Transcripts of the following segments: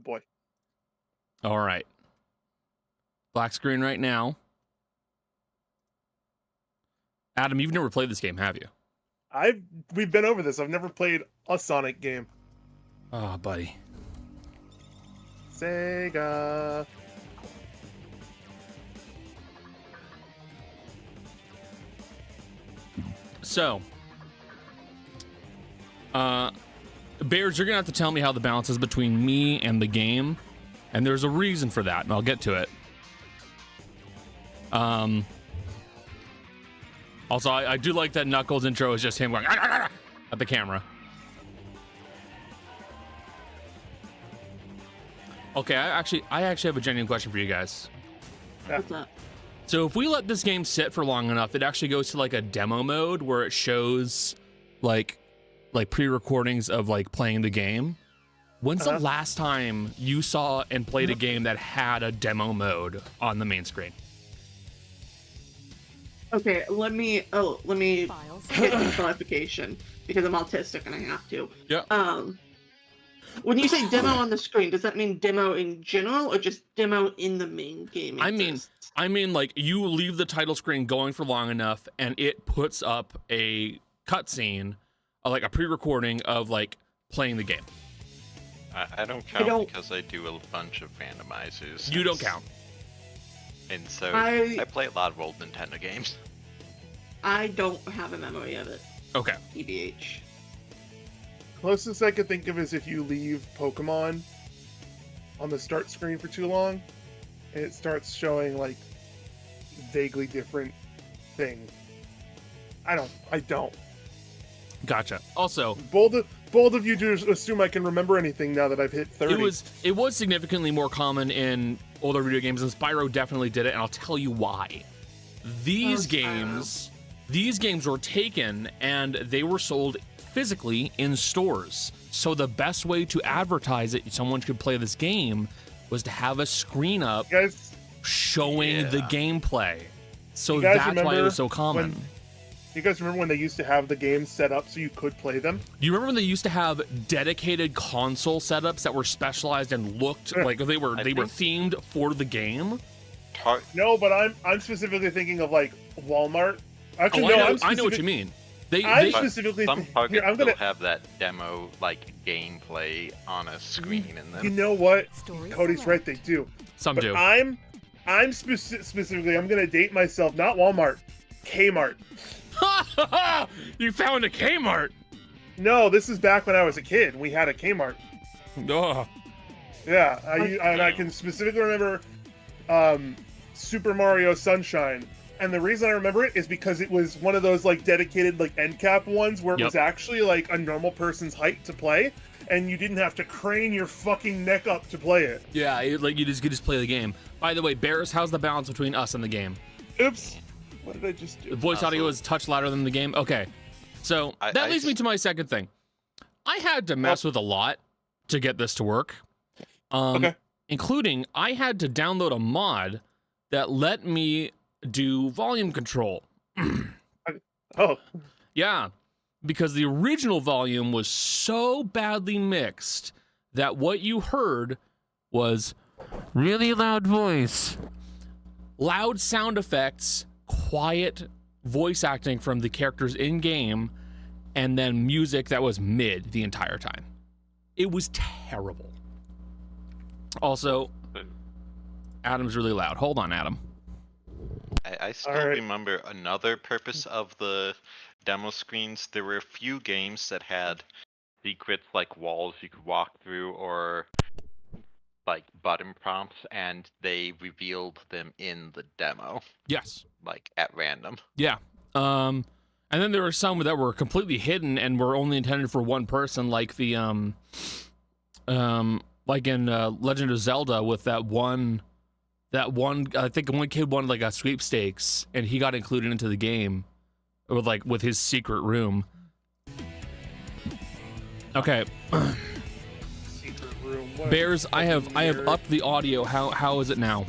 boy. All right. Black screen right now. Adam, you've never played this game, have you? We've been over this. I've never played a Sonic game. Oh, buddy. Sega. So, Bears, you're gonna have to tell me how the balance is between me and the game, and there's a reason for that, and I'll get to it. Also, I do like that Knuckles intro is just him going at the camera. Okay, I actually have a genuine question for you guys. What's up? So if we let this game sit for long enough, it actually goes to like a demo mode where it shows like pre-recordings of like playing the game. When's the last time you saw and played a game that had a demo mode on the main screen? Okay, let me get some clarification because I'm autistic and I have to. Yeah. When you say demo on the screen, does that mean demo in general or just demo in the main game? I mean, like you leave the title screen going for long enough, and it puts up a cutscene, like a pre-recording of like playing the game. I don't count because I do a bunch of randomizers. You don't count. And so I play a lot of old Nintendo games. I don't have a memory of it. Okay. TBH. Closest I could think of is if you leave Pokemon on the start screen for too long, and it starts showing like vaguely different things. I don't. Gotcha. Also, bold of you to assume I can remember anything now that I've hit 30. It was significantly more common in older video games, and Spyro definitely did it, and I'll tell you why. These games were taken and they were sold physically in stores. So the best way to advertise it, someone could play this game, was to have a screen up showing the gameplay. So that's why it was so common. You guys remember when they used to have the games set up so you could play them? Do you remember when they used to have dedicated console setups that were specialized and looked like they were themed for the game? No, but I'm specifically thinking of like Walmart. Actually, I know what you mean. Some Targets still have that demo like gameplay on a screen in them. You know what? Cody's right, they do. Some do. I'm specifically, I'm gonna date myself. Not Walmart, Kmart. You found a Kmart? No, this is back when I was a kid. We had a Kmart. Ugh. Yeah, I can specifically remember Super Mario Sunshine. And the reason I remember it is because it was one of those like dedicated like end cap ones where it was actually like a normal person's height to play, and you didn't have to crane your fucking neck up to play it. Yeah, like you just play the game. By the way, Bears, how's the balance between us and the game? Oops. What did I just do? The voice audio is a touch louder than the game. Okay, so that leads me to my second thing. I had to mess with a lot to get this to work. Including I had to download a mod that let me do volume control. Yeah, because the original volume was so badly mixed that what you heard was really loud voice, loud sound effects, quiet voice acting from the characters in game, and then music that was mid the entire time. It was terrible. Also, Adam's really loud. Hold on, Adam. I still remember another purpose of the demo screens. There were a few games that had secrets like walls you could walk through or like button prompts, and they revealed them in the demo. Yes. Like at random. Yeah. And then there were some that were completely hidden and were only intended for one person, like the like in Legend of Zelda with that one I think one kid won like a sweepstakes and he got included into the game with his secret room. Okay. Secret room. Bears, I have upped the audio. How is it now?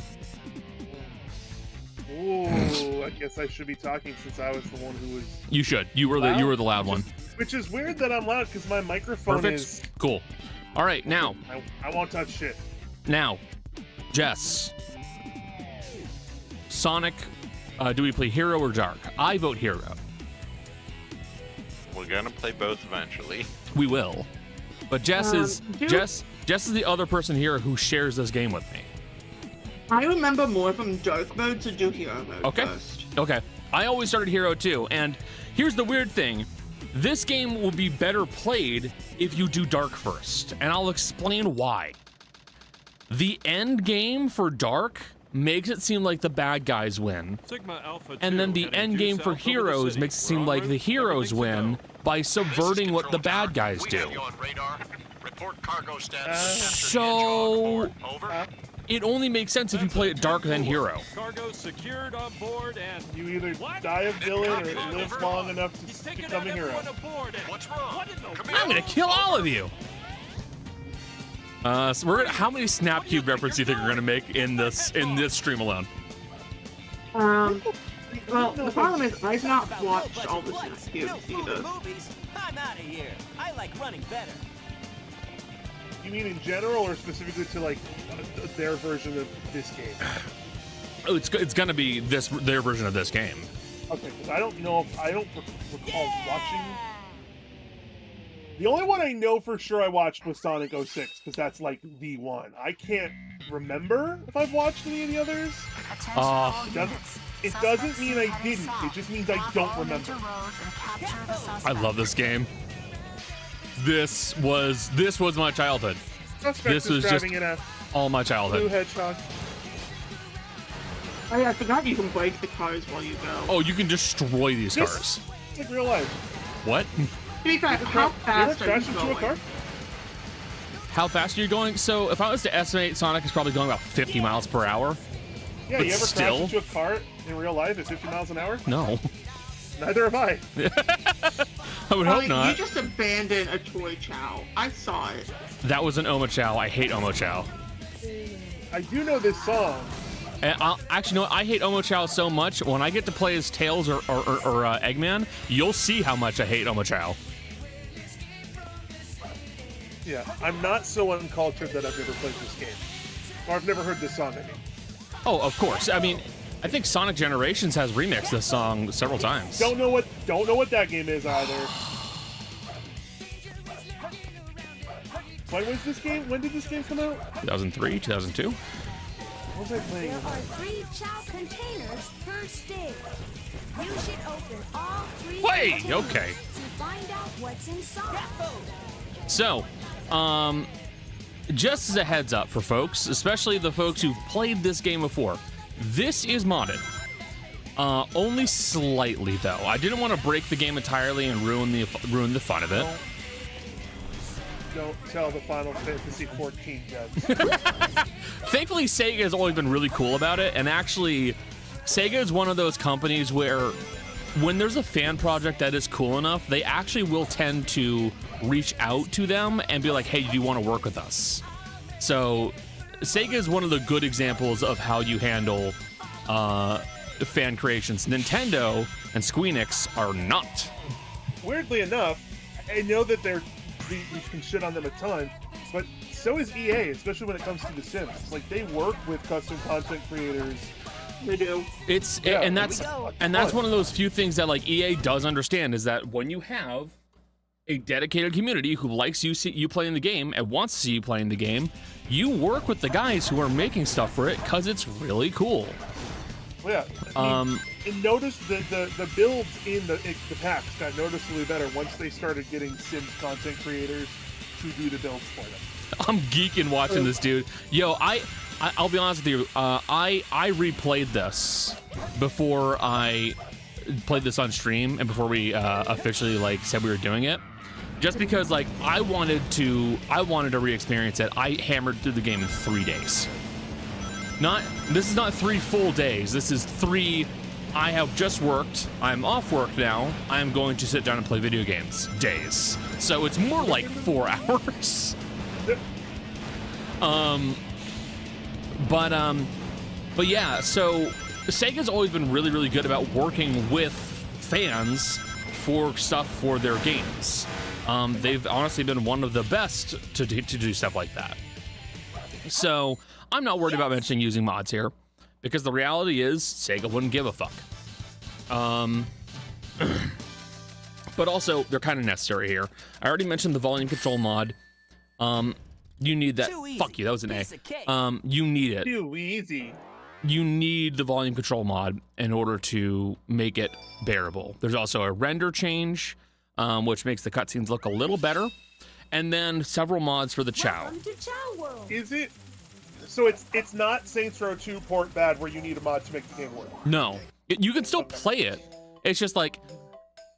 Ooh, I guess I should be talking since I was the one who was. You should. You were the loud one. Which is weird that I'm loud because my microphone Perfect. is Cool. All right, now. I won't touch shit. Now, Jess. Sonic, do we play Hero or Dark? I vote Hero. We're gonna play both eventually. We will. But Jess is the other person here who shares this game with me. I remember more from Dark mode to do Hero mode first. Okay. I always started Hero too, and here's the weird thing. This game will be better played if you do Dark first, and I'll explain why. The end game for Dark makes it seem like the bad guys win, and then the end game for Heroes makes it seem like the heroes win by subverting what the bad guys do. So it only makes sense if you play it Dark then Hero. Cargo secured on board and you either die a villain or live long enough to become a hero. What's wrong? I'm gonna kill all of you. So we're gonna, how many Snapcube references do you think we're gonna make in this stream alone? Well, the problem is I've not watched all the Snapcubes either. I'm out of here. I like running better. You mean in general, or specifically to like their version of this game? Oh, it's gonna be their version of this game. Okay, because I don't know if I don't recall watching. The only one I know for sure I watched was Sonic 06, because that's like the one. I can't remember if I've watched any of the others. It doesn't mean I didn't. It just means I don't remember. I love this game. This was my childhood. This was just all my childhood. Blue hedgehog. Oh yeah, I forgot you can break the cars while you go. Oh, you can destroy these cars. It's like real life. What? To be fair, how fast are you going? How fast are you going? So if I was to estimate, Sonic is probably going about 50 miles per hour. Yeah, but you ever still crash into a car in real life at 50 miles an hour? No. Neither have I. I would hope not. You just abandoned a toy chow. I saw it. That was an Omo Chow. I hate Omo Chow. I do know this song. And actually, no, I hate Omo Chow so much. When I get to play as Tails or Eggman, you'll see how much I hate Omo Chow. Yeah, I'm not so uncultured that I've never played this game. Or I've never heard this song, I mean. Oh, of course. I mean, I think Sonic Generations has remixed this song several times. Don't know what that game is either. When was this game? When did this game come out? 2003, 2002. What was I playing? There are 3 chow containers per stage. You should open all 3 Wait, containers okay. to find out what's inside. So, just as a heads up for folks, especially the folks who've played this game before, this is modded. Only slightly, though. I didn't want to break the game entirely and ruin the fun of it. Don't tell the Final Fantasy 14 jokes. Thankfully, Sega has always been really cool about it, and actually, Sega is one of those companies where when there's a fan project that is cool enough, they actually will tend to reach out to them and be like, hey, do you want to work with us? So Sega is one of the good examples of how you handle fan creations. Nintendo and Squeenix are not. Weirdly enough, I know that we can shit on them a ton, but so is EA, especially when it comes to The Sims. Like, they work with custom content creators. They do. And that's one of those few things that like EA does understand, is that when you have a dedicated community who likes you playing the game and wants to see you playing the game, you work with the guys who are making stuff for it because it's really cool. Well, yeah. And notice the builds in the packs got noticeably better once they started getting Sims content creators to do the builds for them. I'm geeking watching this, dude. Yo, I'll be honest with you. I replayed this before I played this on stream and before we officially like said we were doing it, just because like I wanted to re-experience it. I hammered through the game in 3 days. This is not 3 full days. This is 3. I have just worked. I'm off work now. I'm going to sit down and play video games days. So it's more like 4 hours. But yeah, so Sega's always been really, really good about working with fans for stuff for their games. They've honestly been one of the best to do stuff like that. So I'm not worried about mentioning using mods here, because the reality is Sega wouldn't give a fuck. But also they're kind of necessary here. I already mentioned the volume control mod. You need that. Fuck you. That was an A. You need it. Too easy. You need the volume control mod in order to make it bearable. There's also a render change, which makes the cutscenes look a little better, and then several mods for the Chow. Welcome to Chow World. Is it? So it's not Saints Row 2 port bad where you need a mod to make the game work. No, you can still play it. It's just like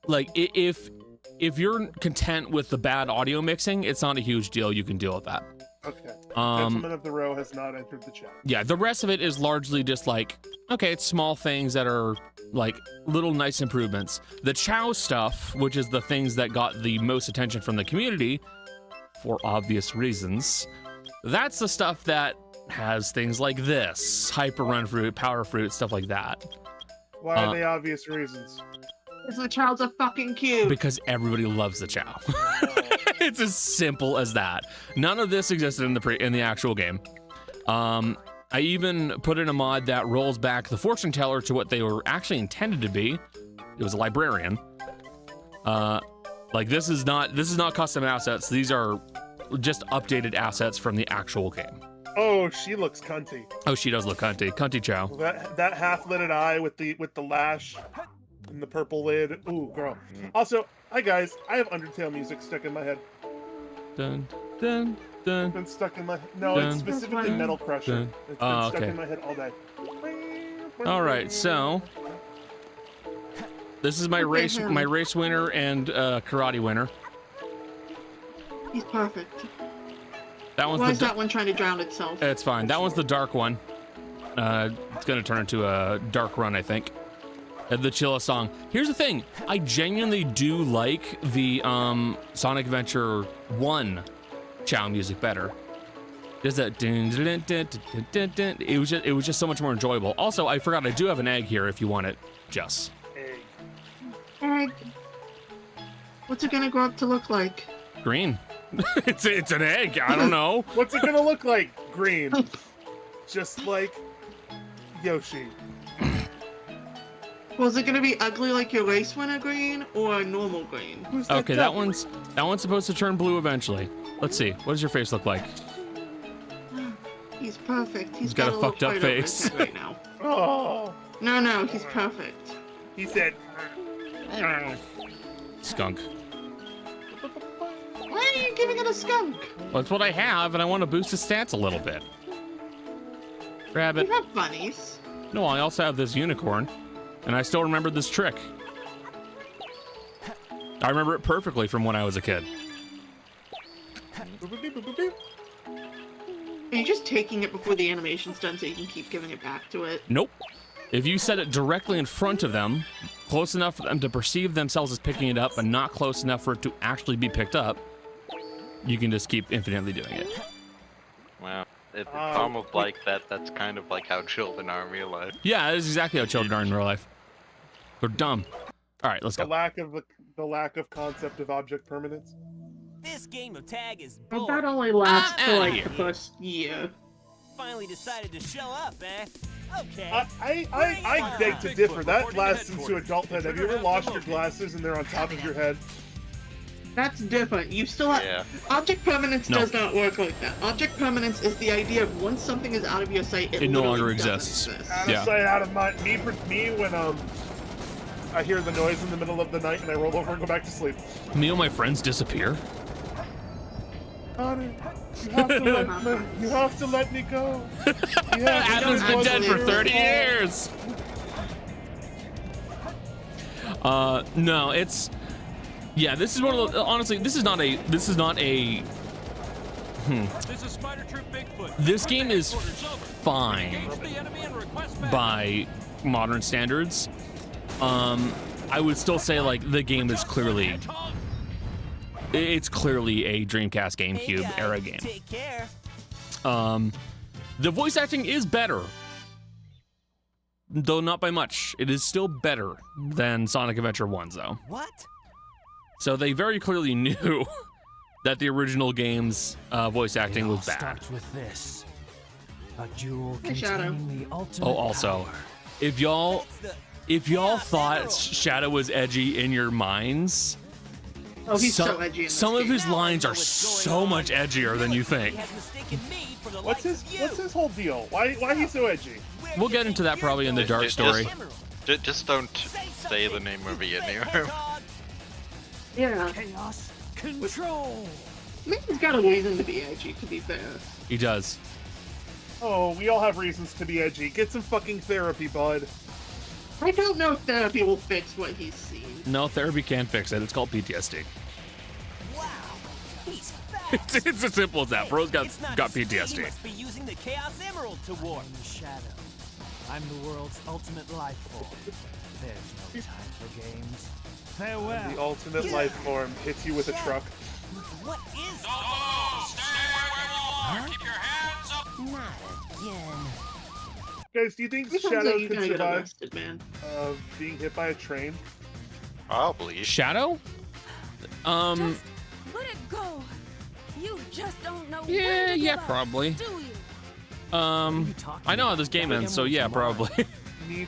if you're content with the bad audio mixing, it's not a huge deal. You can deal with that. Okay. Gentleman of the Row has not entered the chat. Yeah, the rest of it is largely just like, okay, it's small things that are like little nice improvements. The Chow stuff, which is the things that got the most attention from the community, for obvious reasons, that's the stuff that has things like this, Hyper Run Fruit, Power Fruit, stuff like that. Why are they obvious reasons? Because the child's a fucking cute. Because everybody loves the Chow. It's as simple as that. None of this existed in the actual game. I even put in a mod that rolls back the fortune teller to what they were actually intended to be. It was a librarian. Like this is not custom assets. These are just updated assets from the actual game. Oh, she looks cunty. Oh, she does look cunty. Cunty Chow. That half-lidded eye with the lash and the purple lid. Ooh, girl. Also, hi guys. I have Undertale music stuck in my head. Dun dun dun. It's been stuck in my. No, Dun. it's specifically Metal Crusher. Dun. It's been stuck Okay. in my head all day. All right, so this is my race winner and karate winner. He's perfect. That one's Why is that one trying to drown itself? It's fine. That one's the dark one. It's gonna turn into a dark run, I think. The Chilla song. Here's the thing. I genuinely do like the Sonic Adventure 1 Chow music better. There's that dun, dun, dun, dun, dun, dun. It was just so much more enjoyable. Also, I forgot I do have an egg here if you want it, Jess. Egg. What's it gonna grow up to look like? Green. it's an egg. I don't know. What's it gonna look like? Green. Just like Yoshi. Well, is it gonna be ugly like your race winner green or normal green? Okay, that one's supposed to turn blue eventually. Let's see. What does your face look like? He's perfect. He's got a little fucked up point over his face. head right now. Oh. No, he's perfect. He said. Skunk. Why are you giving it a skunk? Well, that's what I have, and I want to boost his stats a little bit. Grab it. You have bunnies. No, I also have this unicorn, and I still remember this trick. I remember it perfectly from when I was a kid. Are you just taking it before the animation's done so you can keep giving it back to it? Nope. If you set it directly in front of them, close enough for them to perceive themselves as picking it up, but not close enough for it to actually be picked up, you can just keep infinitely doing it. Wow. It's almost like that. That's kind of like how children are in real life. Yeah, that is exactly how children are in real life. They're dumb. All right, let's go. The lack of concept of object permanence. This game of tag is Well, boring. that only lasts I'm for outta like here. the first year. Finally decided to show up, eh? Okay. I beg to differ. That lasts into adulthood. Have you ever lost your glasses and they're on top of your head? That's different. You still have... Yeah. Object permanence No. does not work like that. Object permanence is the idea of once something is out of your sight, It no literally longer doesn't exists. exist. Out of Yeah. sight, out of mind. Me when I hear the noise in the middle of the night and I roll over and go back to sleep. Me and my friends disappear. Honey, you have to let me go. Adam's been dead for 30 years. No, it's yeah. This is one of the honestly. This is not a. This is Spider Troop Bigfoot. This game is Quarters over. fine Engage the enemy and request back. by modern standards. I would still say like the game is clearly. It's clearly a Dreamcast, GameCube Hey, era guys, game. Take care. The voice acting is better, though not by much. It is still better than Sonic Adventure 1's, though. What? So they very clearly knew that the original game's voice acting was bad. Starts with this. A jewel Hey, Shadow. containing the ultimate Oh, also, power. if y'all thought Shadow was edgy in your minds, Oh, he's so edgy in this some of game. his lines are so much edgier than you think. What's his whole deal? Why he's so edgy? We'll get into that probably in the dark Just- story. Just don't say the name of it anywhere. Yeah. Chaos control. I think he's got a reason to be edgy, to be fair. He does. Oh, we all have reasons to be edgy. Get some fucking therapy, bud. I don't know if therapy will fix what he's seen. No, therapy can't fix it. It's called PTSD. Wow, he's fast. It's as simple as that. Bro's got It's not PTSD. his speed, He must be using the Chaos Emerald to warp. I'm the shadow. I'm the world's ultimate life form. There's no time for games. Farewell. The ultimate life form hits you with a truck. What is Keep your hands up. Not again. Guys, do you think It sounds Shadow like you're can gonna get survive arrested, man. being hit by a train? Probably. Shadow? Just let it go. You just don't know when Yeah, to yeah, give up, probably. do you? I know how this game ends, so yeah, probably.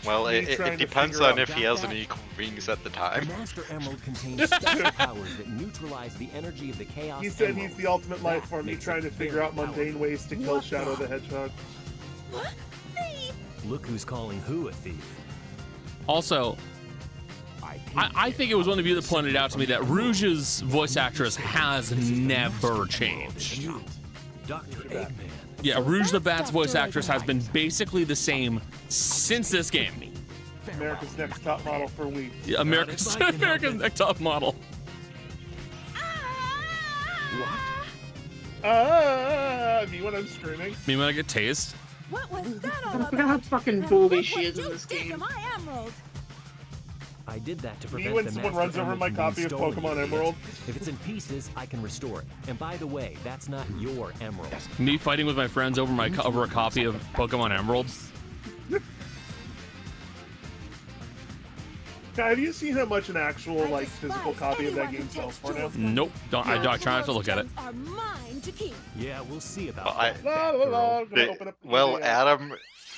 Well, Me it trying to depends figure on out- if he has any wings at the The time. Master Emerald contains special powers that neutralize the energy of the Chaos He said Emerald. he's the ultimate life That form. He's makes trying it to figure very out mundane ways to kill What Shadow the- the Hedgehog. What? Thief? Look who's calling who a thief. Also, I think it was one of you that pointed out to me that Rouge's voice actress has never changed. Dr. Eggman. Yeah, Rouge the Bat's voice actress has been basically the same since this game. America's Next Top Model for weeks. Yeah, America's Next Top Model. Me when I'm screaming. Me when I get tased. What was that all I about? forgot how fucking And booby look she what is in you this did to game. my emerald. I did that to Me prevent when the someone Master runs over Emerald my from being copy of stolen, Pokemon you Emerald. idiot. If it's in pieces, I can restore it. And by the way, that's not your emerald. Me fighting with my friends over over a copy of Pokemon Emerald. Guy, have you seen how much an actual I like physical despise copy of that anyone game who sells takes for now? jewels from Nope. Don't. I try not to look at it. Are mine to keep. Yeah, we'll see about Well, I- that. La, la, la, I'm gonna The- open up well, eBay. Adam,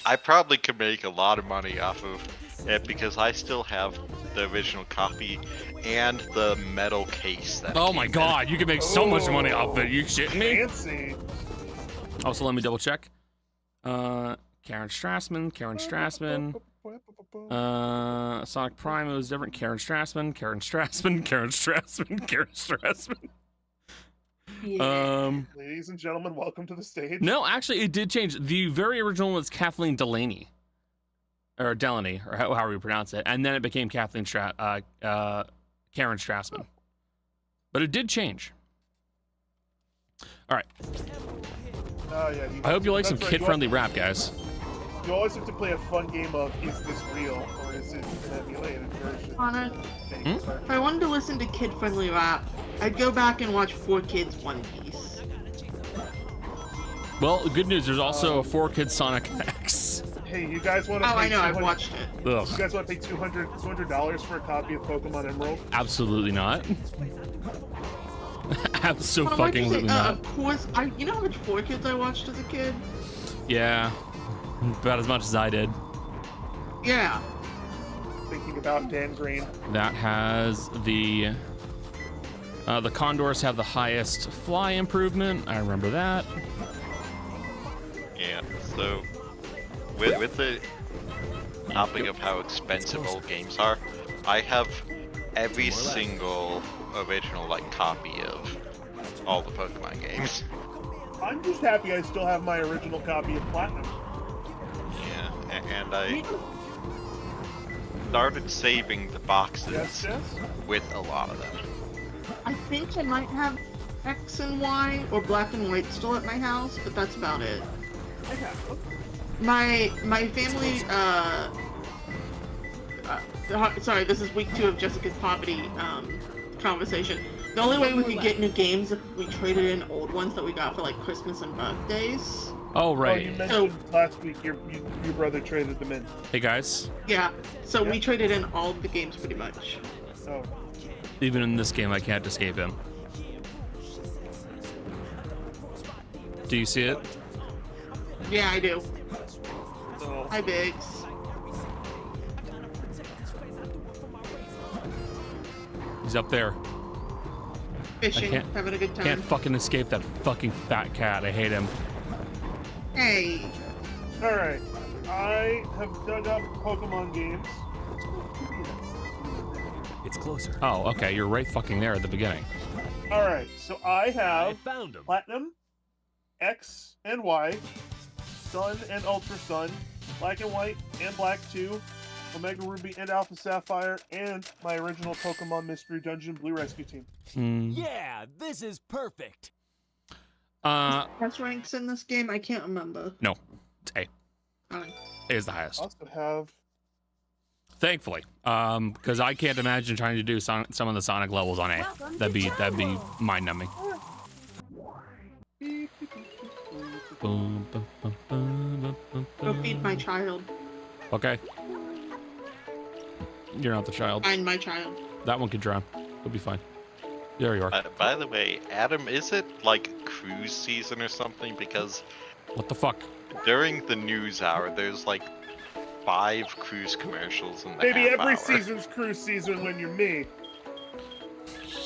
I probably could make a lot of money off of it because I still have the original copy and the metal case. That Oh came my in. God, you can make so much money off it. You shitting me? Fancy. Also, let me double check. Karen Strassman. Sonic Prime, it was different. Karen Strassman. Ladies and gentlemen, welcome to the stage. No, actually, it did change. The very original was Kathleen Delaney. Or Delaney, or however you pronounce it. And then it became Karen Strassman. But it did change. All right. Oh, yeah, I hope you like some that's right, kid-friendly rap, guys. You always have to play a fun game of is this real or is it an emulated version? Connor, Fake, sorry. if I wanted to listen to kid-friendly rap, I'd go back and watch 4Kids One Piece. Well, good news. There's also a 4-Kid Sonic X. Hey, you guys want to? Oh, pay I know, I've 200 watched it. Ugh, You guys want to pay $200 for a copy of Pokemon Emerald? absolutely not. Well, Absolutely not. Of course, you know how much 4Kids I watched as a kid? Yeah, about as much as I did. Yeah. Thinking about Dan Green. That has the Condors have the highest fly improvement. I remember that. Yeah. So, with the topic of how expensive old games are, I have every single original copy of all the Pokemon games. I'm just happy I still have my original copy of Platinum. Yeah, and I started saving the boxes Yes, yes. with a lot of them. I think I might have X and Y or Black and White still at my house, but that's about it. I have them. My family, sorry, this is week 2 of Jessica's poverty conversation. The only way we could get new games if we traded in old ones that we got for Christmas and birthdays. Oh, Oh, right. you mentioned last week your brother traded them in. Hey, guys. Yeah, so Yeah. we traded in all the games pretty much. Oh, Even in this game, I can't escape him. Do you see it? Yeah, I do. So, Hi, Biggs. He's up there. Fishing, can't- having a good time. Can't fucking escape that fucking fat cat. I hate him. Hey. all right. I have dug up Pokemon games. It's closer. Oh, okay. You're right fucking there at the beginning. All right. So I I have found him. Platinum, X and Y, Sun and Ultra Sun, Black and White and Black 2, Omega Ruby and Alpha Sapphire, and my original Pokemon Mystery Dungeon Blue Rescue Team. Yeah, this is perfect. Best ranks in this game? I can't remember. No. It's A. Alright. A is the I highest. also have Thankfully. Because I can't imagine trying to do some of the Sonic levels on A. Welcome That'd to be Jungle. mind-numbing. Boom, boom, boom, boom, boom, boom, Go feed my boom. child. Okay. You're not the child. Find my child. That one could drown. It'll be fine. There you are. By the way, Adam, is it like cruise season or something? Because What the fuck? during the news hour, there's like 5 cruise commercials in the maybe half every hour. season's cruise season when you're me.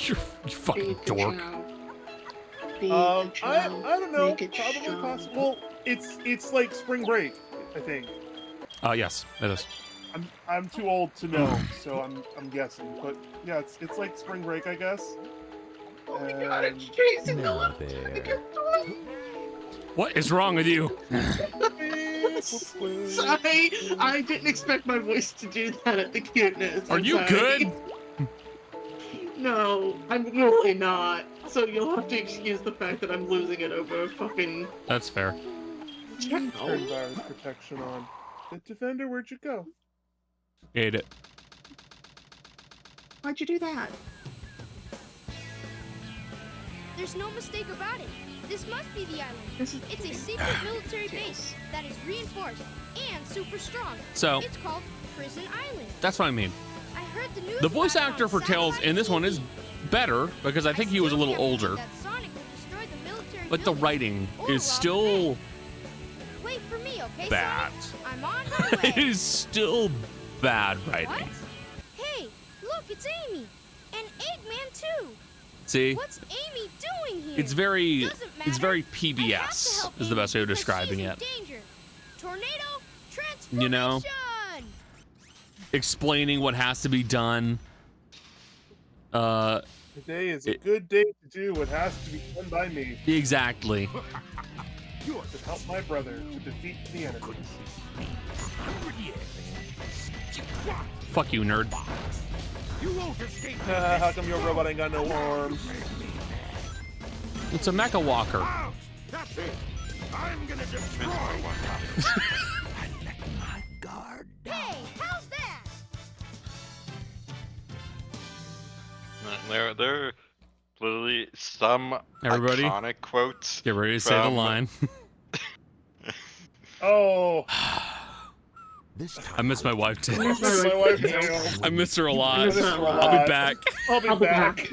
You fucking Feed the dork. child. Feed the I child. don't know. Make it Probably strong. possible. It's like spring break, I think. Yes, it is. I'm too old to know, so I'm guessing. But yeah, it's like spring break, I guess. Oh my god, it's chasing the Now left. there. What is wrong with you? Sorry, I didn't expect my voice to do that at the cuteness. Are I'm you sorry. good? No, I'm really not. So you'll have to excuse the fact that I'm losing it over a fucking That's fair. Turn virus protection on. The defender, where'd you go? Ate it. Why'd you do that? There's no mistake about it. This must be the island. This is It's a secret military base that is reinforced and super strong. So, It's called Prison Island. that's what I mean. I heard the news The voice about it actor on for Tails satellite in this one TV. is better because I think he was a still little can't believe older. that Sonic will destroy the military But the building writing or is rob still the bank. Wait for me, okay, bad. Sonic? I'm on my It way. is still bad What? writing. Hey, look, it's Amy. And Eggman too. See? What's Amy doing here? It's very Doesn't it's matter. very I have to PBS help is the best way of Amy because describing she's in it. danger. Tornado transformation. You know? Explaining what has to be done. Today is a good day to do what has to be done by me Exactly. to help my brother to defeat the enemies. Fuck you, nerd. How come your robot ain't got no arms? It's a mecha walker. Hey, how's that? There are literally some Everybody, iconic quotes. get ready to say the from- line. Oh, I miss my wife too. my wife Tails. I miss her a I lot. miss her a I'll lot. be back. I'll be I'll be back. back.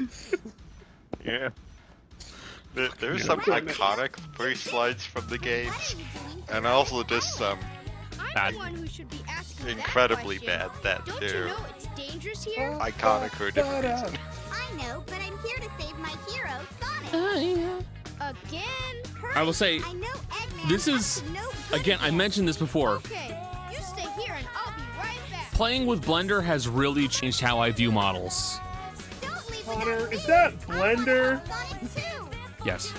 Yeah. There's some iconic voice lines from the games, and also just some I'm Bad. the one who should be asking incredibly that question. bad that Don't they're you know it's dangerous here? iconic for a different reason. I know, but I'm here to save my hero, Sonic. Again? I will say, I know Eggman this up is to no good again. I again. mentioned this before. Okay, you stay here and I'll be right back. Playing with Blender has really changed how I view models. Don't leave Connor, without is me. that I wanna Blender? help Sonic too. Yes.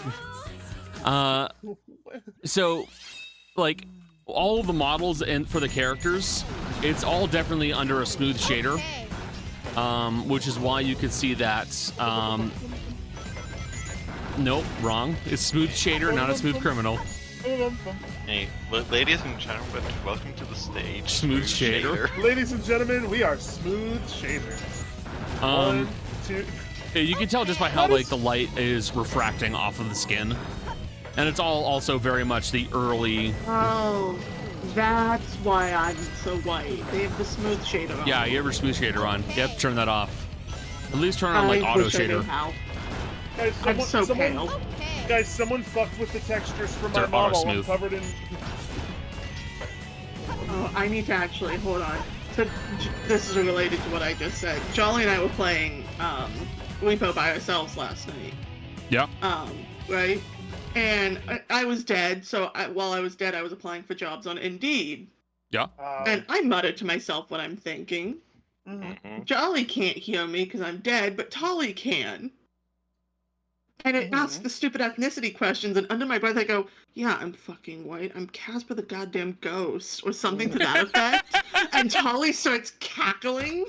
So, like, all of the models and for the characters, it's all definitely under a smooth shader, Okay. which is why you can see that. Nope, wrong. It's smooth shader, not a smooth criminal. Hey, ladies and gentlemen, welcome to the stage. Smooth shader. Ladies and gentlemen, we are smooth shaders. One, two. You can tell just by how like the light is refracting off of the skin, and it's all also very much the early. Oh, that's why I'm so white. They have the smooth shader on. Yeah, you have your smooth shader on. You have to turn that off. At least turn on like I auto wish I knew shader. how. Guys, I'm so pale. Okay. Guys, someone fucked with the textures for my They're model. I'm auto-smooth. covered in. Oh, I need to actually hold on. So this is related to what I just said. Jolly and I were playing Repo by ourselves last night. Yeah. Right? And I was dead, so while I was dead, I was applying for jobs on Indeed. Yeah. And I muttered to myself what I'm thinking. Jolly can't hear me because I'm dead, but Tolly can. And it asks the stupid ethnicity questions, and under my breath I go, yeah, I'm fucking white. I'm Casper the goddamn ghost, or something to that effect. And Tolly starts cackling.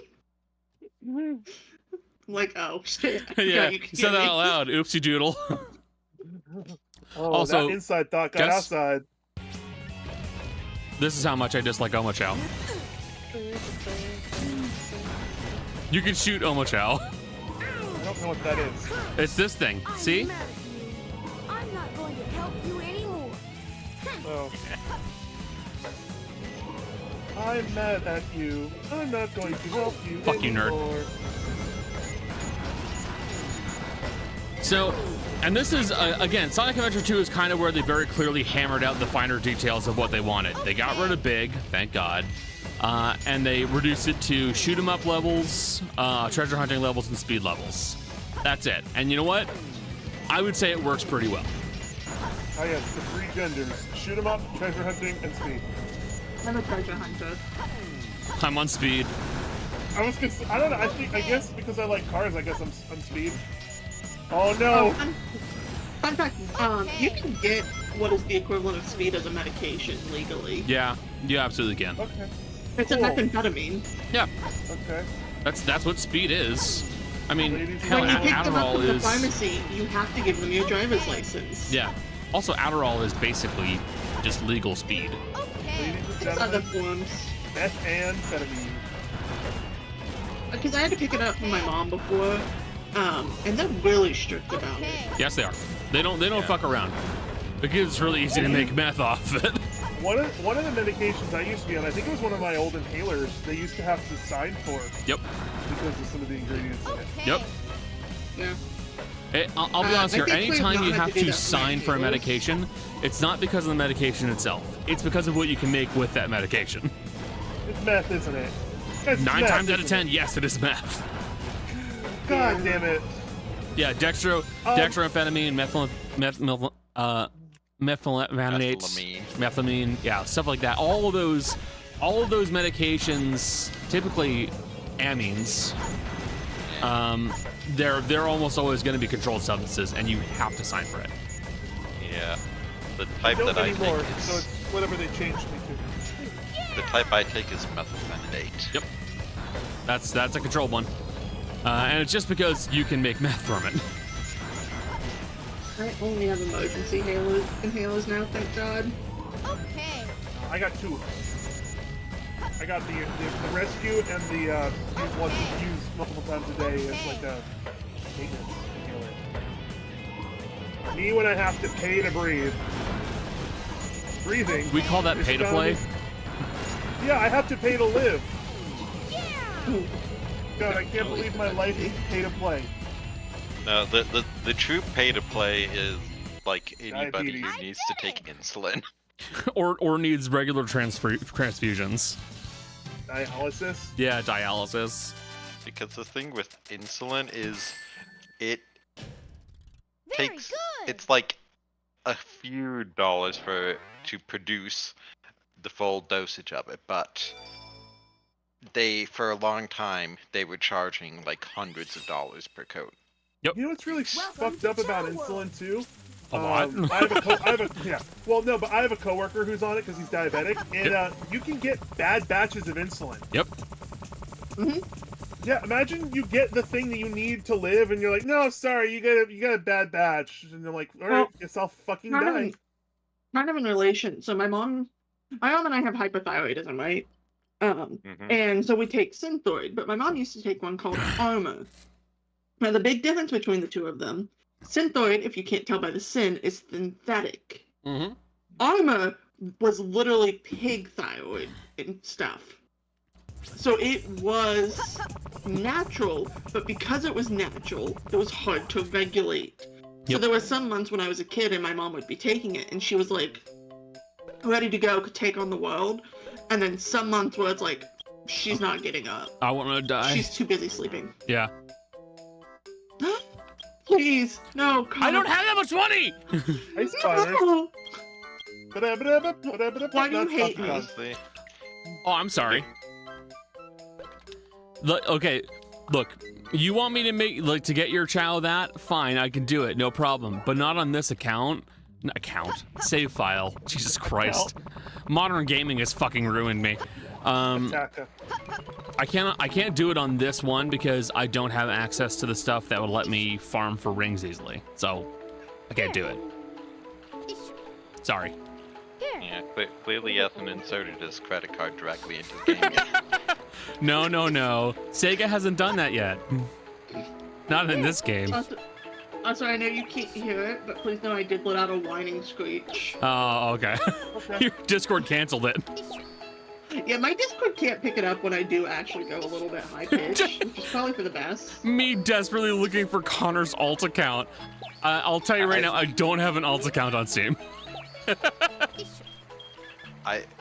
Like, oh, shit. Yeah, you you can said hear that me. out loud. Oopsie doodle. Oh, Also, that inside thought got guess- outside. This is how much I dislike Omo Chow. You can shoot Omo Chow. I don't know what that is. It's this thing. See? I'm mad at you. I'm not going to help you anymore. Oh. I'm mad at you. I'm not going to help you Fuck you, nerd. anymore. So, and this is, again, Sonic Adventure 2 is kind of where they very clearly hammered out the finer details of what they wanted. They got rid of Big, thank God, and they reduced it to shoot 'em up levels, treasure hunting levels, and speed levels. That's it. And you know what? I would say it works pretty well. Oh yes, the three genders. Shoot 'em up, treasure hunting, and speed. I'm a treasure hunter. I'm on speed. I was gonna say, I don't know, I guess because I like cars, I guess I'm speed. Oh no! Fun fact, you can get what is the equivalent of speed as a medication legally. Yeah, you absolutely can. Okay. It's a methamphetamine. Yeah, Okay. that's what speed is. I mean, Ladies hell, When you pick them up Adderall from the is... pharmacy, you have to give them your driver's license. Yeah. Also, Adderall is basically just legal speed. Okay. Ladies and It's other gentlemen, forms. methamphetamine. Because I had to pick it up from my mom before, and they're really strict about it. Yes, they are. They don't fuck around. Because it's really easy to make meth off it. One of the medications I used to be on, I think it was one of my old inhalers, they used to have to sign for Yep. because of some of the ingredients in it. Yep. Yeah. I'll be honest I here. think we've Anytime not you had have to do to that for sign for a inhalers. medication, it's not because of the medication itself. It's because of what you can make with that medication. It's meth, isn't it? It's 9 meth, times out of isn't 10, yes, it is meth. it? God damn it. Yeah, dextroamphetamine, methylaminate, methylamine, yeah, stuff like that. All of those medications, typically amines, they're almost always going to be controlled substances, and you have to sign for it. Yeah. The I type don't that I anymore, take so is it's whatever they changed me to. the type I take is methylphenidate. Yep. That's a controlled one. And it's just because you can make meth from it. I only have emergency inhalers now, thank God. Okay. I got two. I got the rescue and the use multiple times a day as like a maintenance inhaler. Me when I have to pay to breathe. Breathing. We call that is pay to gonna play. be- Yeah, I have to pay to live. God, I can't believe my life is pay to play. No, the true pay to play is like anybody Diabetes. who needs to take insulin. or needs regular transfusions. Dialysis. Yeah, dialysis. Because the thing with insulin is it Very takes good. it's like a few dollars to produce the full dosage of it, but for a long time they were charging like hundreds of dollars per coat. You know what's really fucked up about insulin too? A lot. I have a coworker who's on it because he's diabetic, and you can get bad batches of insulin. Yep. Yeah, imagine you get the thing that you need to live, and you're like, no, sorry, you got a bad batch, and they're like, all right, guess I'll fucking die. Kind of in relation. So my mom and I have hypothyroidism, right? And so we take Synthroid, but my mom used to take one called Armor. Now the big difference between the two of them, Synthroid, if you can't tell by the syn, is synthetic. Armor was literally pig thyroid and stuff. So it was natural, but because it was natural, it was hard to regulate. So there were some months when I was a kid and my mom would be taking it and she was like ready to go, could take on the world. And then some months where it's like, she's not getting up. I want to die. She's too busy sleeping. Yeah. Please, no, Connor. I don't have that much money! Hey, Connor. No. Why do you hate me? Honestly, Oh, I'm sorry. Look, okay, look. You want me to to get your child that? Fine, I can do it, no problem. But not on this account. Save file. Jesus Christ. Modern gaming has fucking ruined me. I can't do it on this one because I don't have access to the stuff that would let me farm for rings easily. So I can't do it. Sorry. yeah, clearly he hasn't inserted his credit card directly into the game yet. No. Sega hasn't done that yet. Not in this game. Also, I know you can't hear it, but please know I did let out a whining screech. Oh, okay. Your Discord canceled it. Yeah, my Discord can't pick it up when I do actually go a little bit high pitch, which is probably for the best. Me desperately looking for Connor's alt account. I'll tell you right now, I don't have an alt account on Steam.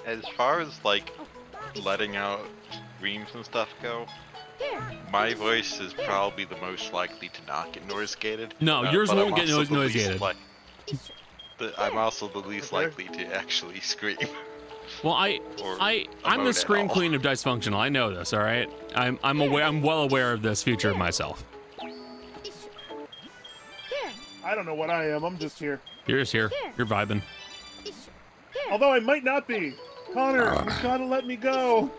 As far as like letting out screams and stuff go, my voice is probably the most likely to not get noise gated. No, yours but won't I'm get also noise the least gated. I'm also the least likely to actually scream. Well, I'm the scream queen of Dysfunctional. I know this, all right? I'm aware. I'm well aware of this feature of myself. I don't know what I am. I'm just here. You're just here. You're vibing. Although I might not be. Connor, you gotta let me go.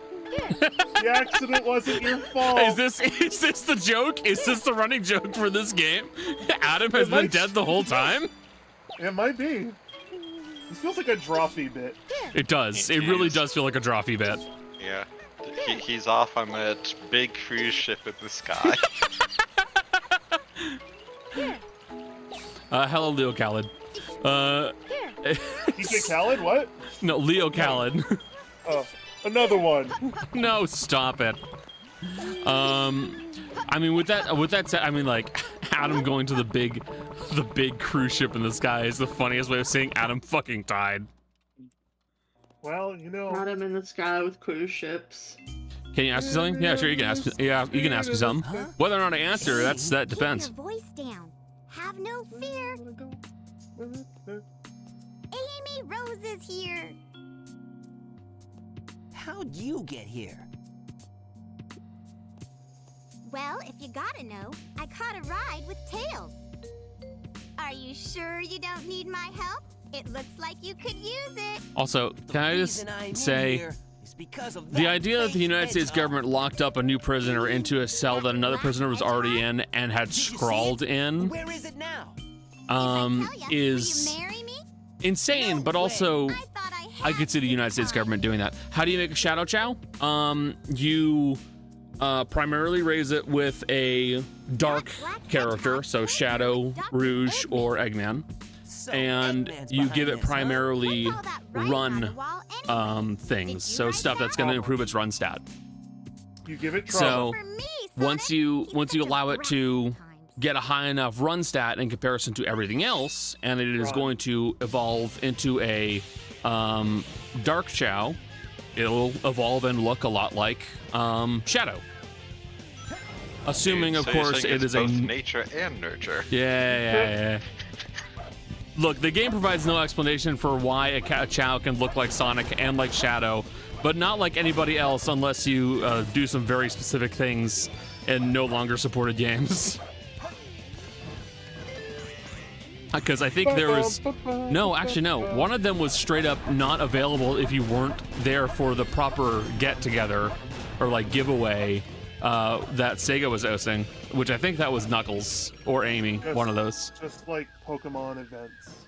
The accident wasn't your fault. Is this the joke? Is this the running joke for this game? Adam has been dead the whole time? It might be. This feels like a drawfee bit. It does. It really does feel like a drawfee bit. Yeah. He's off on that big cruise ship in the sky. Hello, Leo Khaled. TK Khaled? What? No, Leo Khaled. Oh, another one. No, stop it. I mean, with that said, I mean, like, Adam going to the big cruise ship in the sky is the funniest way of saying Adam fucking died. Well, you know. Adam in the sky with cruise ships. Can you ask me something? Yeah, sure. You can ask me. Yeah, you can ask me something. Whether or not I answer, that depends. Keep your voice down. Have no fear. Amy Rose is here. How'd you get here? Well, if you gotta know, I caught a ride with Tails. Are you sure you don't need my help? It looks like you could use it. Also, can I just say, the idea that the United States government locked up a new prisoner into a cell that another prisoner was already in and had scrawled in, Where is it now? is insane, but also I could see the United States government doing that. How do you make a Shadow Chow? You primarily raise it with a dark character, so Shadow, Rouge, or Eggman, and you give it primarily run things, so stuff that's going to improve its run stat. You give it trouble. So once you allow it to get a high enough run stat in comparison to everything else, and it is going to evolve into a dark Chow, it'll evolve and look a lot like Shadow. Assuming, of course, it is both nature and nurture. Yeah. Look, the game provides no explanation for why a Chow can look like Sonic and like Shadow, but not like anybody else unless you do some very specific things in no longer supported games. Because I think there was... No, actually, no. One of them was straight up not available if you weren't there for the proper get-together or, like, giveaway that Sega was hosting, which I think that was Knuckles or Amy, one of those. Just like Pokemon events.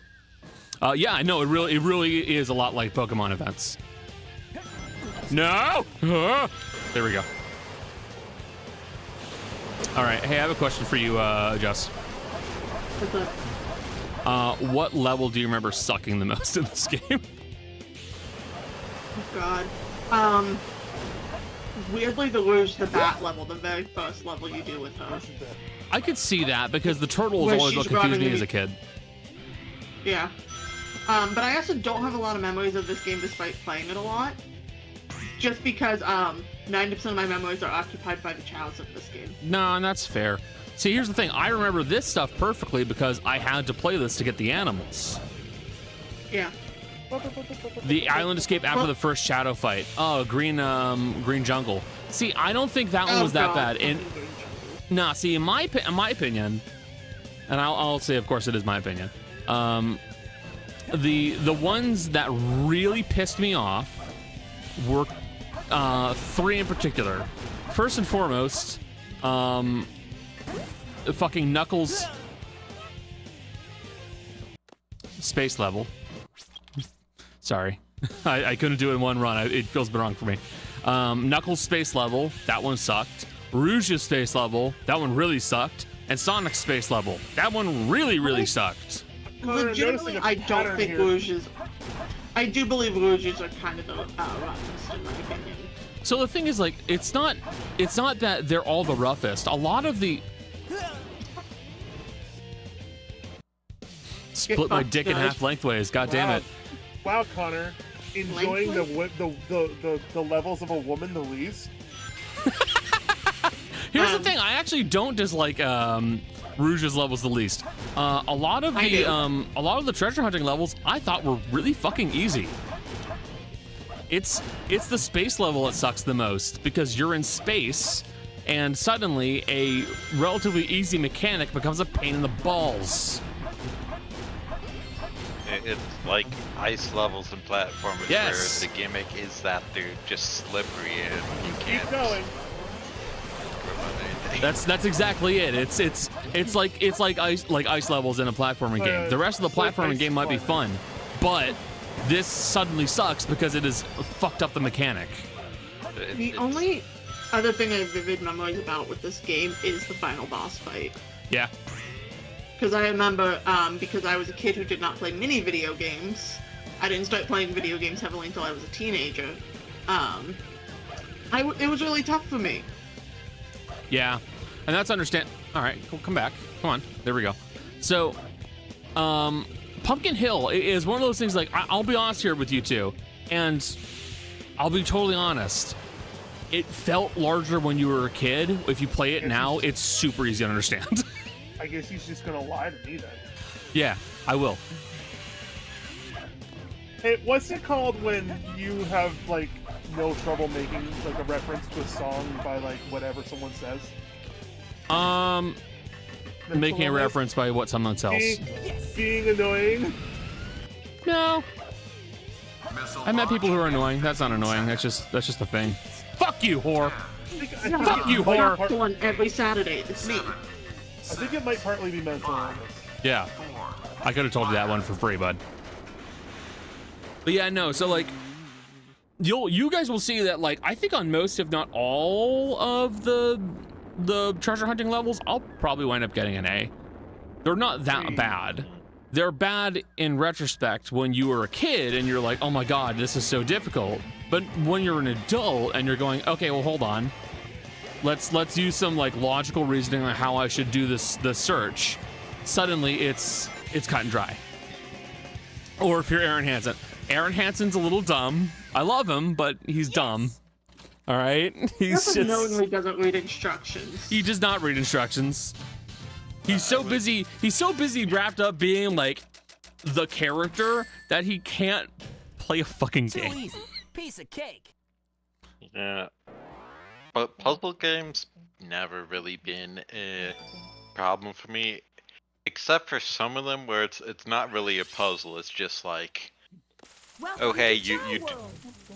Yeah, I know. It really is a lot like Pokemon events. No! There we go. All right. Hey, I have a question for you, Jess. What's up? What level do you remember sucking the most in this game? Oh, God. weirdly the Rouge the Bat level, the very first level you do with her. I could see that because the turtle was Where always what she's confused me running as a kid. Yeah. But I also don't have a lot of memories of this game despite playing it a lot. Just because 90% of my memories are occupied by the chows of this game. No, and that's fair. See, here's the thing. I remember this stuff perfectly because I had to play this to get the animals. Yeah. The island escape after the first shadow fight. Oh, green jungle. See, I don't think that one was that bad. And nah, see, in my opinion, and I'll say, of course, it is my opinion. The ones that really pissed me off were 3 in particular. First and foremost, fucking Knuckles space level. Sorry, I couldn't do it in one run. It feels a bit wrong for me. Knuckles space level, that one sucked. Rouge's space level, that one really sucked. And Sonic's space level, that one really sucked. Legitimately, I don't think Rouge's... I do believe Rouge's are kind of the roughest, in my opinion. So the thing is, like, it's not that they're all the roughest. A lot of the... Split my dick in half lengthways, god damn it. Wow, Connor. Enjoying the levels of a woman the least? Here's the thing, I actually don't dislike Rouge's levels the least. A lot of the treasure hunting levels I thought were really fucking easy. It's the space level that sucks the most because you're in space and suddenly a relatively easy mechanic becomes a pain in the balls. It's like ice levels and platformers yes. where the gimmick is that they're just slippery and you can't. Keep going. That's exactly it. It's like ice levels in a platforming game. The rest of the platforming game might be fun, but this suddenly sucks because it has fucked up the mechanic. The only other thing I have vivid memories about with this game is the final boss fight. Yeah. Because I remember, because I was a kid who did not play many video games, I didn't start playing video games heavily until I was a teenager. It was really tough for me. Yeah, and that's All right, come back. Come on, there we go. So, Pumpkin Hill is one of those things. Like, I'll be honest here with you two, and I'll be totally honest. It felt larger when you were a kid. If you play it now, it's super easy to understand. I guess he's just gonna lie to me then. Yeah, I will. Hey, what's it called when you have like no trouble making like a reference to a song by like whatever someone says? Making a reference by what someone else. Being annoying? No. I met people who are annoying. That's not annoying. That's just a thing. Fuck you, whore. Fuck you, whore. One every Saturday. It's me. I think it might partly be mental illness. Yeah. I could have told you that one for free, bud. But yeah, no, so like you guys will see that like I think on most, if not all, of the treasure hunting levels, I'll probably wind up getting an A. They're not that bad. They're bad in retrospect when you were a kid and you're like, oh my god, this is so difficult. But when you're an adult and you're going, okay, well hold on. Let's use some like logical reasoning on how I should do the search. Suddenly it's cut and dry. Or if you're Aaron Hansen. Aaron Hansen's a little dumb. I love him, but he's dumb. All right? He's just knowingly doesn't read instructions. He does not read instructions. He's so busy wrapped up being like the character that he can't play a fucking game. Too easy. Piece of cake. Yeah. But puzzle games never really been a problem for me, except for some of them where it's not really a puzzle. It's just like, oh hey,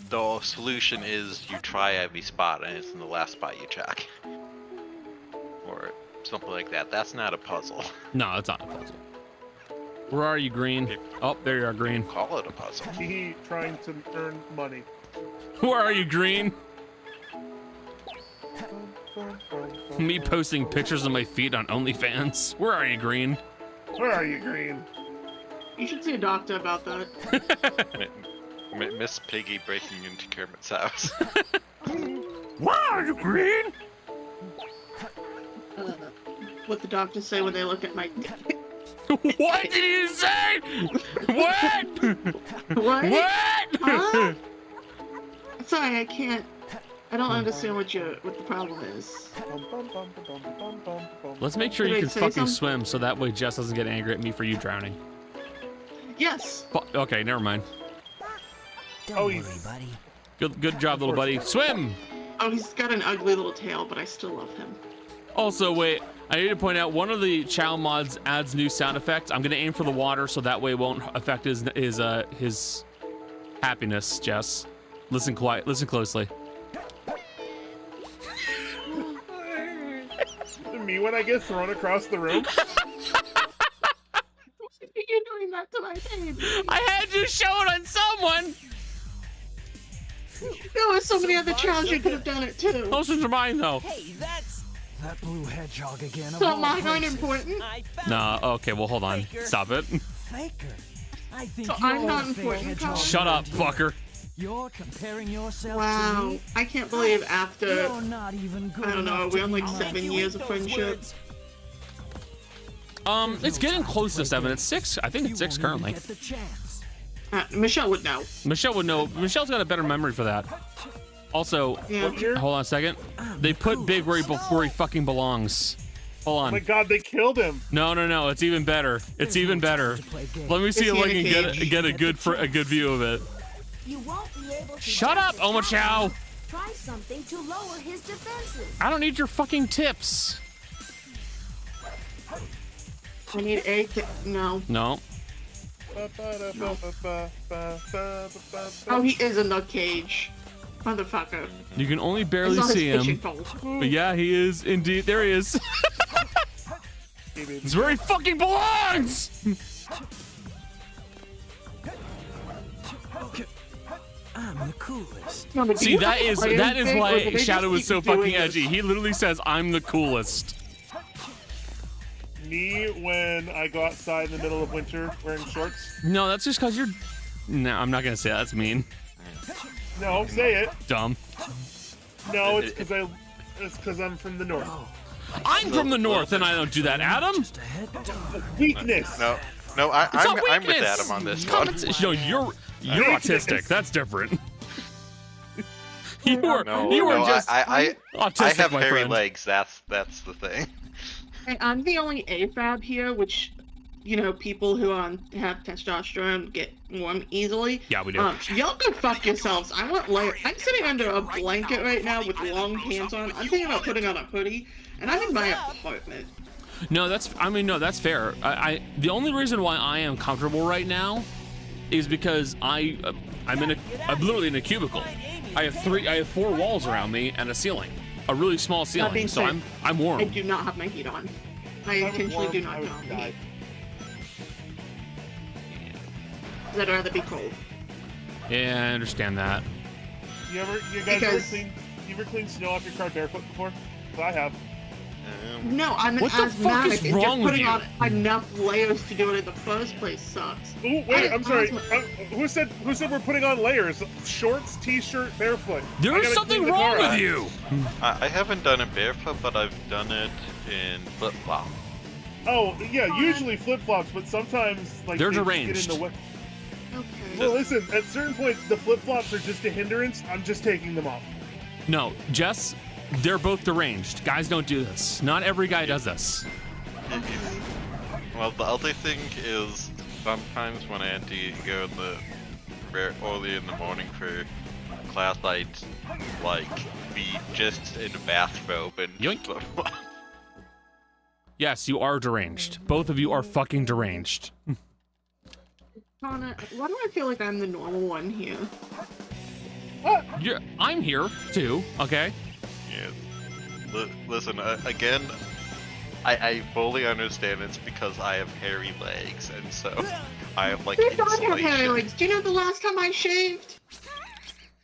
the solution is you try every spot and it's in the last spot you check, or something like that. That's not a puzzle. No, it's not a puzzle. Where are you, Green? Oh, there you are, Green. Call it a puzzle. He trying to earn money. Where are you, Green? Me posting pictures of my feet on OnlyFans. Where are you, Green? Where are you, Green? You should see a doctor about that. Miss Piggy breaking into Kermit's house. Why are you green? What the doctors say when they look at my. What did you say? What? What? What? Huh? Sorry, I can't. I don't understand what the problem is. Let's make sure Did you I can say fucking something? swim so that way Jess doesn't get angry at me for you drowning. Yes. Okay, never mind. Don't worry, buddy. Good job, little buddy. Swim! Oh, he's got an ugly little tail, but I still love him. Also, wait, I need to point out one of the Chow mods adds new sound effects. I'm gonna aim for the water so that way it won't affect his happiness, Jess. Listen closely. Me when I get thrown across the room. You're doing that to my baby. I had to show it on someone! There were so many other childs you could have done it too. Those are mine, though. Hey, that's... That blue hedgehog again. of So all mine aren't places. important. I found Nah, okay, well, hold on. Stop it. Faker. I think So you're I'm not the fake important, hedgehog Colin? Shut up, around here. fucker. You're comparing yourself to Wow, me? I can't believe after, You're not even good I don't know, enough we to on be like mine. 7 years of friendship. It's getting close to 7. It's 6. I think it's 6 You won't even currently. get the chance. Michelle would know. Michelle would know. Michelle's got a better memory for that. Also, Yeah. hold on a second. They put Big where he fucking belongs. Hold Oh my on. god, they killed him. No. It's even better. It's even better. Let me see Is if he I in a can cage? get a good view of it. You won't be able to Shut up, Oma Chow. Try something to lower his defenses. I don't need your fucking tips. I need a no. No. Oh, he is in the cage. Motherfucker. You can only I barely saw his see fishing him. pole. But yeah, he is indeed. There he is. It's where he fucking belongs. I'm the coolest. No, but do See, you that have is players that is thing, or why do they Shadow just is so keep doing fucking this? edgy. He literally says, "I'm the coolest." Me when I go outside in the middle of winter wearing shorts. No, that's just because you're. No, I'm not gonna say that. That's mean. No, say it. Dumb. No, it's because I'm from the north. I'm from the north, and I don't do that, Adam. Just ahead. Weakness. No, It's I'm not with weakness. Adam on this Come one. on, no, you're autistic. That's different. You are just I autistic, have my hairy friend. legs. That's the thing. Hey, I'm the only AFAB here, which, you know, people who have testosterone get warm easily. Yeah, we do. Y'all go fuck yourselves. I want layer. I'm sitting under a blanket right now with long pants on. I'm thinking about putting on a hoodie, and I'm in my apartment. No, that's fair. The only reason why I am comfortable right now is because I'm literally in a cubicle. I have 4 walls around me and a ceiling, a really small ceiling, being so said, I'm warm. I do not have my heat on. I intentionally do not turn on the heat. I'd rather be cold. Yeah, I understand that. You Because- ever cleaned snow off your car barefoot before? Well, I have. No, I'm an What the fuck asthmatic. is and wrong just with putting you? on enough layers to do it in the first place sucks. Ooh, wait, I'm sorry. asthma. Who said we're putting on layers? Shorts, t-shirt, barefoot. I There's gotta something clean the wrong car with out. you. I haven't done it barefoot, but I've done it in flip flop. Oh, yeah, usually flip-flops, but sometimes like They're they just deranged. Get in the way. Okay. Well, listen, at certain points the flip-flops are just a hindrance. I'm just taking them off. No, Jess, they're both deranged. Guys don't do this. Not every guy does this. Well, the other thing is sometimes when I had to go very early in the morning for class, I'd be just in a bathrobe and Yoink. flip flop. Yes, you are deranged. Both of you are fucking deranged. Connor, why do I feel like I'm the normal one here? I'm here too. Okay. Yeah. Listen, again, I fully understand it's because I have hairy legs, and so I have like You don't have hairy insulation. legs. Do you know the last time I shaved?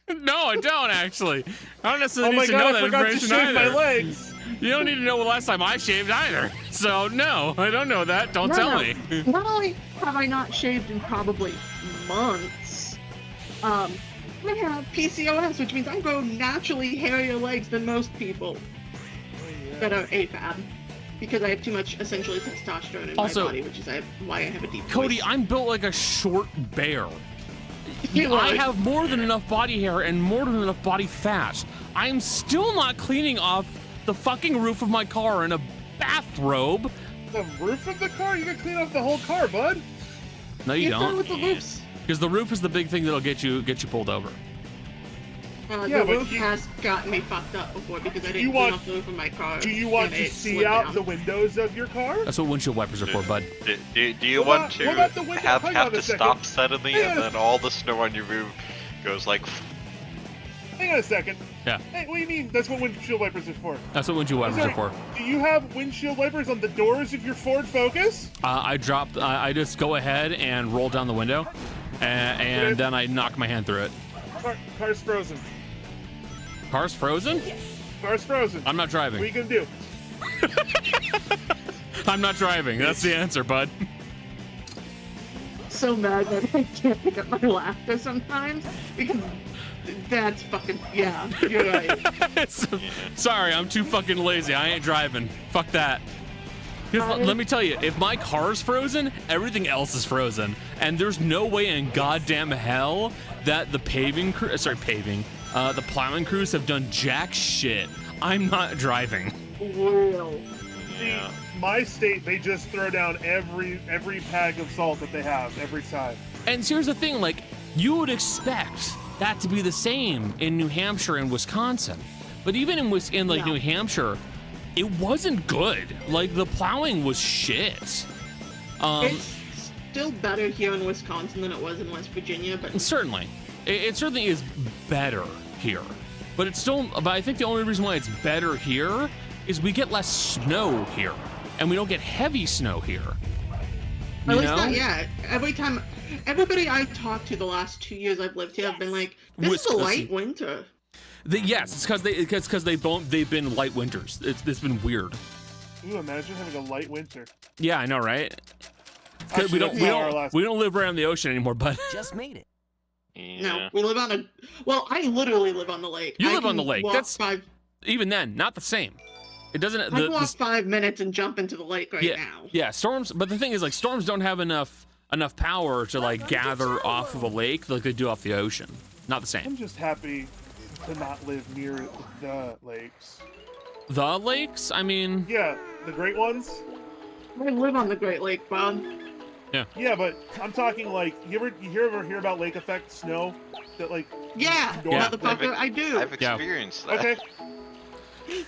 No, I don't actually. I don't necessarily Oh my need to know god, I that forgot to information shave either. my legs. You don't need to know the last time I shaved either. So no, I don't know that. Don't tell me. Not only have I not shaved in probably months, I have PCOS, which means I grow naturally hairier legs than most people that are AFAB. Because I have too much, essentially, testosterone in my body, which is why I have a deep voice. Cody, I'm built like a short bear. You I are. have more than enough body hair and more than enough body fat. I'm still not cleaning off the fucking roof of my car in a bathrobe. The roof of the car? You can clean off the whole car, bud. No, you You've done don't. with the roofs. Because the roof is the big thing that'll get you pulled over. The roof has gotten me fucked up before because I didn't clean off the roof of my car. Do you want and to it see slid out down. the windows of your car? That's what windshield wipers are for, bud. Do you want to about the window? have Hang on a to second. stop suddenly Hang and on. then all the snow on your roof goes like... Hang on a second. Yeah. Hey, what do you mean? That's what windshield wipers are for. That's what windshield wipers are for. Do you have windshield wipers on the doors of your Ford Focus? I just go ahead and roll down the window, and then I knock my hand through it. Car's frozen. Car's frozen? Car's frozen. I'm not driving. What are you gonna do? I'm not driving. That's the answer, bud. So mad that I can't pick up my laughter sometimes because that's fucking you're right. Sorry, I'm too fucking lazy. I ain't driving. Fuck that. Let me tell you, if my car's frozen, everything else is frozen, and there's no way in goddamn hell that the the plowing crews have done jack shit. I'm not driving. Real. See, my state, they just throw down every bag of salt that they have every time. And here's the thing, like, you would expect that to be the same in New Hampshire and Wisconsin. But even in New Hampshire, it wasn't good. Like, the plowing was shit. It's still better here in Wisconsin than it was in West Virginia, but certainly. It certainly is better here. But it's still, but I think the only reason why it's better here is we get less snow here. And we don't get heavy snow here. At least not yet. Everybody I talked to the last 2 years I've lived here have been like, this is a light winter. Yes, it's because they've been light winters. It's been weird. Can you imagine having a light winter? Yeah, I know, right? Actually, we don't live around the ocean anymore, but just made it. No, we live on I literally live on the lake. You live on the lake. That's even then not the same. It doesn't. I can walk 5 minutes and jump into the lake now. Yeah, storms. But the thing is, like, storms don't have enough power to like gather off of a lake like they do off the ocean. Not the same. I'm just happy to not live near the lakes. The lakes? I mean. Yeah, the great ones. I live on the Great Lake, Bob. Yeah. Yeah, but I'm talking like you ever hear about lake effect snow? That like. Yeah, motherfucker, I do. I've experienced that. Okay.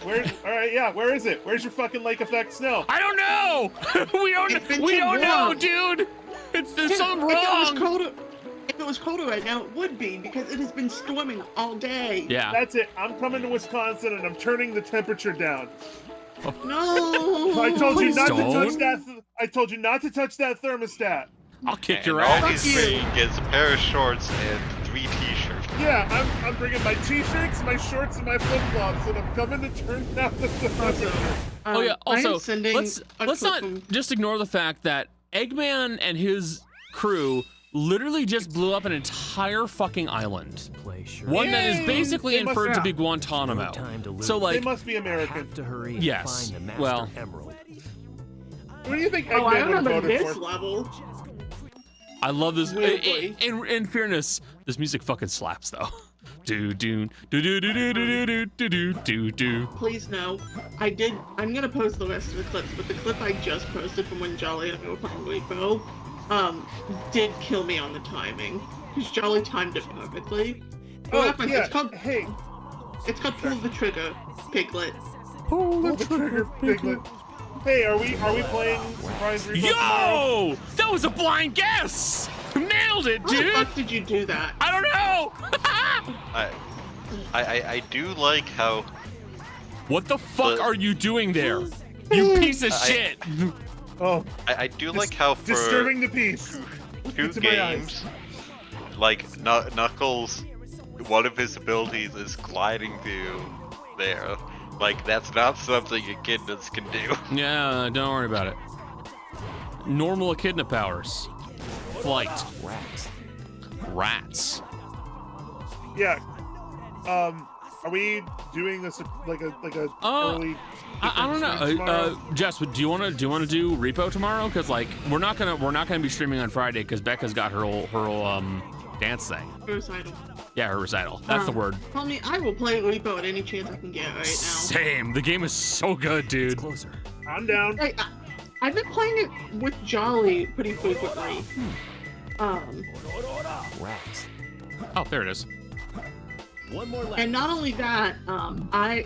Where is it? Where's your fucking lake effect snow? I don't know. we don't know, dude. There's something wrong. If it was colder right now, it would be because it has been storming all day. Yeah. That's it. I'm coming to Wisconsin and I'm turning the temperature down. No. I told you not to touch that. I told you not to touch that thermostat. I'll kick your All ass. he's bringing is a pair of shorts and 3 t-shirts. Yeah, I'm bringing my t-shirts, my shorts, and my flip-flops, and I'm coming to turn down the temperature. Oh yeah. Also, let's not just ignore the fact that Eggman and his crew literally just blew up an entire fucking island. One that is basically inferred to be Guantanamo. So like, they must be American. Yes. Well. What do you think I Eggman would have remember voted this for? level. I love this. In fairness, this music fucking slaps though. Do do do do do do do do do do do. Please no. I'm gonna post the rest of the clips, but the clip I just posted from when Jolly and I were playing Rainbow, did kill me on the timing. Because Jolly timed it perfectly. Oh, yeah. It's called Pull the Trigger, Piglet. Pull the trigger, Piglet. Hey, are we playing Surprise Replay tomorrow? Yo! That was a blind guess! Nailed it, dude! How the fuck did you do that? I don't know! I do like how... What the fuck are you doing there? You piece of shit! Oh. I do like how for... Disturbing the peace. Two games, like Knuckles, one of his abilities is gliding through there. Like, that's not something echidnas can do. Yeah, don't worry about it. Normal echidna powers. Flight. Rats. Yeah. Are we doing this like a early? I don't know. Jess, do you want to do repo tomorrow? Because like we're not gonna be streaming on Friday because Becca's got her whole dance thing. Her recital. Yeah, her recital. That's the word. Tell me, I will play repo at any chance I can get right now. Same. The game is so good, dude. Closer. I'm down. I've been playing it with Jolly pretty frequently. Rats. Oh, there it is. One more left. And not only that,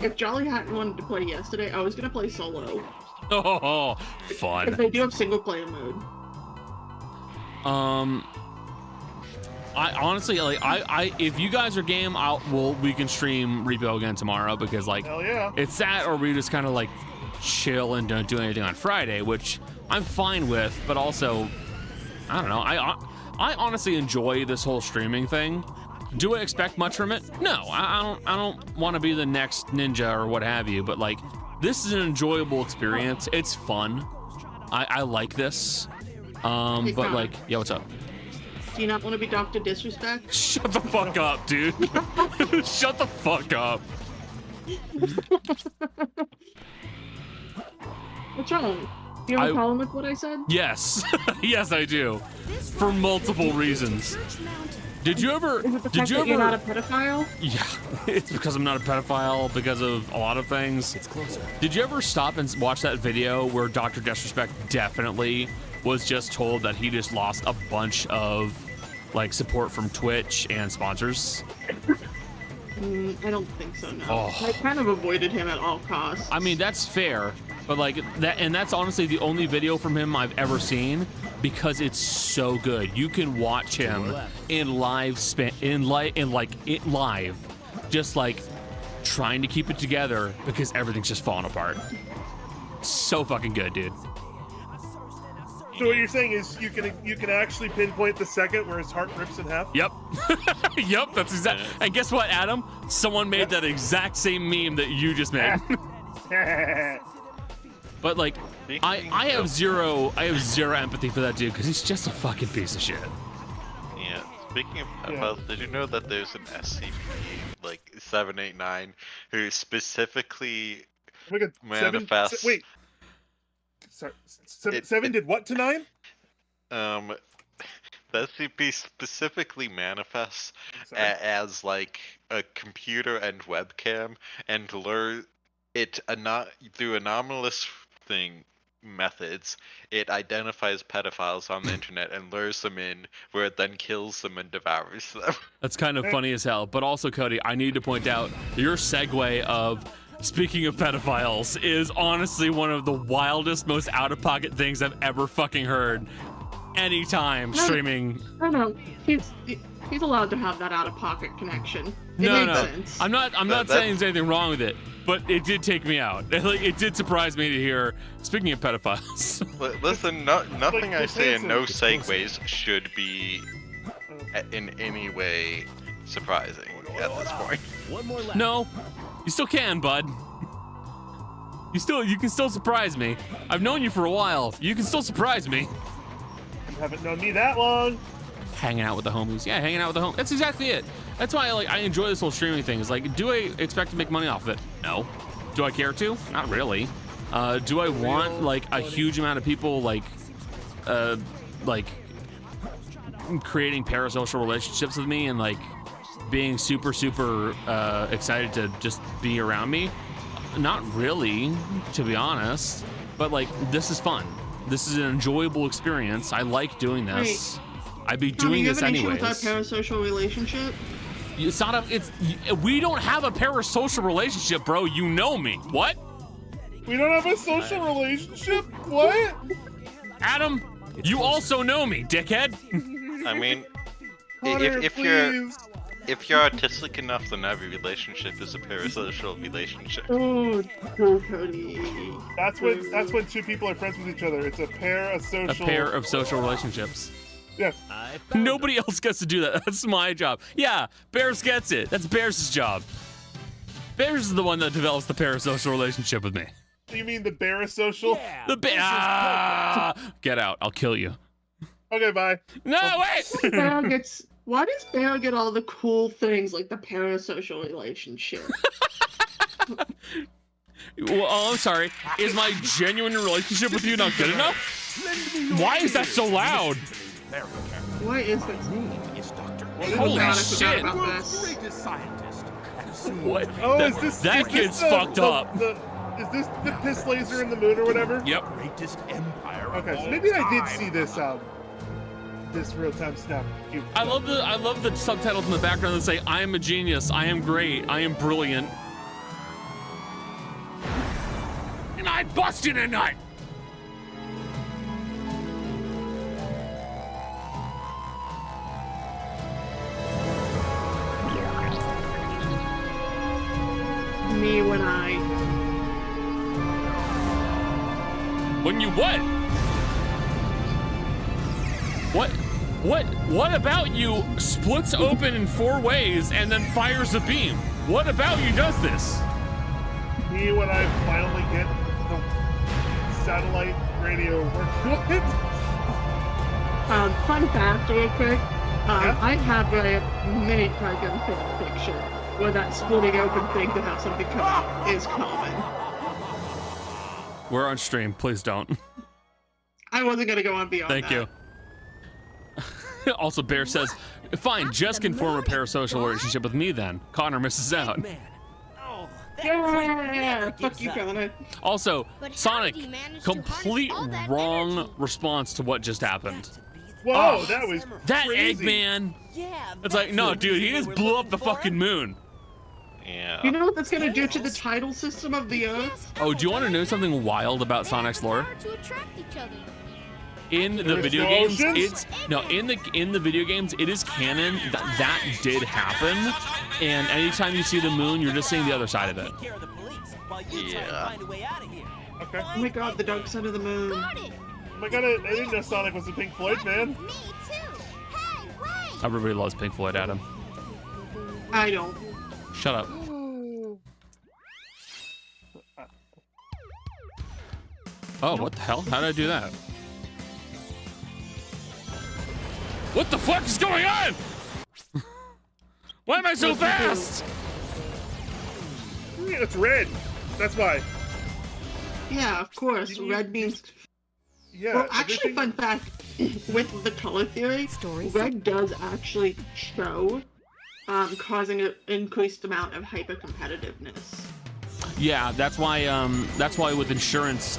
if Jolly hadn't wanted to play yesterday, I was gonna play solo. Oh, fun. Because they do have single player mode. I honestly like if you guys are game, we can stream repo again tomorrow because like Hell yeah. it's that or we just kind of like chill and don't do anything on Friday, which I'm fine with, but also I don't know. I honestly enjoy this whole streaming thing. Do I expect much from it? No, I don't want to be the next Ninja or what have you, but like this is an enjoyable experience. It's fun. I like this. Hey, but Tom. like, yeah, what's up? Do you not want to be Dr. Disrespect? Shut the fuck up, dude. Shut the fuck up. What's wrong? Do you have a problem with what I said? Yes. Yes, I do. For multiple reasons. Did you ever? Is it the fact that you're not a pedophile? Yeah, it's because I'm not a pedophile because of a lot of things. It's closer. Did you ever stop and watch that video where Dr. Disrespect definitely was just told that he just lost a bunch of like support from Twitch and sponsors? I don't think so, no. Oh. I kind of avoided him at all costs. I mean, that's fair, but like that, and that's honestly the only video from him I've ever seen because it's so good. You can watch him in live, just like trying to keep it together because everything's just falling apart. So fucking good, dude. So what you're saying is you can actually pinpoint the second where his heart rips in half? Yep. Yep, that's exact. And guess what, Adam? Someone made that exact same meme that you just made. But like, I have zero empathy for that dude because he's just a fucking piece of shit. Yeah. Speaking of pedophiles, did you know that there's an SCP like 789 who specifically Oh my God, manifests? wait. Sorry, seven did what to 9? The SCP specifically manifests as like a computer and webcam, and lure it through anomalous methods. It identifies pedophiles on the internet and lures them in, where it then kills them and devours them. That's kind of funny as hell. But also, Cody, I need to point out your segue of speaking of pedophiles is honestly one of the wildest, most out-of-pocket things I've ever fucking heard. Anytime streaming. No, he's allowed to have that out-of-pocket connection. It makes sense. I'm not saying there's anything wrong with it, but it did take me out. It did surprise me to hear. Speaking of pedophiles. Listen, nothing I say in no segues should be in any way surprising at this point. One more left. No. You still can, bud. You can still surprise me. I've known you for a while. You can still surprise me. You haven't known me that long. Hanging out with the homies. Yeah, hanging out with the homies. That's exactly it. That's why I enjoy this whole streaming thing. Is like, do I expect to make money off of it? No. Do I care to? Not really. Do I want like a huge amount of people like creating parasocial relationships with me and like being super excited to just be around me? Not really, to be honest, but like this is fun. This is an enjoyable experience. I like doing this. I'd be doing this anyways. Do you have an issue with that parasocial relationship? It's not we don't have a parasocial relationship, bro. You know me. What? We don't have a social relationship? What? Adam, you also know me, dickhead. I mean, Hunter, if you're autistic enough, then every relationship is a parasocial relationship. Oh, Cody. That's when two people are friends with each other. It's a pair of social. A pair of social relationships. Yeah. Nobody else gets to do that. That's my job. Yeah, Bears gets it. That's Bears' job. Bears is the one that develops the parasocial relationship with me. You mean the parasocial? Yeah, The Get out. I'll kill you. Okay, bye. No, wait! Why does Bear get all the cool things like the parasocial relationship? Well, oh, I'm sorry. Is my genuine relationship with you not good enough? Why is that so loud? What is this? Holy I shit! forgot about this. Greatest scientist. What? Oh, is this that is this kid's the- fucked up. Is this the piss laser in the moon or whatever? Yep. Greatest empire. Okay, of so all maybe I did time. see this real-time snap. Cube. I love the subtitles in the background that say, "I am a genius. I am great. I am brilliant." And I busted a nut. Me when I. When you what? What about you splits open in 4 ways and then fires a beam? What about you does this? Me when I finally get the satellite radio working. Fun fact, real quick. Yeah? I have a mini Trigun fan fiction where that splitting open thing to have something come out is common. We're on stream. Please don't. I wasn't gonna go on beyond Thank that. you. Also, Bear says, "Fine, Jess can form a parasocial relationship with me then." Connor misses out. Man. Oh, that Yeah, fuck you, Connor. Also, But how Sonic, did he manage to harness complete all that wrong energy? response to what just happened. Whoa, that was That crazy. Eggman. Yeah. It's like, no, dude, he just blew up the fucking moon. Yeah. You know what that's gonna do to the tidal system of the Earth? Oh, do you want to know something wild about Sonic's lore? To attract each other. In the There's video no games, oceans? it's no in the video games, it is canon that did happen. And anytime you see the moon, you're just seeing the other side of it. Take care of the police while you try to Yeah. find a way out of here. Okay. Oh my god, the dark side of the moon. Got it. Oh my god, I didn't know Sonic was a Pink Floyd fan. Me too. Hey, wait. Everybody loves Pink Floyd, Adam. I don't. Shut up. Oh, what the hell? How did I do that? What the fuck is going on? Why am I so fast? Yeah, it's red. That's why. Yeah, of course. Didn't you- Red means. Yeah. Well, actually, everything- fun fact with the color theory, red does actually show, causing an increased amount of hyper competitiveness. Yeah, that's why with insurance,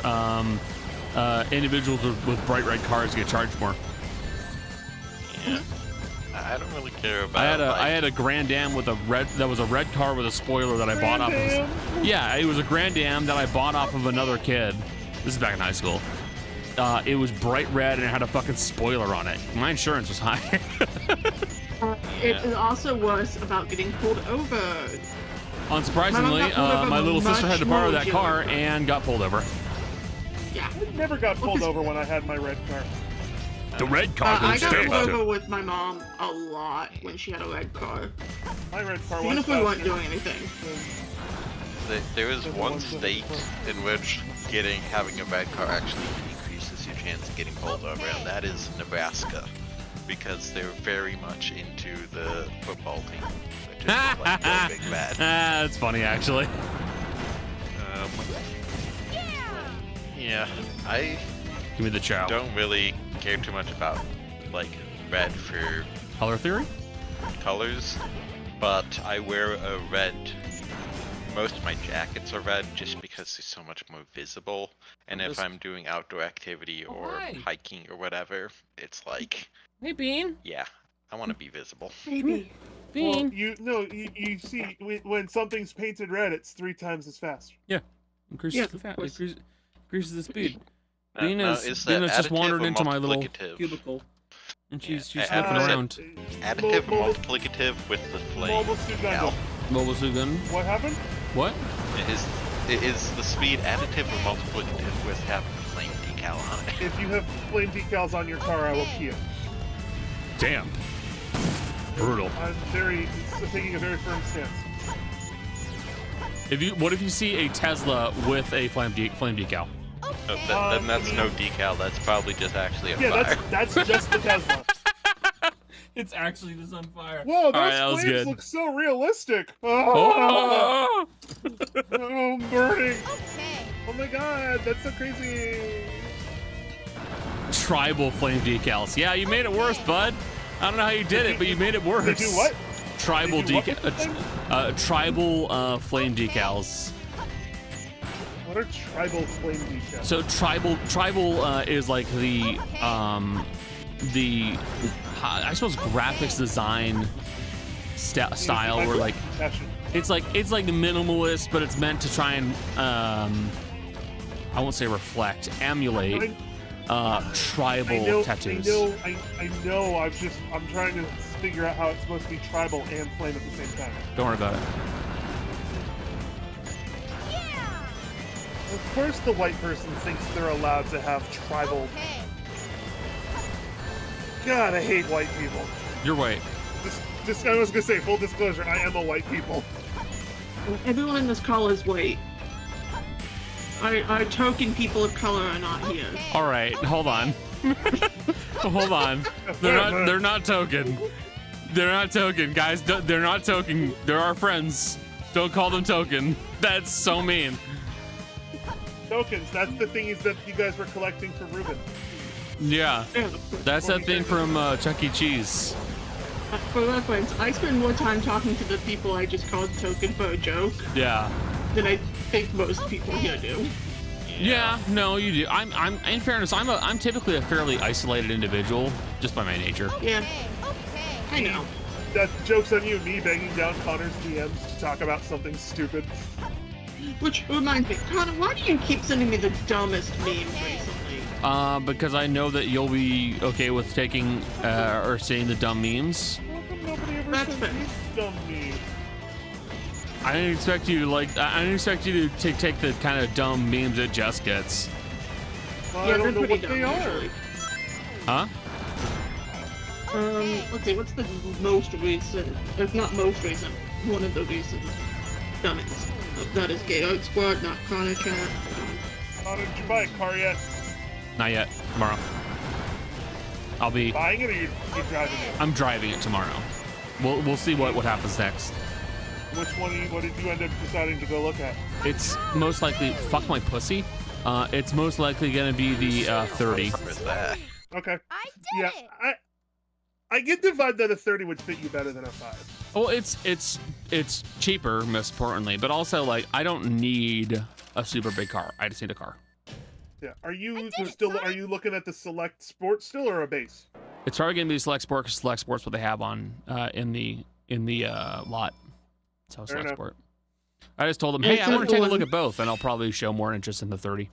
individuals with bright red cars get charged more. Yeah. I don't really care about. I had a Grand Am with a red car with a spoiler that I bought off of. Yeah, it was a Grand Am that I bought off of another kid. This is back in high school. It was bright red and it had a fucking spoiler on it. My insurance was high. It is also worse about getting pulled over. Unsurprisingly, my little sister had to borrow that car and. and got pulled over. Yeah. I never got pulled over when I had my red car. The red car I goes got pulled faster. over with my mom a lot when she had a red car. My red car Even was if we weren't faster. doing anything. There is one state in which having a red car actually decreases your chance of getting pulled over, and that is Nebraska, because they're very much into the football team, which is like the big bad. That's funny, actually. Yeah, I Give me the chow. don't really care too much about like red for Color theory? colors, but I wear a red. Most of my jackets are red just because they're so much more visible. And if I'm doing outdoor activity or hiking or whatever, it's like, Hey, Bean. yeah, I want to be visible. Maybe. Well, you see, when something's painted red, it's 3 times as fast. Increases Yeah, the of fat. course. Increases the speed. Now, is that Dina's just additive wandered or into my little multiplicative? cubicle, and she's Yeah, sniffing is it around. Additive or Mobile- multiplicative with the flame? Mobile suit decal? Gundam. Mobile suit gun. What happened? What? Is the speed additive or multiplicative with having the flame decal on it? If you have flame decals on your car, I will key it. Damn. Brutal. I'm taking a very firm stance. What if you see a Tesla with a flame decal? Oh, then that's no decal. That's probably just actually a Yeah, fire. that's just the Tesla. It's actually just on fire. Whoa, those that was flames good. look so realistic. Oh! I'm burning. Okay. Oh my god, that's so crazy. Tribal flame decals. Yeah, you made it worse, bud. I don't know how you did it, but you made it worse. They do what? Tribal They do what tribal flame decals. What are tribal flame decals? So tribal is like the I suppose graphics design style, where like it's like minimalist, but it's meant to try and I won't say reflect, emulate tribal tattoos. I know. I'm trying to figure out how it's supposed to be tribal and flame at the same time. Don't worry about it. Of course, the white person thinks they're allowed to have tribal. Okay. God, I hate white people. You're white. Just I was gonna say, full disclosure, I am a white people. Everyone in this call is white. Our token people of color are not here. All right, hold on. Hold on. They're not token. They're not token, guys. They're not token. They're our friends. Don't call them token. That's so mean. Tokens. That's the thingies that you guys were collecting for Ruben. Yeah. That's that thing from Chuck E. Cheese. For reference, I spend more time talking to the people I just called token for a joke Yeah. than I think most people here do. Yeah, no, you do. I'm in fairness, I'm typically a fairly isolated individual, just by my nature. Yeah, Okay. I know. That joke's on you, me banging down Connor's DMs to talk about something stupid. Which reminds me, Connor, why do you keep sending me the dumbest memes recently? Because I know that you'll be okay with taking or seeing the dumb memes. How come nobody ever That's sends fair. me dumb memes? I didn't expect you to I didn't expect you to take the kind of dumb memes that Jess gets. Well, Yeah, I don't they're know pretty what dumb they are. usually. Huh? Let's see, what's the most recent, if not most recent, one of the recent dumbest? That is Gay Art Squad, not Connor Chat. How did you buy a car yet? Not yet. Tomorrow. I'll be. Buying it or you driving it? I'm driving it tomorrow. We'll see what happens next. Which one? What did you end up deciding to go look at? It's most likely fuck my pussy. It's most likely gonna be the 30. With that. Okay. I did Yeah, it. I get the vibe that a 30 would fit you better than a 5. Well, it's cheaper, most importantly, but also like I don't need a super big car. I just need a car. Yeah. Are you did it, still? son. Are you looking at the Select Sport still or a base? It's probably gonna be Select Sport because Select Sport's what they have on in the lot. So Fair Select enough. Sport. I just told them, hey, I Except want to take a the look one- at both, and I'll probably show more interest in the 30.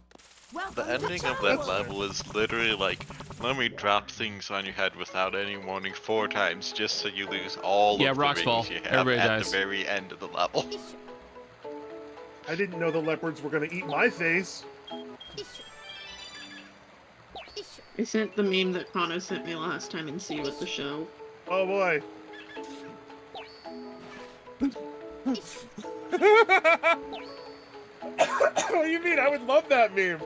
The ending of that level is literally like, let me drop things on your head without any warning 4 times just so you lose all Yeah, of the rocks rings fall. you have Everybody at dies. the very end of the level. I didn't know the leopards were gonna eat my face. I sent the meme that Connor sent me last time and see you at the show. Oh boy. What do you mean? I would love that meme.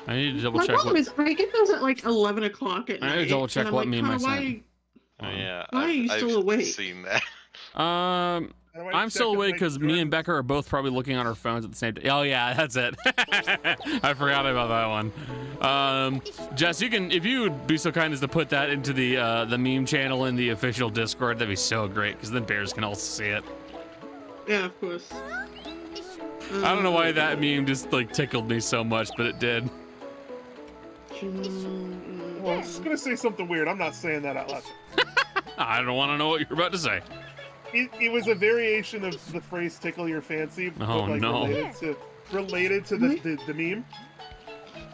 I need to double My check problem what. is, I get those at like 11 o'clock at I night. need to double check and I'm what like, meme I Connor, why, sent. Oh, yeah, Why are you I've still awake? seen that. How do I I'm check still if awake my because me and Becca are both probably looking on our phones at the same time. Oh yeah, that's it. I forgot about that one. Jess, you can, if you would be so kind as to put that into the meme channel in the official Discord, that'd be so great because then Bears can also see it. Yeah, of course. I don't know why that meme just like tickled me so much, but it did. Well, I was gonna say something weird. I'm not saying that out loud. I don't want to know what you're about to say. It was a variation of the phrase "tickle your fancy," but Oh, like no. related to the meme.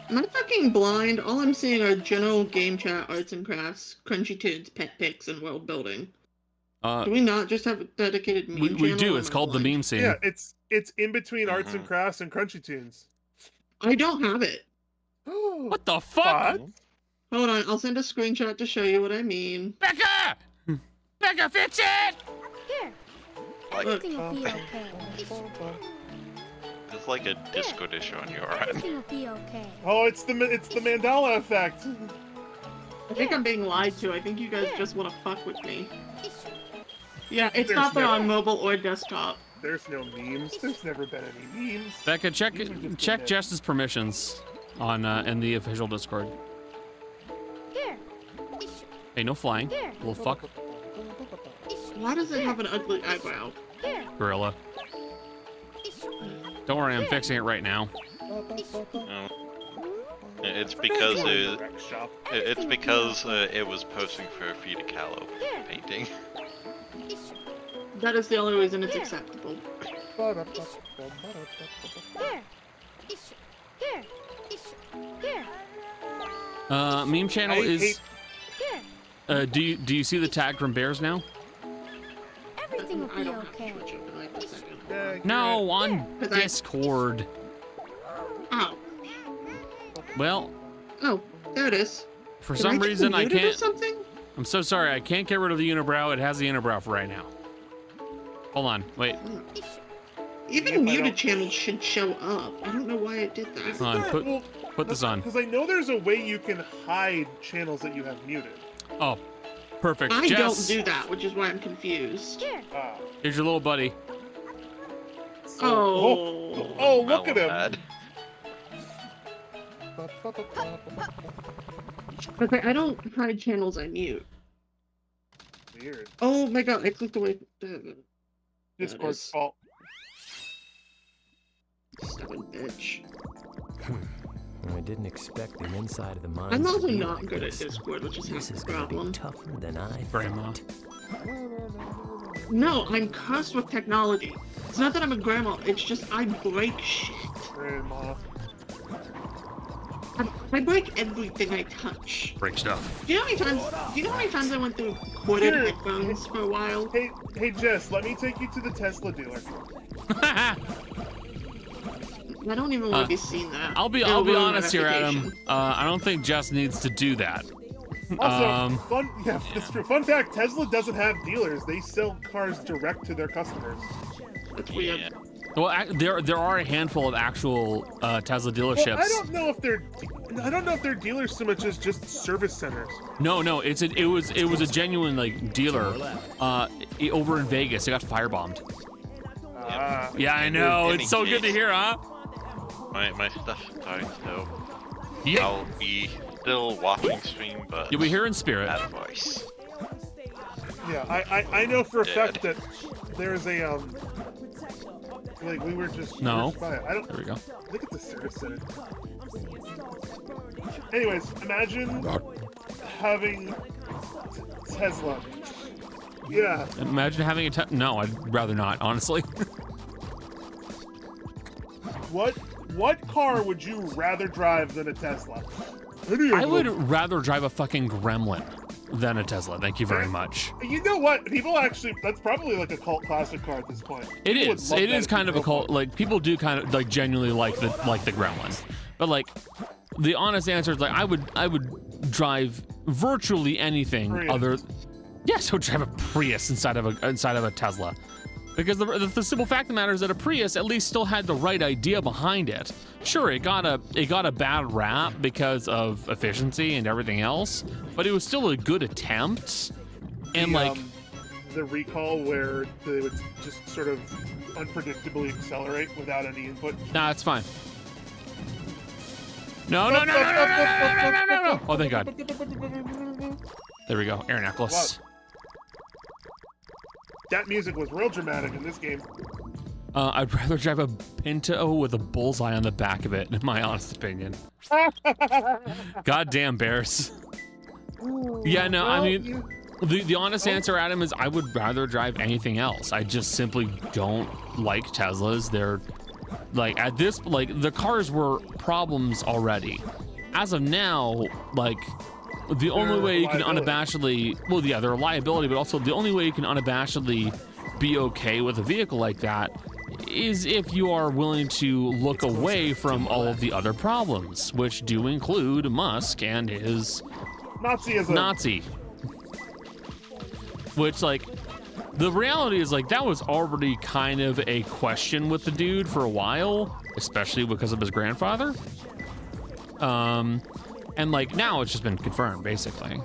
Am I fucking blind? All I'm seeing are general game chat, arts and crafts, crunchy tunes, pet pics, and world building. Do we not just have a dedicated meme We channel, do. or It's am I called the blind? meme scene. Yeah, it's in between arts and crafts and crunchy tunes. I don't have it. What the fuck? What? Hold on, I'll send a screenshot to show you what I mean. Becca! Becca, fix it! Here. Like, Everything will be okay. it's like a Discord issue on your end. Everything will be okay. Oh, it's the mandala effect. I think I'm being lied to. I think you guys just want to fuck with me. Yeah, it's not there on mobile or desktop. There's no memes. There's never been any memes. Becca, check Jess's permissions on in the official Discord. Hey, no flying. Little fuck. Why does it have an ugly eyebrow? Gorilla. Don't worry, I'm fixing it right now. Oh. It's because it was posing for a Frida Kahlo painting. That is the only reason it's acceptable. Meme channel is. Do you see the tag from Bears now? Everything will be okay. No, on Discord. Oh. Well. Oh, there it is. For some reason, I can't. Something? I'm so sorry. I can't get rid of the unibrow. It has the unibrow for right now. Hold on. Wait. Even muted channels should show up. I don't know why it did that. Hold on. Put this on. Because I know there's a way you can hide channels that you have muted. Oh, perfect. I Jess, don't do that, which is why I'm confused. here's your little buddy. Oh, look at him. Okay, I don't hide channels I mute. Weird. Oh my god, I clicked away. Discord's fault. Stubborn bitch. I didn't expect the inside of the mine. I'm also not good at Discord, which is half the problem. Tougher than I Grandma. No, I'm cursed with technology. It's not that I'm a grandma, it's just I break shit. Grandma. I break everything I touch. Break stuff. Do you know how many times I went through corded headphones for a while? Hey Jess, let me take you to the Tesla dealer. I don't even want to be seen that. I'll be honest here, Adam. I don't think Jess needs to do that. Also, that's true. Fun fact: Tesla doesn't have dealers; they sell cars direct to their customers. That's weird. Yeah. Well, there are a handful of actual Tesla dealerships. Well, I don't know if they're dealers so much as just service centers. No, it was a genuine like dealer over in Vegas. It got firebombed. Yeah, I know. It's so good to hear, huh? My stuff is dying, so Yeah. I'll be still watching stream, but You'll be here in spirit. bad voice. Yeah, I know for a fact that there's a like we were just No. I don't. There we go. Look at the service center. Anyways, imagine having Tesla. Yeah. Imagine having a No, I'd rather not, honestly. What car would you rather drive than a Tesla? I would rather drive a fucking Gremlin than a Tesla. Thank you very much. You know what? People actually, that's probably like a cult classic car at this point. It is kind of a cult. Like people do kind of like genuinely like the Gremlin, but like the honest answer is like I would drive virtually anything Prius. other. Yes, I would drive a Prius inside of a Tesla. Because the simple fact of the matter is that a Prius at least still had the right idea behind it. Sure, it got a bad rap because of efficiency and everything else, but it was still a good attempt. And the recall where they would just sort of unpredictably accelerate without any input. Nah, it's fine. No. Oh, thank God. There we go. Air necklace. Wow. That music was real dramatic in this game. I'd rather drive a Pinto with a bullseye on the back of it, in my honest opinion. Goddamn bears. Yeah, no, I mean, the honest answer, Adam, is I would rather drive anything else. I just simply don't like Teslas. They're like at this, like the cars were problems already. As of now, like the only way you can unabashedly, well, yeah, they're a liability, but also the only way you can unabashedly be okay with a vehicle like that is if you are willing to look away from all of the other problems, which do include Musk and his Nazi. Which, like, the reality is, like, that was already kind of a question with the dude for a while, especially because of his grandfather. And like now it's just been confirmed, basically.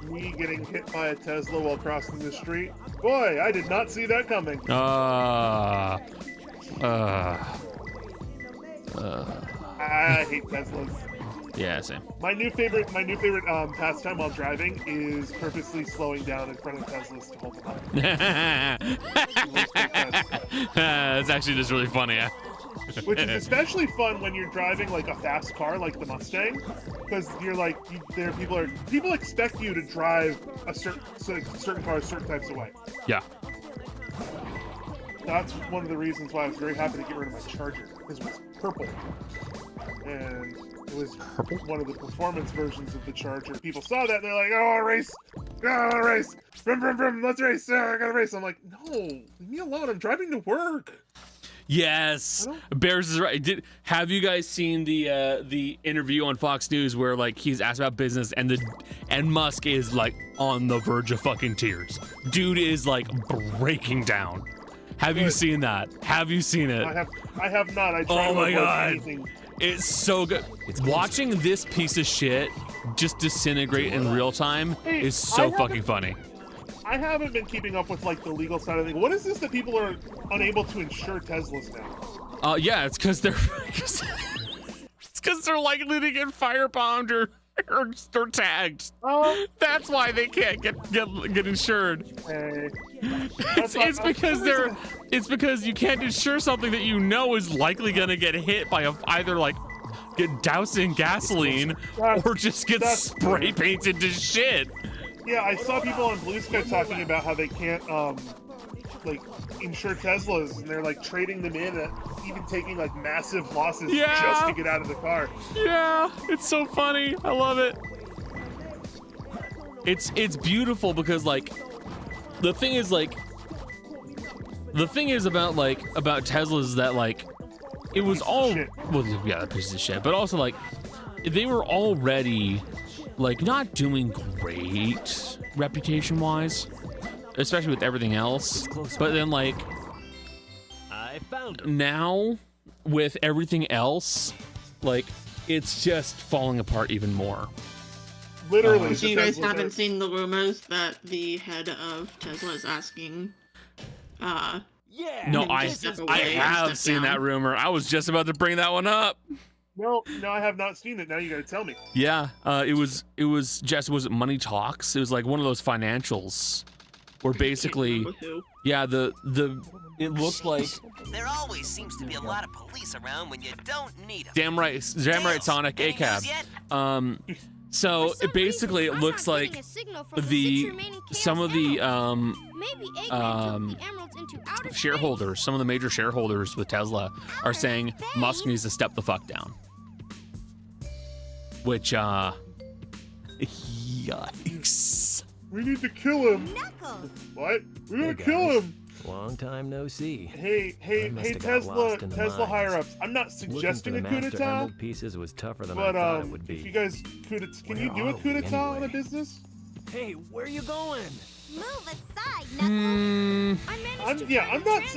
Me getting hit by a Tesla while crossing the street. Boy, I did not see that coming. I hate Teslas. Yeah, same. My new favorite pastime while driving is purposely slowing down in front of Teslas to hold them up. It's actually just really funny. Which is especially fun when you're driving like a fast car like the Mustang, because you're like, people expect you to drive a certain car certain types of way. Yeah. That's one of the reasons why I was very happy to get rid of my Charger, because it was purple, and it was one of the performance versions of the Charger. People saw that and they're like, "Oh, a race! Oh, a race! Brum, brum, brum, let's race! I gotta race!" I'm like, "No, leave me alone. I'm driving to work." Yes, Bears is right. Have you guys seen the interview on Fox News where like he's asked about business and Musk is like on the verge of fucking tears? Dude is like breaking down. Have you seen that? Have you seen it? I have not. I tried oh my to god, anything. It's so good. Watching this piece of shit just disintegrate in real time is so fucking funny. I haven't been keeping up with like the legal side of things. What is this that people are unable to insure Teslas now? Yeah, it's because they're they're likely to get firebombed or tagged. That's why they can't get insured. Hey. It's because you can't insure something that you know is likely gonna get hit by either like get doused in gasoline or just get spray painted to shit. Yeah, I saw people on Blue Sky talking about how they can't like insure Teslas, and they're like trading them in, even taking like massive losses just to get out of the car. Yeah, it's so funny. I love it. It's beautiful because like the thing is about Teslas is that like it was all the pieces of shit, but also like they were already like not doing great reputation wise, especially with everything else. But then like I found now with everything else, like it's just falling apart even more. Literally. So you guys haven't seen the rumors that the head of Tesla is asking no, I have seen that rumor. I was just about to bring that one up. No, I have not seen it. Now you gotta tell me. Yeah, it was just, was it Money Talks? It was like one of those financials where basically, yeah, it looked like. There always seems to be a lot of police around when you don't need them. Damn right, Sonic ACAB. So it basically it looks like some of the shareholders, some of the major shareholders with Tesla are saying Musk needs to step the fuck down. Which yikes. We need to kill him. What? We're gonna kill him. Long time no see. Hey, Tesla higher ups. I'm not suggesting a coup d'etat. Pieces was tougher than but I thought it would be. if you guys can you do a coup d'etat on a business? Hey, where are you going? Move aside, Knuckles.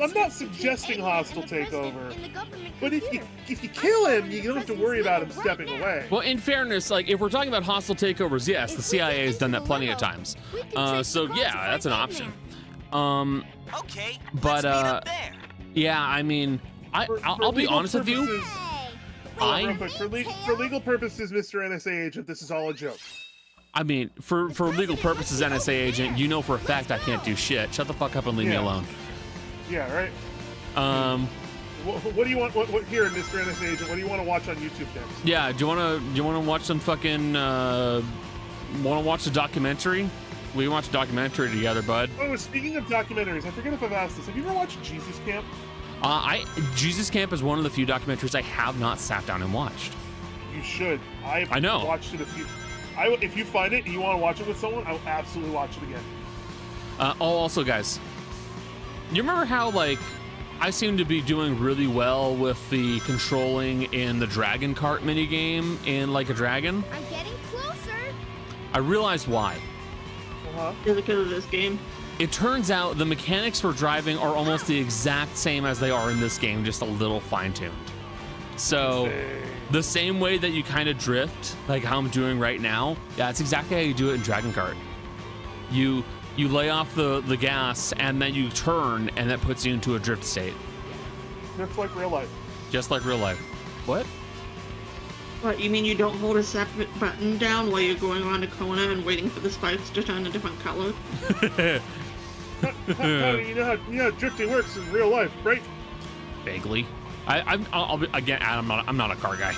I'm not suggesting hostile takeover. But if you kill him, you don't have to worry about him stepping away. Well, in fairness, like if we're talking about hostile takeovers, yes, the CIA has done that plenty of times. So yeah, that's an option. Okay, but yeah, I mean, I'll be honest with you. Real quick, for legal purposes, Mr. NSA agent, this is all a joke. I mean, for legal purposes, NSA agent, you know for a fact I can't do shit. Shut the fuck up and leave me alone. Yeah, right. What do you want? What here, Mr. NSA agent? What do you want to watch on YouTube next? Yeah, do you want to watch some fucking? Want to watch a documentary? We can watch a documentary together, bud. Oh, speaking of documentaries, I forget if I've asked this. Have you ever watched Jesus Camp? Jesus Camp is one of the few documentaries I have not sat down and watched. You should. I know. Watched it a few. If you find it and you want to watch it with someone, I will absolutely watch it again. Also, guys, you remember how like I seem to be doing really well with the controlling in the Dragon Kart minigame in Like a Dragon? I'm getting closer. I realized why. Because of this game. It turns out the mechanics for driving are almost the exact same as they are in this game, just a little fine-tuned. So The same way that you kind of drift, like how I'm doing right now. Yeah, that's exactly how you do it in Dragon Kart. You lay off the gas and then you turn, and that puts you into a drift state. Just like real life. Just like real life. What? What, you mean you don't hold a separate button down while you're going around a corner and waiting for the spikes to turn a different color? You know how drifting works in real life, right? Vaguely. I'll be, again, Adam, I'm not a car guy.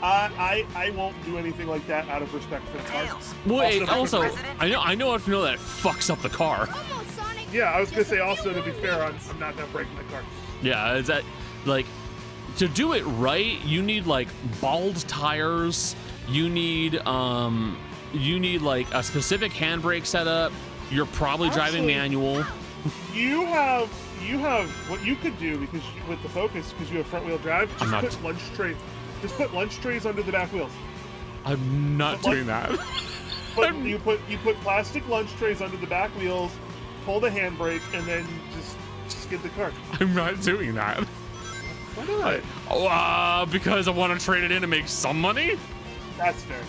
I won't do anything like that out of respect for the car. Wait, also, I know enough to know that it fucks up the car. Yeah, I was gonna say also, to be fair, I'm not gonna break my car. Yeah, is that like to do it right? You need like bald tires. You need like a specific handbrake setup. You're probably driving manual. You have what you could do because with the Focus, because you have front wheel drive. Just put lunch trays under the back wheels. I'm not doing that. You put plastic lunch trays under the back wheels. Pull the handbrake and then just skid the car. I'm not doing that. Why not? Because I want to trade it in and make some money. That's fair.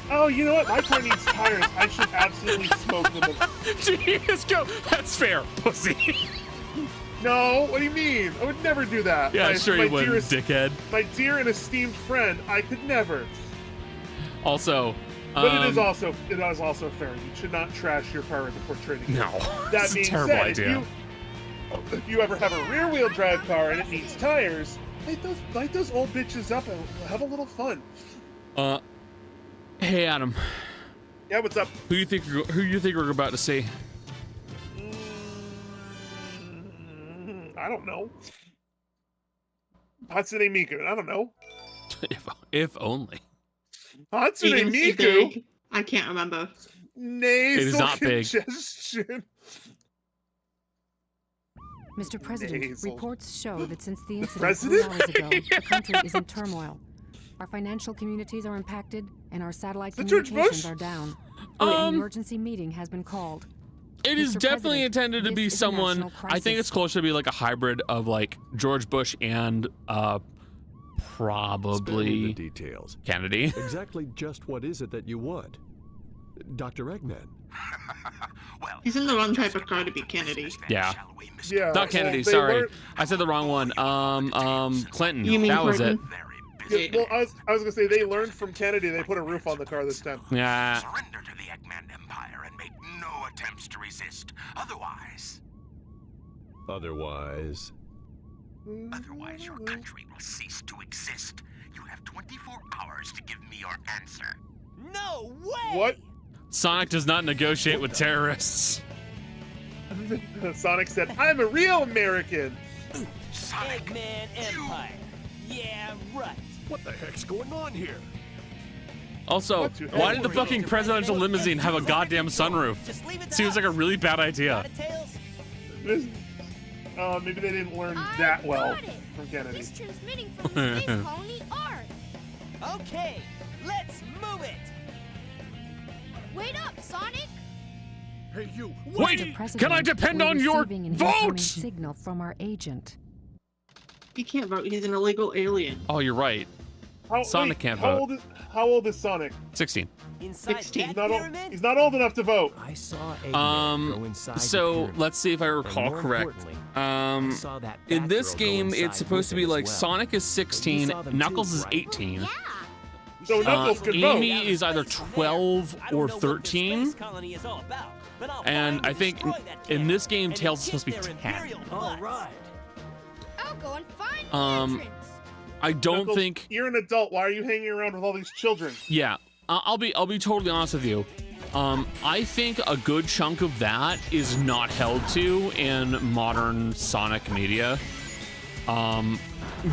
Oh, you know what? My car needs tires. I should absolutely smoke them. Jeez, go. That's fair, pussy. No, what do you mean? I would never do that. Yeah, sure you would, dickhead. My dear and esteemed friend, I could never. Also, but it is also fair. You should not trash your car before trading. No, that being a terrible said, idea. If you ever have a rear-wheel drive car and it needs tires, light those old bitches up and have a little fun. Hey Adam. Yeah, what's up? Who you think we're about to see? I don't know. Hatsune Miku. I don't know. if only. Even Hatsune Miku. big. I can't remember. Nasal it is not congestion. Mr. President, Nasal. reports show that since the incident President? 3 hours ago, the country is in turmoil. Our financial communities are impacted, and our satellite communications are down. An emergency meeting has been called. It is Mr. definitely President, intended to be this is a someone. national I think it's crisis. closer to be like a hybrid of like George Bush and probably the details. Kennedy. Exactly just what is it that you want? Dr. Eggman. Well, he's in the wrong type of car to be Kennedy. Yeah. Yeah. Not Kennedy, sorry. I said the wrong one. Clinton. You mean that was it. Clinton? Yeah, well, I was gonna say they learned from Kennedy. They put a roof on the car this time. Yeah. Surrender to the Eggman Empire and make no attempts to resist. Otherwise, your country will cease to exist. You have 24 hours to give me your answer. No way! What? Sonic does not negotiate with terrorists. Sonic said, "I'm a real American." Sonic, Eggman Empire. Yeah, right. What the heck's going on here? Also, why did the fucking presidential limousine have a goddamn sunroof? Seems like a really bad idea. Maybe they didn't learn that well from Kennedy. It's transmitting from the space colony Earth. Okay, let's move it. Wait up, Sonic. Hey, you. Wait, Mr. President, can I depend we're on your receiving an incoming vote? signal from our agent. He can't vote. He's an illegal alien. Oh, you're right. Sonic can't vote. How old is Sonic? 16. Inside 16. that He's not old enough to vote. I saw Eggman go inside the So pyramid. let's see if I recall more correct. importantly, I saw that In this Batgirl go game, inside it's supposed to with be him like as well. Sonic is 16, saw them too, Knuckles is right? 18. Yeah. So Knuckles can vote. Amy is either 12 or 13. And I think in this game, Tails is supposed to be 10. All right. I'll go and find the entrance. I don't Knuckles, think. you're an adult. Why are you hanging around with all these children? Yeah, I'll be totally honest with you. I think a good chunk of that is not held to in modern Sonic media,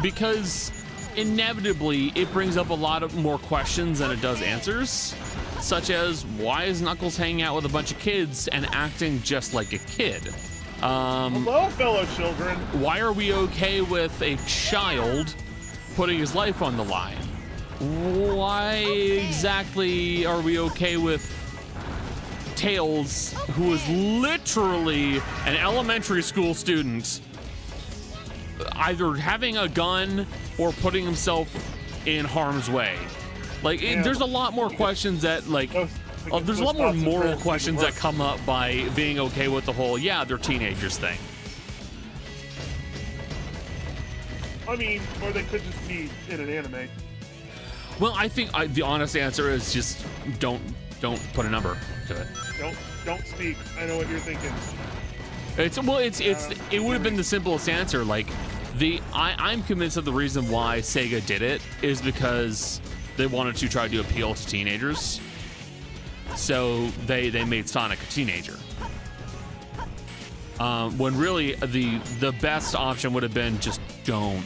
because inevitably it brings up a lot of more questions than it does answers, such as why is Knuckles hanging out with a bunch of kids and acting just like a kid? Hello, fellow children. Why are we okay with a child putting his life on the line? Why exactly are we okay with Tails, who is literally an elementary school student, either having a gun or putting himself in harm's way? Like, there's a lot more questions that, like, there's a lot more moral questions that come up by being okay with the whole, yeah, they're teenagers thing. I mean, or they could just be in an anime. Well, I think the honest answer is just don't put a number to it. Don't speak. I know what you're thinking. It would have been the simplest answer. Like, I'm convinced that the reason why Sega did it is because they wanted to try to appeal to teenagers. So they made Sonic a teenager. When really the best option would have been just don't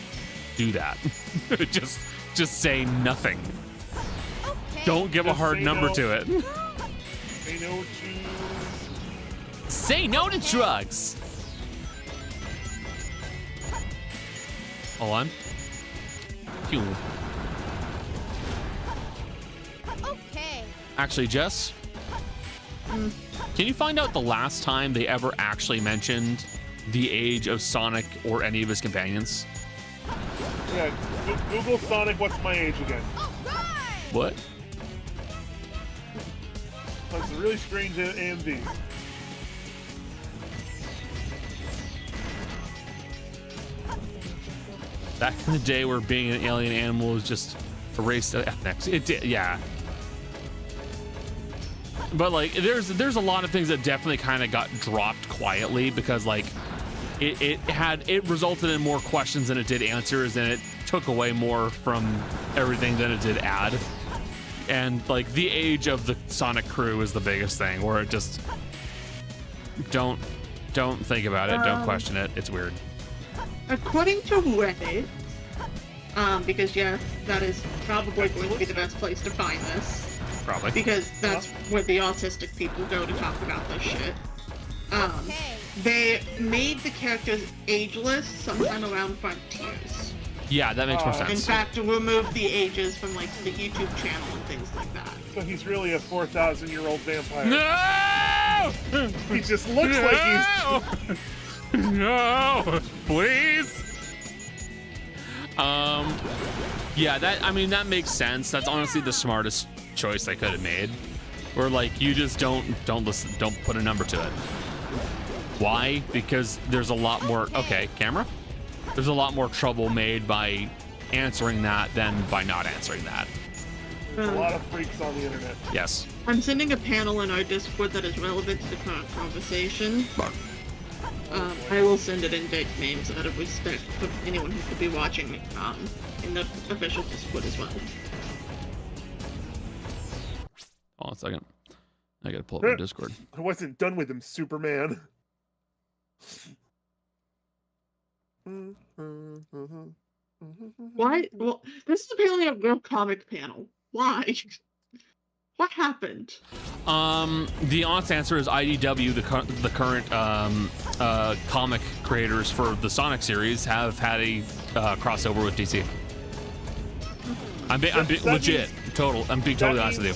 do that. just say nothing. Okay. Don't give a hard number to it. Say no to drugs. Hold on. Phew. Okay. Actually, Jess, can you find out the last time they ever actually mentioned the age of Sonic or any of his companions? Yeah, Google Sonic, what's my age again? What? That's a really strange AMV. Back in the day where being an alien animal was just erased ethnics. It did, yeah. But like, there's a lot of things that definitely kind of got dropped quietly because like it resulted in more questions than it did answers, and it took away more from everything than it did add. And like the age of the Sonic crew is the biggest thing, where it just don't think about it, don't question it. It's weird. According to Reddit, because yeah, that is probably going to be the best place to find this. Probably. Because that's where the autistic people go to talk about this shit. They made the characters ageless sometime around Frontiers. Yeah, that makes more sense. In fact, removed the ages from like the YouTube channel and things like that. So he's really a 4,000-year-old vampire. No! He just looks like he's... No, please. Yeah, that makes sense. That's honestly the smartest choice they could have made. Where like you just don't listen, don't put a number to it. Why? Because there's a lot more. Okay, camera. There's a lot more trouble made by answering that than by not answering that. There's a lot of freaks on the internet. Yes. I'm sending a panel in our Discord that is relevant to the current conversation. I will send it in date names out of respect for anyone who could be watching in the official Discord as well. Hold on a second. I gotta pull up my Discord. I wasn't done with him, Superman. Why? Well, this is apparently a real comic panel. Why? What happened? The honest answer is IDW, the current comic creators for the Sonic series, have had a crossover with DC. I'm being legit. I'm being totally honest with you.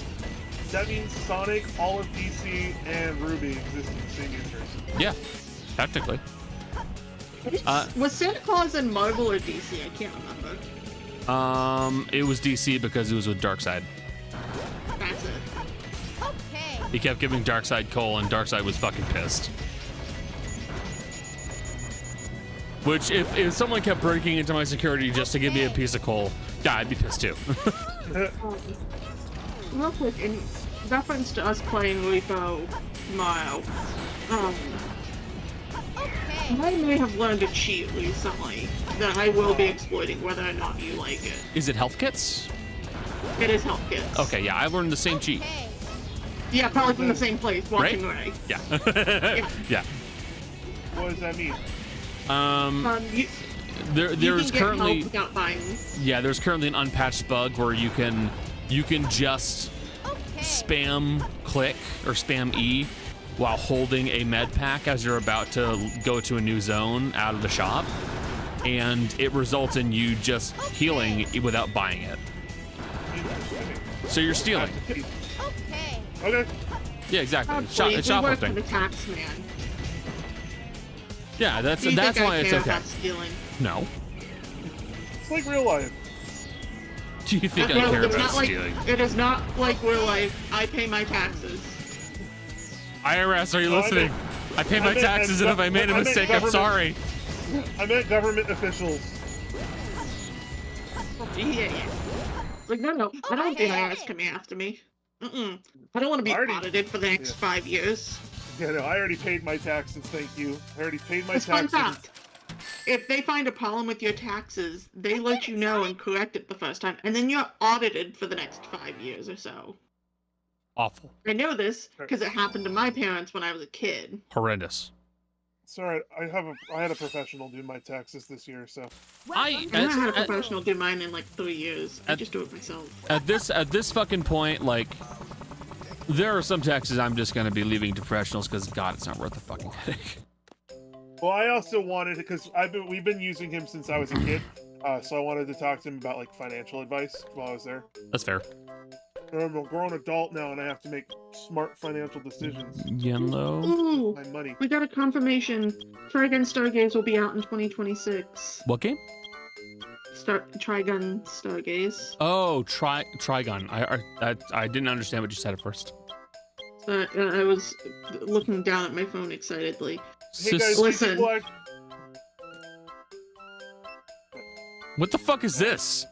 That means Sonic, all of DC, and Ruby exist in the same universe. Yeah, technically. Was Santa Claus in Marvel or DC? I can't remember. It was DC because it was with Darkseid. That's it. Okay. He kept giving Darkseid coal, and Darkseid was fucking pissed. Which, if someone kept breaking into my security just to give me a piece of coal, yeah, I'd be pissed too. Real quick, in reference to us playing Repo tomorrow, I may have learned a cheat recently that I will be exploiting whether or not you like it. Is it health kits? It is health kits. Okay, yeah, I learned the same cheat. Yeah, probably from the same place, watching right? Ray. Yeah. Yeah. What does that mean? There's currently without buying. Yeah, there's currently an unpatched bug where you can just spam click or spam E while holding a med pack as you're about to go to a new zone out of the shop, and it results in you just healing without buying it. So you're stealing. Okay. Yeah, exactly. It's we work shoplifting. for the tax man. Yeah, that's Do you why think I it's care okay. about stealing? No. It's like real life. Do you think I care it's about not like, stealing? it is not like real life. I pay my taxes. IRS, are you listening? I pay my taxes, and if I made a mistake, I'm sorry. I meant government officials. Yeah. Like, no, I don't want the IRS coming after me. I don't want to be audited for the next 5 years. Yeah, no, I already paid my taxes, thank you. I already paid my Fun taxes. fact. If they find a problem with your taxes, they let you know and correct it the first time, and then you're audited for the next 5 years or so. Awful. I know this because it happened to my parents when I was a kid. Horrendous. Sorry, I had a professional do my taxes this year, so. I haven't had a professional do mine in like 3 years. I just do it myself. At this fucking point, like, there are some taxes I'm just gonna be leaving to professionals because God, it's not worth the fucking headache. Well, I also wanted to, because we've been using him since I was a kid, so I wanted to talk to him about like financial advice while I was there. That's fair. I'm a grown adult now, and I have to make smart financial decisions. Yellow. Ooh, my money. We got a confirmation. Trigun Stargaze will be out in 2026. What game? Trigun Stargaze. Oh, Trigun. I didn't understand what you said at first. I was looking down at my phone excitedly. Hey guys, listen. What the fuck is this?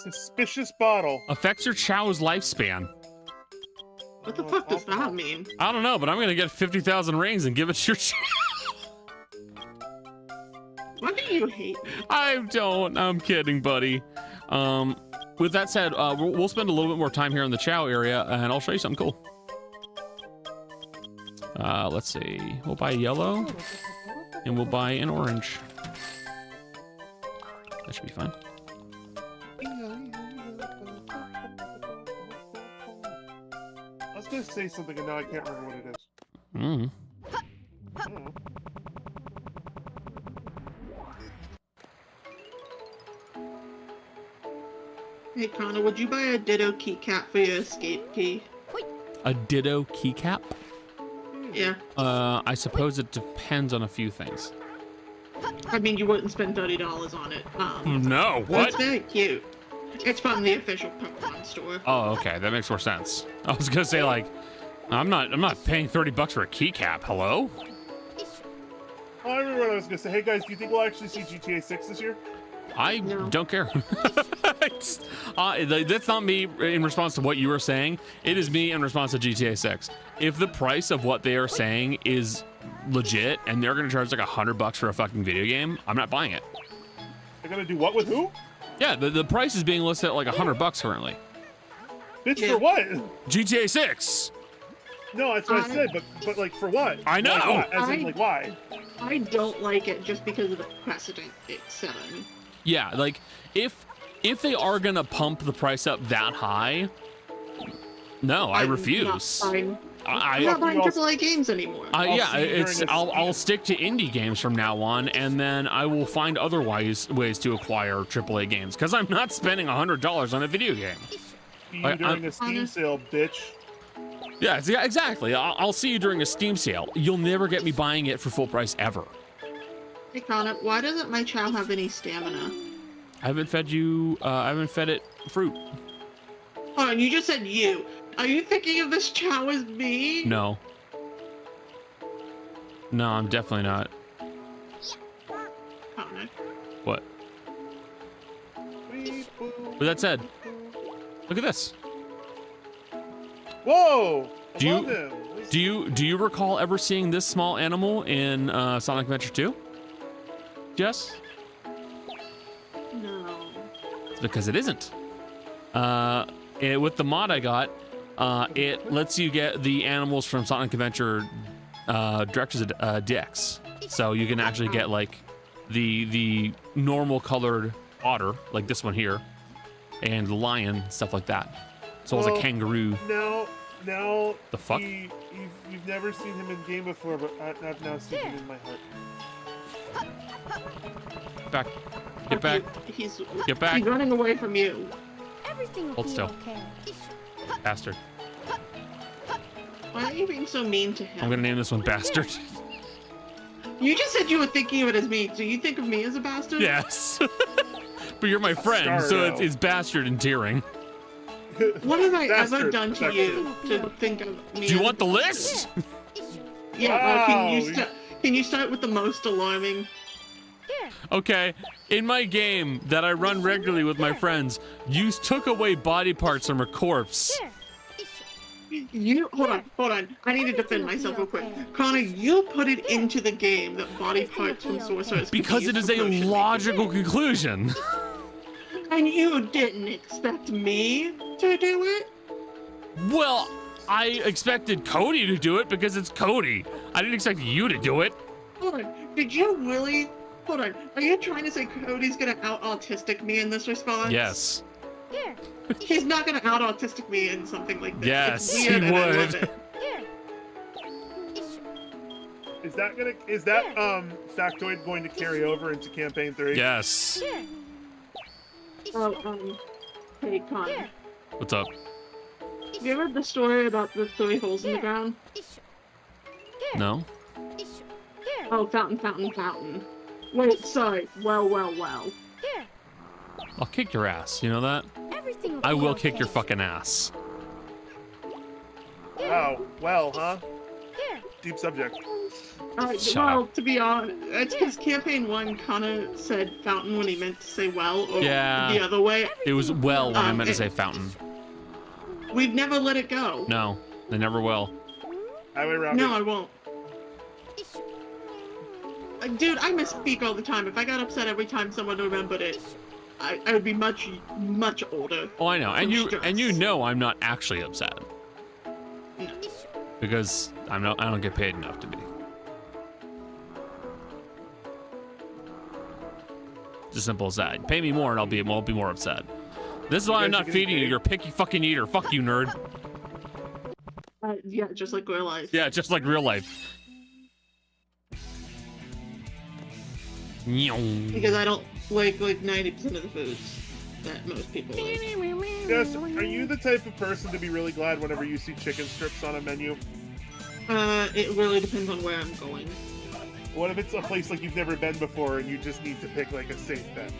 Suspicious bottle. Affects your chow's lifespan. What the fuck does that mean? I don't know, but I'm gonna get 50,000 rings and give it to your chow. Why do you hate me? I don't. I'm kidding, buddy. With that said, we'll spend a little bit more time here in the chow area, and I'll show you something cool. Let's see. We'll buy yellow, and we'll buy an orange. That should be fun. I was gonna say something, and now I can't remember what it is. Hey Connor, would you buy a Ditto keycap for your escape key? A Ditto keycap? Yeah. I suppose it depends on a few things. I mean, you wouldn't spend $30 on it. No, what? It's very cute. It's from the official Pokemon store. Oh, okay, that makes more sense. I was gonna say, like, I'm not paying $30 for a keycap. Hello? Oh, I remember what I was gonna say. Hey guys, do you think we'll actually see GTA 6 this year? I don't care. That's not me in response to what you were saying. It is me in response to GTA 6. If the price of what they are saying is legit and they're going to charge like $100 for a fucking video game, I'm not buying it. They're going to do what with who? Yeah, the price is being listed at like $100 currently. Bitch, for what? GTA 6. No, that's what I said, but like for what? I know. Like what? As in, like, why? I don't like it just because of the precedent it's setting. Yeah, like if they are gonna pump the price up that high, no, I refuse. I'm not buying AAA games anymore. I'll stick to indie games from now on, and then I will find other ways to acquire AAA games because I'm not spending $100 on a video game. See you during a Steam sale, bitch. Yeah, exactly. I'll see you during a Steam sale. You'll never get me buying it for full price ever. Hey Connor, why doesn't my chow have any stamina? I haven't fed you. I haven't fed it fruit. Oh, and you just said you. Are you thinking of this chow as me? No. No, I'm definitely not. Connor. What? With that said, look at this. Whoa! Do you recall ever seeing this small animal in Sonic Adventure 2? Jess? No. It's because it isn't. With the mod I got, it lets you get the animals from Sonic Adventure Director's DX. So you can actually get like the normal colored otter, like this one here, and the lion, stuff like that. So it's a kangaroo. Now. The fuck? You've never seen him in game before, but I've now seen him in my heart. Back. Get back. Get back. He's running away from you. Everything will Hold be still. okay. Bastard. Why are you being so mean to him? I'm gonna name this one Bastard. You just said you were thinking of it as me. Do you think of me as a bastard? Yes. But you're my friend, so it's bastard endearing. What have I ever done to you to think of me? Do you want the list? Yeah, Wow. can you start with the most alarming? Okay, in my game that I run regularly with my friends, you took away body parts from a corpse. You hold on. I need to defend myself real quick. Connor, you put it into the game that body parts from sorcerers. Because it is a logical conclusion. And you didn't expect me to do it? Well, I expected Cody to do it because it's Cody. I didn't expect you to do it. Hold on. Did you really? Hold on. Are you trying to say Cody's gonna out autistic me in this response? Yes. He's not gonna out autistic me in something like this. Yes, it's weird he and I would. love it. Is that factoid going to carry over into campaign 3? Yes. Oh, hey Connor. What's up? Have you heard the story about the 3 holes in the ground? No? Oh, fountain. Wait, sorry. Well. I'll kick your ass. You know that? I will kick your fucking ass. Wow. Well, huh? Deep subject. Well, to be honest, it's because campaign 1 kind of said fountain when he meant to say well, or the other way. It was well when I meant to say fountain. We've never let it go. No, they never will. No, I won't. Dude, I misspeak all the time. If I got upset every time someone remembered it, I would be much older. Oh, I know, and you know I'm not actually upset. No. Because I don't get paid enough to be. It's as simple as that. Pay me more and I'll be more upset. This is why I'm not feeding you. You're a picky fucking eater. Fuck you, nerd. Yeah, just like real life. Yeah, just like real life. Because I don't like 90% of the foods that most people like. Yes, are you the type of person to be really glad whenever you see chicken strips on a menu? It really depends on where I'm going. What if it's a place like you've never been before and you just need to pick like a safe bet?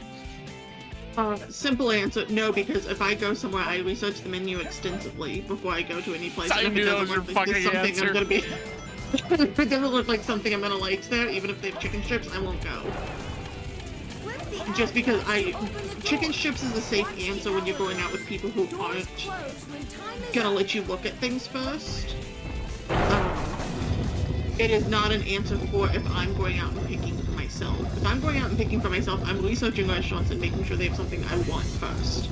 Simple answer, no, because if I go somewhere, I research the menu extensively before I go to any place. I knew that was your fucking answer. I'm gonna be... if it doesn't look like something I'm gonna like there, even if they have chicken strips, I won't go. Just because chicken strips is a safe answer when you're going out with people who aren't gonna let you look at things first. It is not an answer for if I'm going out and picking for myself. If I'm going out and picking for myself, I'm researching restaurants and making sure they have something I want first.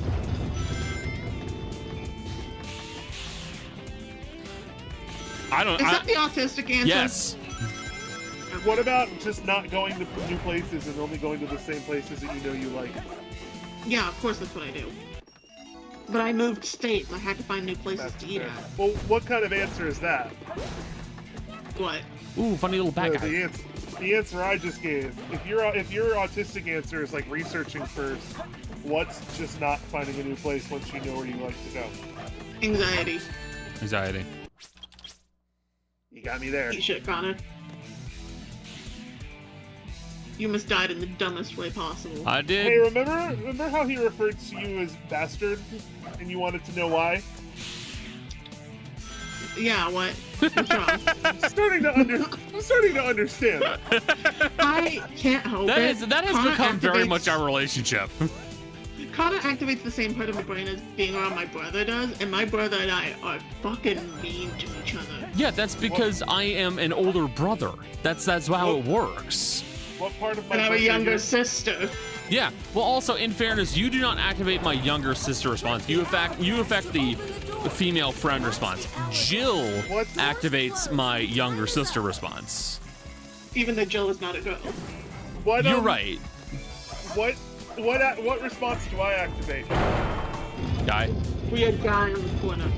Is that the autistic answer? Yes. What about just not going to new places and only going to the same places that you know you like? Yeah, of course that's what I do. But I moved states. I had to find new places to eat at. Well, what kind of answer is that? What? Ooh, funny little bad guy. The answer I just gave. If your autistic answer is like researching first, what's just not finding a new place once you know where you like to go? Anxiety. Anxiety. You got me there. Eat shit, Connor. You must died in the dumbest way possible. I did. Hey, remember how he referred to you as bastard, and you wanted to know why? Yeah, what? What's wrong? I'm starting to understand. I can't help it. That has become very much our relationship. Connor activates the same part of my brain as being around my brother does, and my brother and I are fucking mean to each other. Yeah, that's because I am an older brother. That's how it works. What part of my and I have a younger sister. Yeah. Well, also, in fairness, you do not activate my younger sister response. You affect the female friend response. Jill activates my younger sister response. Even though Jill is not a girl. You're right. What response do I activate? Guy. Weird guy on the corner.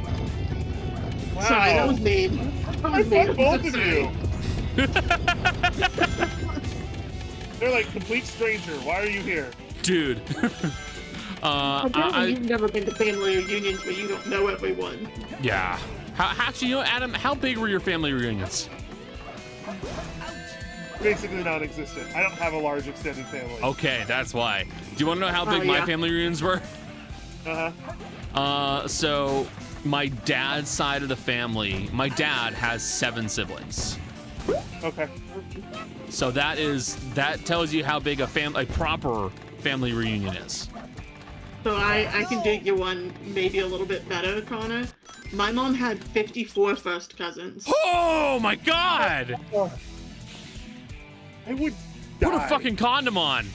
Wow. Sorry, that was mean. I fuck both of you. They're like, complete stranger. Why are you here? Dude. Apparently you've never been to family reunions where you don't know everyone. Yeah. Actually, you know, Adam, how big were your family reunions? basically non-existent. I don't have a large extended family. Okay, that's why. Do you want to know how big my family reunions were? So my dad's side of the family, my dad has 7 siblings. Okay. So that tells you how big a proper family reunion is. So I can dig you one maybe a little bit better, Connor. My mom had 54 first cousins. Oh my God! I would put a fucking condom on,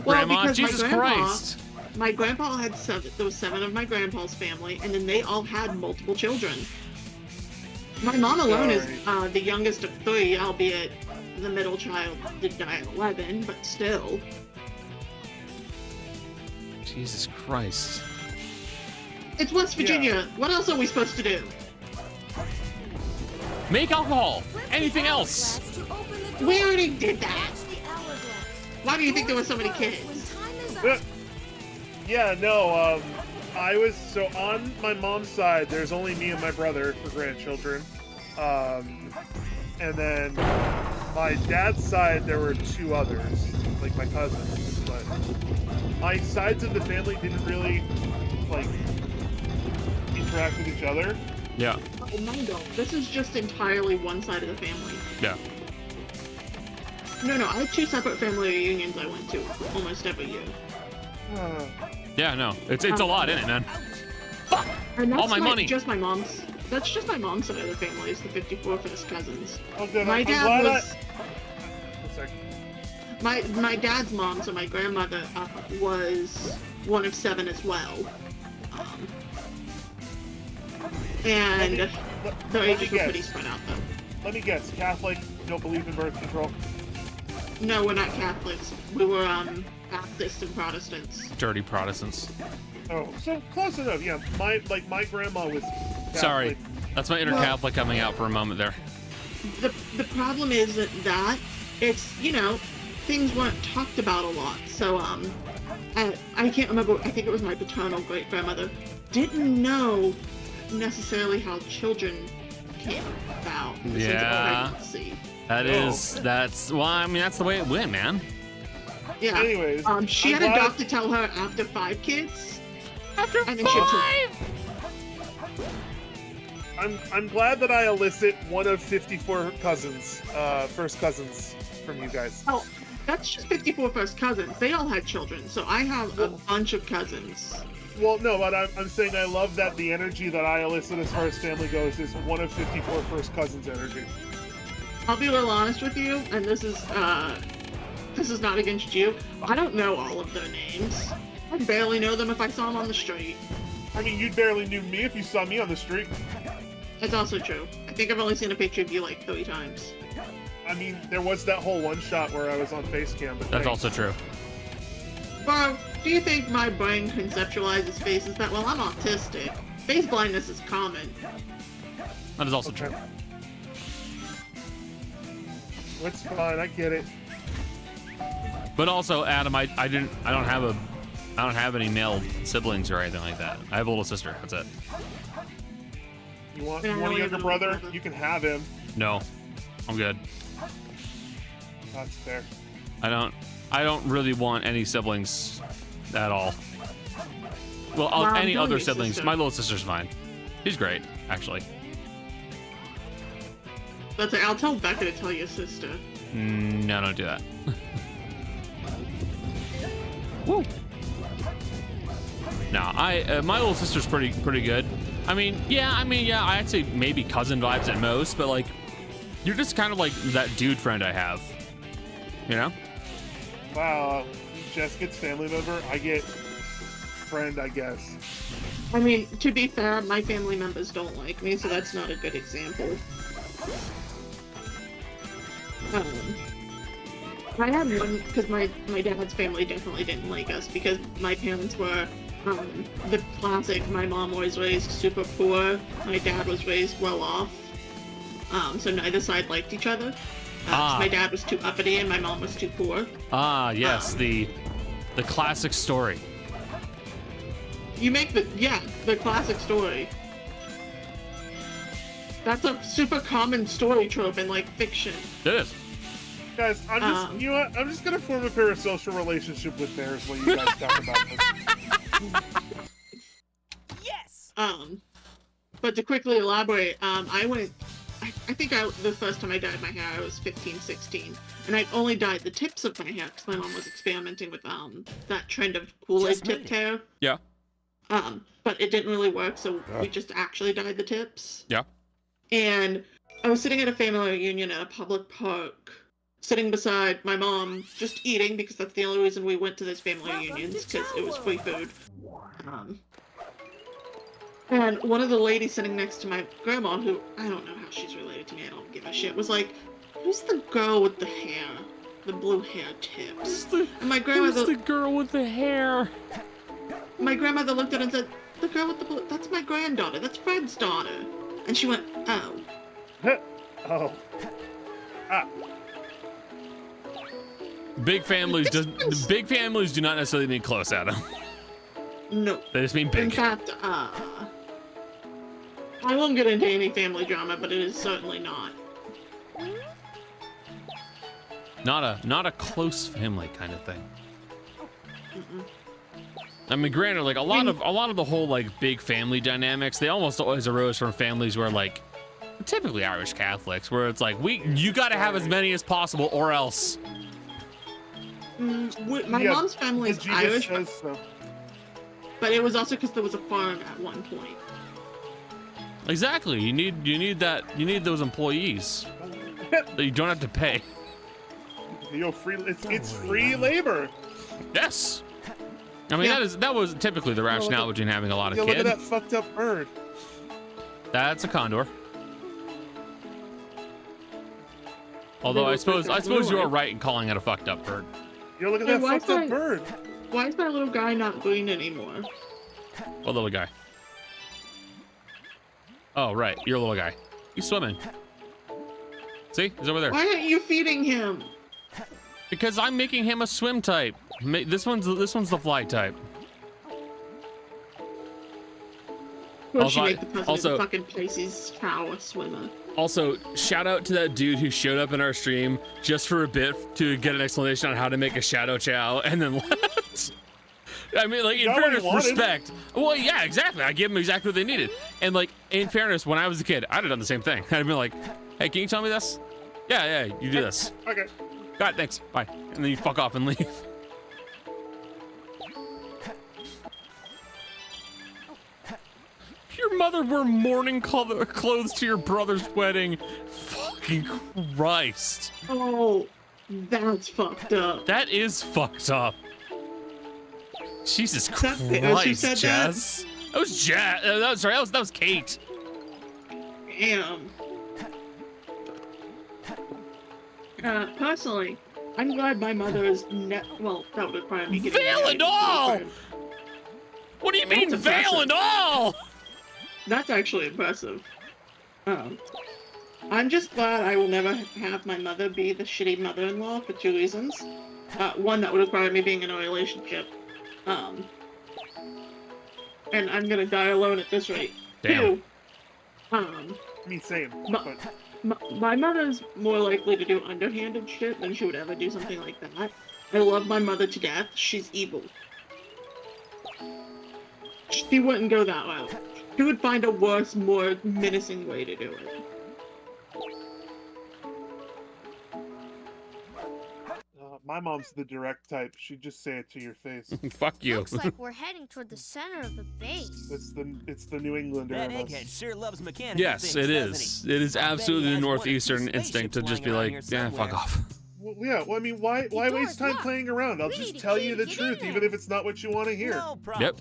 Grandma. Jesus Christ! My grandpa had 7. There was 7 of my grandpa's family, and then they all had multiple children. My mom alone is the youngest of 3, albeit the middle child did die at 11, but still. Jesus Christ. It's West Virginia. Yeah. What else are we supposed to do? Make alcohol. Anything else? We already did that. Why do you think there were so many kids? Yeah, no, I was, so on my mom's side, there's only me and my brother for grandchildren. And then my dad's side, there were 2 others, like my cousins, but my sides of the family didn't really, like, interact with each other. Yeah. Oh, mine don't. This is just entirely one side of the family. Yeah. No, I had 2 separate family reunions I went to almost every year. Yeah, no, it's a lot in it, man. Fuck! And that's all my money. Just my mom's. That's just my mom's side of the family. Is the 54 first cousins. Oh, good. My dad was. My dad's mom, so my grandmother, was one of 7 as well. And their ages were pretty spread out, though. Let me guess. Catholic, don't believe in birth control. No, we're not Catholics. We were Baptist and Protestants. Dirty Protestants. Oh, so close enough. Yeah, my grandma was Catholic. Sorry, that's my inner Catholic coming out for a moment there. The problem is that it's, things weren't talked about a lot. So I can't remember. I think it was my paternal great grandmother didn't know necessarily how children came about. Yeah. That's well, I mean, that's the way it went, man. Yeah. Anyways, she had a doctor tell her after 5 kids. After 5. I'm glad that I elicit one of 54 cousins, first cousins from you guys. Oh, that's just 54 first cousins. They all had children, so I have a bunch of cousins. Well, no, but I'm saying I love that the energy that I elicit as far as family goes is one of 54 first cousins energy. I'll be a little honest with you, and this is not against you. I don't know all of their names. I'd barely know them if I saw them on the street. I mean, you'd barely knew me if you saw me on the street. That's also true. I think I've only seen a picture of you like 3 times. I mean, there was that whole one shot where I was on face cam, but that's also true. Bro, do you think my brain conceptualizes faces that well? I'm autistic. Face blindness is common. That is also true. It's fine, I get it. But also, Adam, I don't have any male siblings or anything like that. I have a little sister. That's it. You want a younger brother? You can have him. No, I'm good. That's fair. I don't really want any siblings at all. Well, any other siblings. Sister. My little sister's fine. She's great, actually. I'll tell Becca to tell your sister. No, don't do that. Woo. No, my little sister's pretty good. I mean, yeah, I'd say maybe cousin vibes at most, but like, you're just kind of like that dude friend I have, you know? Wow, Jess gets family member, I get friend, I guess. I mean, to be fair, my family members don't like me, so that's not a good example. I had one, because my dad's family definitely didn't like us, because my parents were the classic, my mom was raised super poor, my dad was raised well off, so neither side liked each other. My dad was too uppity and my mom was too poor. Yes, the classic story. You make the classic story. That's a super common story trope in like fiction. It is. Guys, I'm just, you know what? I'm just gonna form a parasocial relationship with bears while you guys talk about this. Yes. But to quickly elaborate, I think the first time I dyed my hair, I was 15, 16. And I only dyed the tips of my hair because my mom was experimenting with that trend of Kool-Aid tipped hair. Yeah. But it didn't really work, so we just actually dyed the tips. Yeah. And I was sitting at a family reunion at a public park, sitting beside my mom, just eating, because that's the only reason we went to those family reunions, because it was free food. And one of the ladies sitting next to my grandma, who, I don't know how she's related to me, I don't give a shit, was like, who's the girl with the hair? The blue hair tips. And my grandmother... Who's the girl with the hair? My grandmother looked at her and said, the girl with the blue... That's my granddaughter. That's Fred's daughter. And she went, oh. Oh. Ah. Big families do not necessarily mean close, Adam. No. They just mean big. In fact, I won't get into any family drama, but it is certainly not. Not a close family kind of thing. I mean, granted, like a lot of the whole like big family dynamics, they almost always arose from families where like typically Irish Catholics, where it's like you got to have as many as possible or else. My mom's family is Irish, but it was also because there was a farm at one point. Exactly. You need those employees that you don't have to pay. It's free labor. Yes. I mean that was typically the rationale between having a lot of kids. Look at that fucked up bird. That's a condor. Although I suppose you are right in calling it a fucked up bird. Yo, look at that fucked up bird. Why is my little guy not green anymore? What little guy? Oh, right. Your little guy. He's swimming. See? He's over there. Why aren't you feeding him? Because I'm making him a swim type. This one's the fly type. Well, she made the president of fucking Pisces cow a swimmer. Also, shout out to that dude who showed up in our stream just for a bit to get an explanation on how to make a shadow chow and then left. I mean, like, in fairness, respect. Well, yeah, exactly. I gave them exactly what they needed. And, like, in fairness, when I was a kid, I'd have done the same thing. I'd have been like, hey, can you tell me this? Yeah, you do this. Okay. God, thanks. Bye. And then you fuck off and leave. Your mother wore mourning clothes to your brother's wedding. Fucking Christ. Oh, that's fucked up. That is fucked up. Jesus Christ, Jess. That was Jess. That was Kate. Damn. Personally, I'm glad my mother is well, that would require me getting veil and all! What do you mean veil and all? That's actually impressive. I'm just glad I will never have my mother be the shitty mother-in-law for two reasons. One, that would require me being in a relationship. And I'm gonna die alone at this rate. Damn. Two, me same. My mother's more likely to do underhanded shit than she would ever do something like that. I love my mother to death. She's evil. She wouldn't go that route. She would find a worse, more menacing way to do it. My mom's the direct type. She'd just say it to your face. Fuck you. Looks like we're heading toward the center of the base. It's the New Englander. That egghead sure loves mechanical yes, things, it is. It is absolutely the northeastern instinct to just be like, yeah, fuck off. Well, yeah. Well, I mean, why waste time playing around? I'll just tell you the truth, even if it's not what you want to hear. No problem. Yep.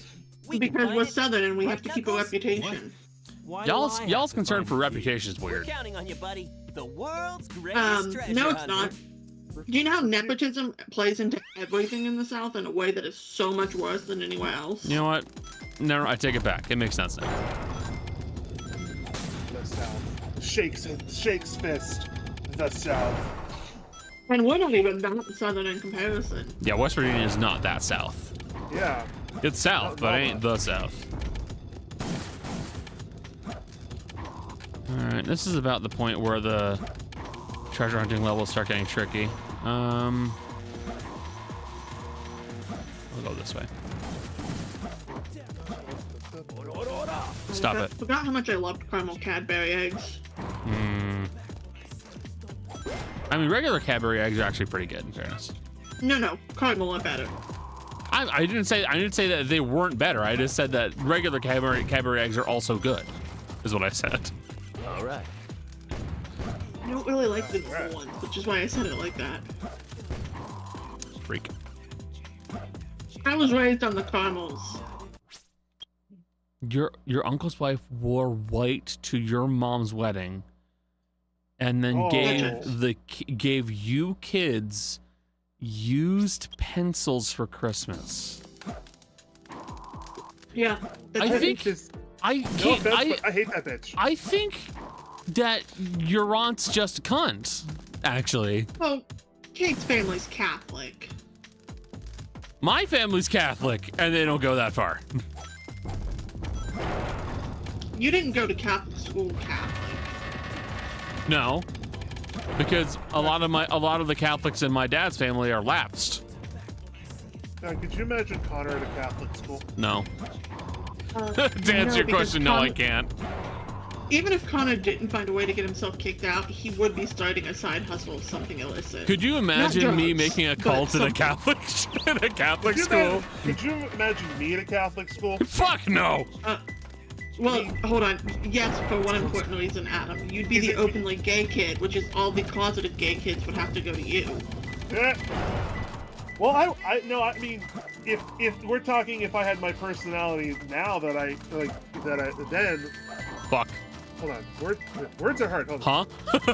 Because we're Southern and we have to keep a reputation. Y'all's concern for reputation is weird. We're counting on you, buddy. The world's greatest treasure no, it's hunter. not. Do you know how nepotism plays into everything in the South in a way that is so much worse than anywhere else? You know what? No, I take it back. It makes sense now. The South shakes fist. The South. And we're not even that Southern in comparison. Yeah, West Virginia is not that South. Yeah. It's South, but it ain't the South. Alright, this is about the point where the Treasure hunting levels start getting tricky. I'll go this way. Stop it. I forgot how much I loved caramel Cadbury eggs. I mean, regular Cadbury eggs are actually pretty good, in fairness. No, caramel are better. I didn't say that they weren't better. I just said that regular Cadbury eggs are also good, is what I said. All right. I don't really like the normal ones, which is why I said it like that. Freak. I was raised on the caramels. Your uncle's wife wore white to your mom's wedding, and then gave you kids used pencils for Christmas. Yeah, I hate that bitch. I think that your aunt's just a cunt, actually. Well, Kate's family's Catholic. My family's Catholic, and they don't go that far. You didn't go to Catholic school, Catholic. No, because a lot of the Catholics in my dad's family are lapsed. Now, could you imagine Connor at a Catholic school? No. To answer your question, no, I can't. Even if Connor didn't find a way to get himself kicked out, he would be starting a side hustle of something illicit. Could you imagine me making a cult in a Catholic school? Could you imagine me at a Catholic school? Fuck no. Well, hold on. Yes, for one important reason, Adam. You'd be the openly gay kid, which is all the closeted gay kids would have to go to you. Yeah. Well, I mean, if we're talking, if I had my personality now then. Fuck. Hold on. Words are hard. Hold on. Huh?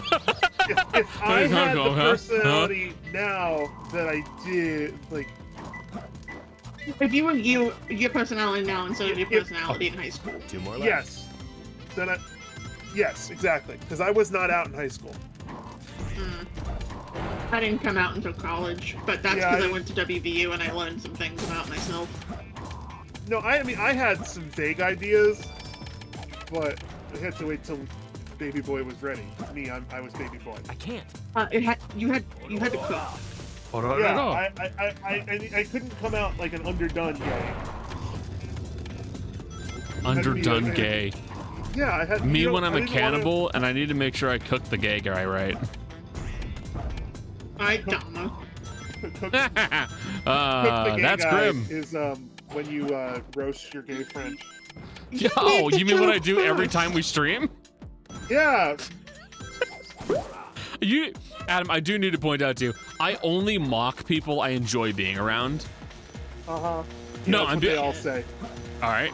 If I had the personality now that I did, like. If you were your personality now instead of your personality in high school. Two more left. Yes. Then yes, exactly. Because I was not out in high school. I didn't come out until college, but that's because I went to WVU and I learned some things about myself. No, I mean, I had some vague ideas, but I had to wait till Baby Boy was ready. Me, I was Baby Boy. I can't. You had to cook. Yeah, I couldn't come out like an underdone gay. Underdone gay. Yeah, I had me when I'm a cannibal and I need to make sure I cook the gay guy right. I don't know. That's grim. Is when you roast your gay friend. Oh, you mean what I do every time we stream? Yeah. Adam, I do need to point out to you, I only mock people I enjoy being around. No, that's what they all say. All right.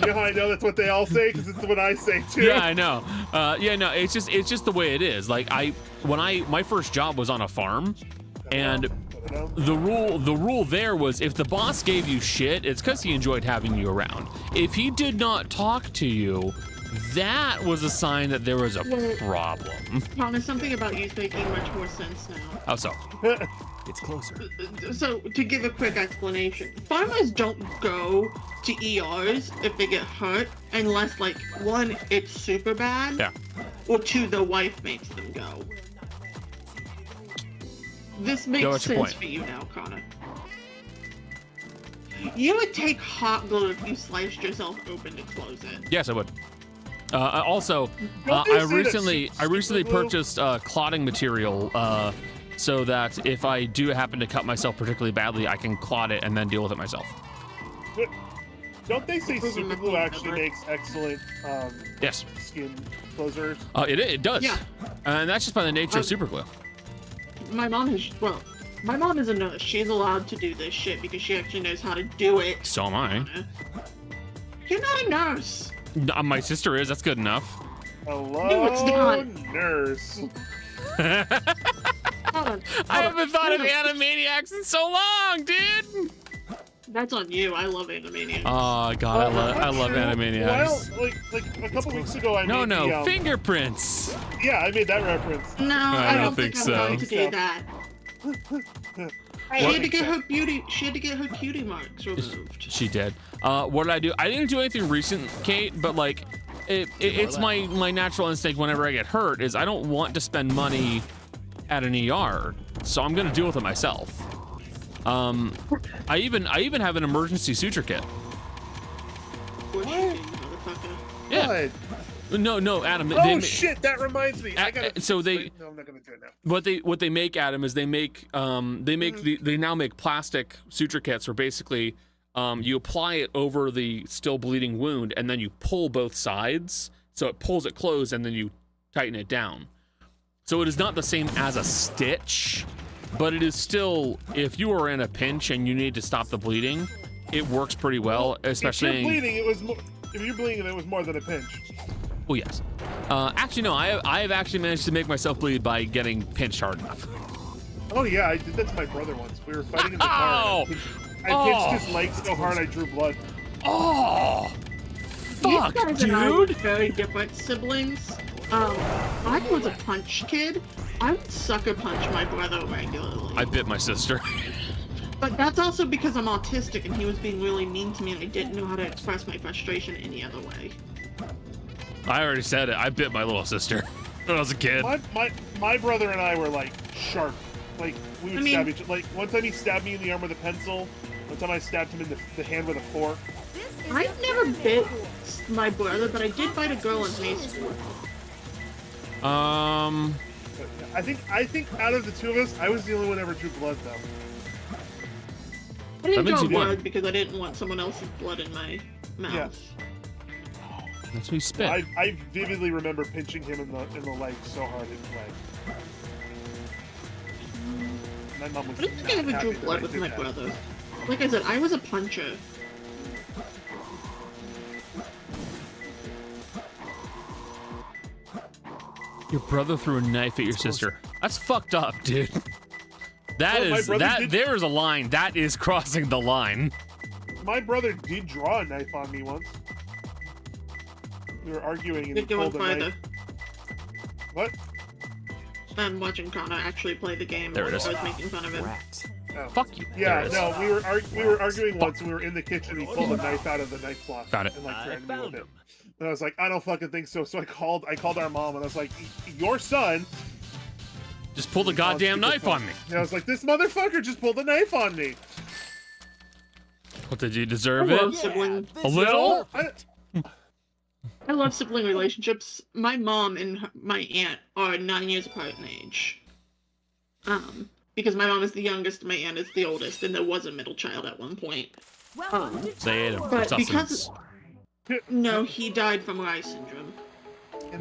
You know how I know that's what they all say? Because it's what I say too. Yeah, I know. No, it's just the way it is. Like my first job was on a farm, and the rule there was if the boss gave you shit, it's because he enjoyed having you around. If he did not talk to you, that was a sign that there was a problem. Thomas, something about you is making much more sense now. How so? It's closer. So, to give a quick explanation, farmers don't go to ERs if they get hurt unless, like, one, it's super bad, or two, the wife makes them go. This makes sense for you now, Connor. You would take hot glue if you sliced yourself open to close it. Yes, I would. Also, I recently purchased clotting material so that if I do happen to cut myself particularly badly, I can clot it and then deal with it myself. Don't they say super glue actually makes excellent skin closers? It does. Yeah. And that's just by the nature of super glue. My mom is a nurse. She's allowed to do this shit because she actually knows how to do it. So am I. You're not a nurse. My sister is. That's good enough. Hello, no, it's not. Nurse. I haven't thought of Animaniacs in so long, dude. That's on you. I love Animaniacs. Oh god, I love Animaniacs. Well, like a couple weeks ago, I made fingerprints. Yeah, I made that reference. No, I don't think so. I'm going to do that. She had to get her cutie marks removed. She did. What did I do? I didn't do anything recent, Kate, but like it's my natural instinct whenever I get hurt is I don't want to spend money at an ER, so I'm gonna deal with it myself. I even have an emergency suture kit. What? Yeah. No, Adam. Shit! That reminds me. I gotta. So they. No, I'm not gonna do it now. What they make, Adam, is they now make plastic suture kits where basically you apply it over the still bleeding wound and then you pull both sides, so it pulls it closed and then you tighten it down. So it is not the same as a stitch, but it is still, if you are in a pinch and you need to stop the bleeding, it works pretty well, especially. If you're bleeding, it was more. If you're bleeding, it was more than a pinch. Oh yes. Actually, no. I have actually managed to make myself bleed by getting pinched hard enough. Oh yeah, I did that to my brother once. We were fighting in the car. I pinched his leg so hard I drew blood. Oh, fuck, You guys and I were dude. very different siblings. I was a punch kid. I would sucker punch my brother regularly. I bit my sister. But that's also because I'm autistic and he was being really mean to me and I didn't know how to express my frustration any other way. I already said it. I bit my little sister when I was a kid. My brother and I were like sharp. Like we would stab each other. Like one time he stabbed me in the arm with a pencil. One time I stabbed him in the hand with a fork. I've never bit my brother, but I did bite a girl in high school. I think out of the two of us, I was the only one who ever drew blood though. I didn't draw blood because I didn't want someone else's blood in my mouth. Yeah. That's what he spit. I vividly remember pinching him in the leg so hard in the leg. My mom was I don't think I ever drew blood with my brother. Like I said, I was a puncher. Your brother threw a knife at your sister. That's fucked up, dude. There is a line. That is crossing the line. My brother did draw a knife on me once. We were arguing and he pulled a knife. What? I'm watching Connor actually play the game. There it is. I was making fun of him. Oh. Fuck you. Yeah, no, we were arguing once and we were in the kitchen. He pulled a knife out of the knife block. Got it. And like threatened me with it. And I was like, I don't fucking think so. So I called our mom and I was like, your son just pulled a goddamn knife on me. And I was like, this motherfucker just pulled a knife on me. What, did you deserve I it? love sibling. A little? I love sibling relationships. My mom and my aunt are 9 years apart in age. Because my mom is the youngest, my aunt is the oldest, and there was a middle child at one point. They ate him. But because no, he died from Rye syndrome.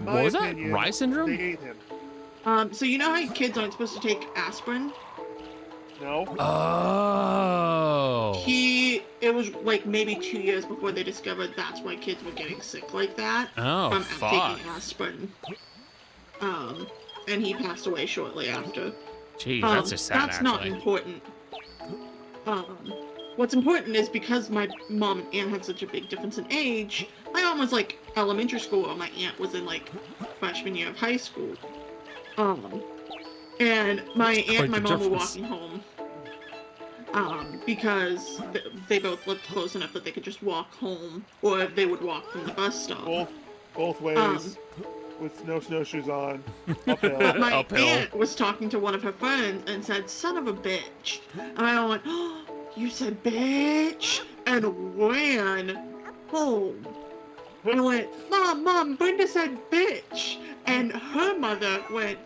What was that? Rye syndrome? They ate him. So you know how kids aren't supposed to take aspirin? No. Oh. It was like maybe 2 years before they discovered that's why kids were getting sick like that. Oh, from fuck. taking aspirin. And he passed away shortly after. Jeez, that's just sad, That's not important. What's important is because my mom and aunt had such a big difference in age, my mom was like elementary school while my aunt was in like freshman year of high school. And my aunt and my mom were walking home. Because they both lived close enough that they could just walk home, or they would walk from the bus stop. Both ways, with no snowshoes on, uphill. But my aunt was talking to one of her friends and said, son of a bitch. And I went, oh, you said bitch? And ran home. And I went, Mom, Brenda said bitch. And her mother went,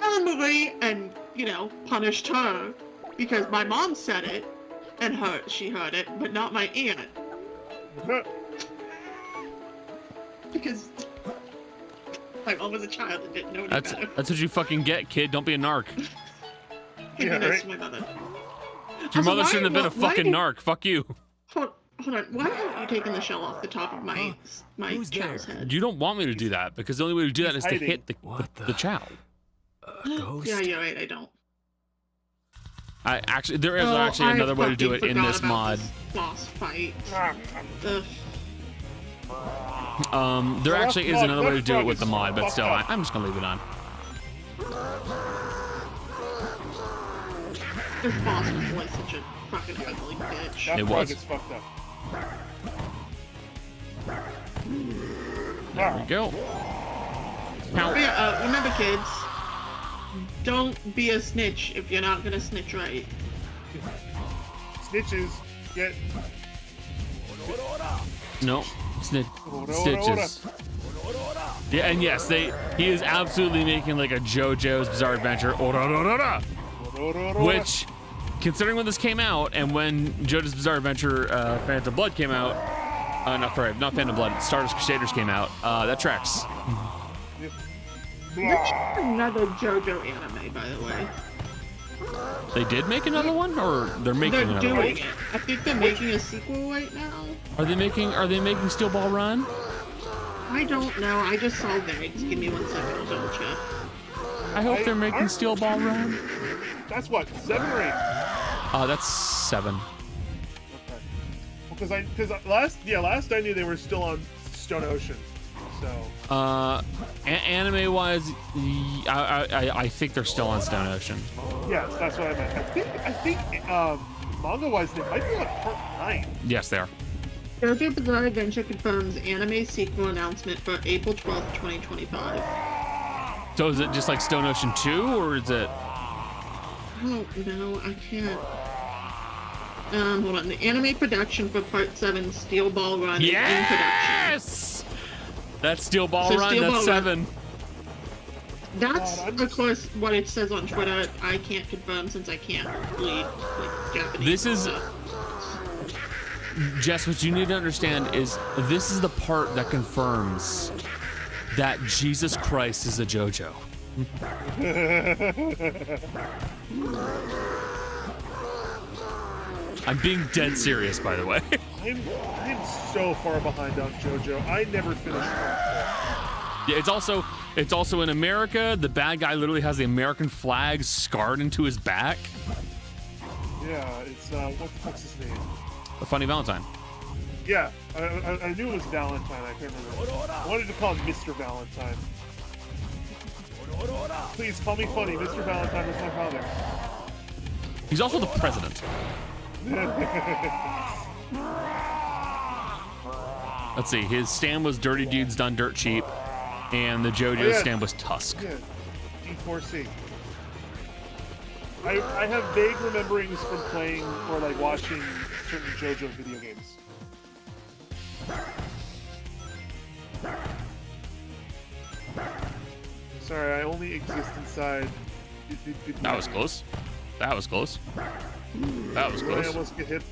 Emily, and, punished her. Because my mom said it, and she heard it, but not my aunt. Because my mom was a child and didn't know any better. That's what you fucking get, kid. Don't be a narc. Yeah, nice to my mother. Your mother shouldn't have been a fucking narc. Fuck you. Hold on. Why haven't you taken the shell off the top of my child's head? You don't want me to do that because the only way to do that is to hit the child. Yeah, you're right. I don't. There is actually another way to do it in this mod. Boss fight. There actually is another way to do it with the mod, but still, I'm just gonna leave it on. This boss was like such a fucking ugly bitch. It was. Fucked up. There we go. Remember, kids, Don't be a snitch if you're not gonna snitch right. Snitches get... No, stitches. Yeah, and yes, he is absolutely making like a JoJo's Bizarre Adventure, which, considering when this came out and when JoJo's Bizarre Adventure Phantom Blood came out, not Phantom Blood, Stardust Crusaders came out, that tracks. Which is another JoJo anime, by the way. They did make another one, or they're making another one? They're doing it. I think they're making a sequel right now. Are they making Steel Ball Run? I don't know. I just saw legs. Give me 1 second. I'll double check. I hope they're making Steel Ball Run. That's what, 7 or 8? That's 7. Okay. Because last I knew they were still on Stone Ocean. So. Anime wise, I think they're still on Stone Ocean. Yes, that's what I meant. I think manga wise they might be on part 9. Yes, they are. JoJo Bizarre Adventure confirms anime sequel announcement for April 12th, 2025. So is it just like Stone Ocean 2, or is it? I don't know. I can't. Hold on. The anime production for Part 7 Steel Ball Run is in production. Yes! That's Steel Ball Run. Steel That's Ball 7. Run. That's, of course, what it says on Twitter. I can't confirm since I can't read like Japanese. This is... Jess, what you need to understand is this is the part that confirms that Jesus Christ is a JoJo. I'm being dead serious, by the way. I'm so far behind on JoJo. I never finished one. Yeah, it's also in America. The bad guy literally has the American flag scarred into his back. Yeah, it's what the fuck's his name? A Funny Valentine. Yeah, I knew it was Valentine. I can't remember. I wanted to call him Mr. Valentine. Please call me funny. Mr. Valentine was my father. He's also the president. Let's see. His stand was Dirty Dudes Done Dirt Cheap, and the JoJo stand was Tusk. Yeah, D4C. I have vague rememberings from playing or like watching certain JoJo video games. Sorry, I only exist inside. That was close. That was close. That was close. Did I almost get hit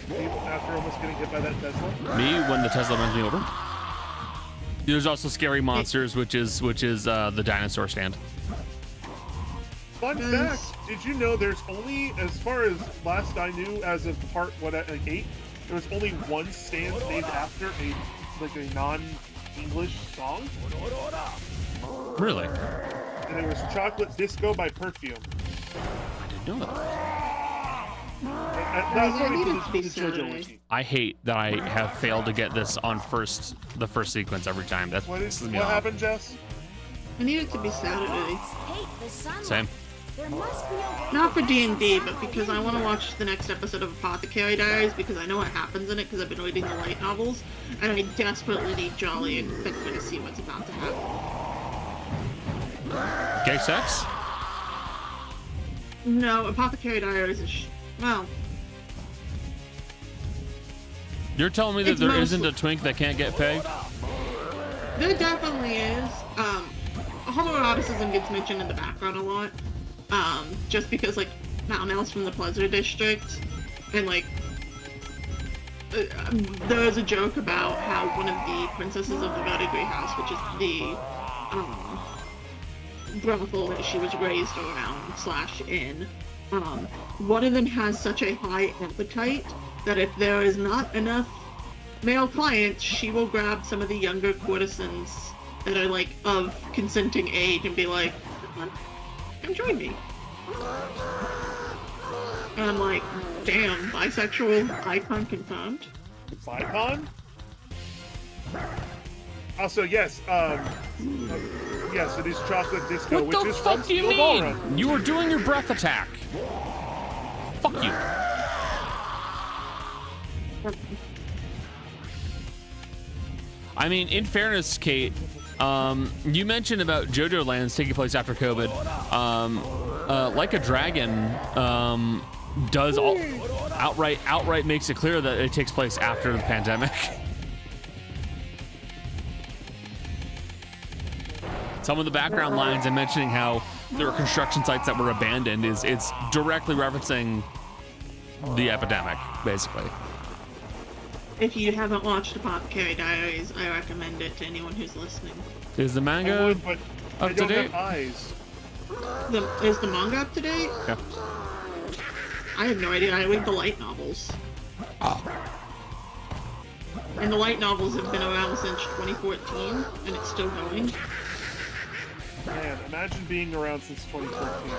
after almost getting hit by that Tesla? Me, when the Tesla runs me over. There's also Scary Monsters, which is the dinosaur stand. Fun fact, did you know there's only, as far as last I knew, as of part 8, there was only one stand named after a non-English song? Really? And it was Chocolate Disco by Perfume. I didn't know that. I hate that I have failed to get this on the first sequence every time. That pisses me off. What happened, Jess? I need it to be Saturday. Same. Not for D&D, but because I want to watch the next episode of Apothecary Diaries because I know what happens in it because I've been reading the light novels, and I desperately need Jolly and Fitfit to see what's about to happen. Gay sex? No, Apothecary Diaries is well. You're telling me that there isn't a twink that can't get pegged? There definitely is. Homoeroticism gets mentioned in the background a lot. Just because, like, Mountain from the Pleasure District, and, like, there was a joke about how one of the princesses of the Verdigris House, which is the, brothel that she was raised around / in, one of them has such a high appetite that if there is not enough male clients, she will grab some of the younger courtesans that are, like, of consenting age and be like, come join me. And I'm like, damn, bisexual icon confirmed. Icon? Also, yes, yes, it is Chocolate Disco, What the fuck do you mean? You were doing your breath attack. Fuck you. I mean, in fairness, Kate, You mentioned about JoJo Lands taking place after COVID. Like a Dragon does outright makes it clear that it takes place after the pandemic. Some of the background lines and mentioning how there were construction sites that were abandoned it's directly referencing the epidemic, basically. If you haven't watched Apothecary Diaries, I recommend it to anyone who's listening. Is the manga up to date? Eyes. Is the manga up to date? Yeah. I have no idea. I read the light novels. And the light novels have been around since 2014, and it's still going. Man, imagine being around since 2014.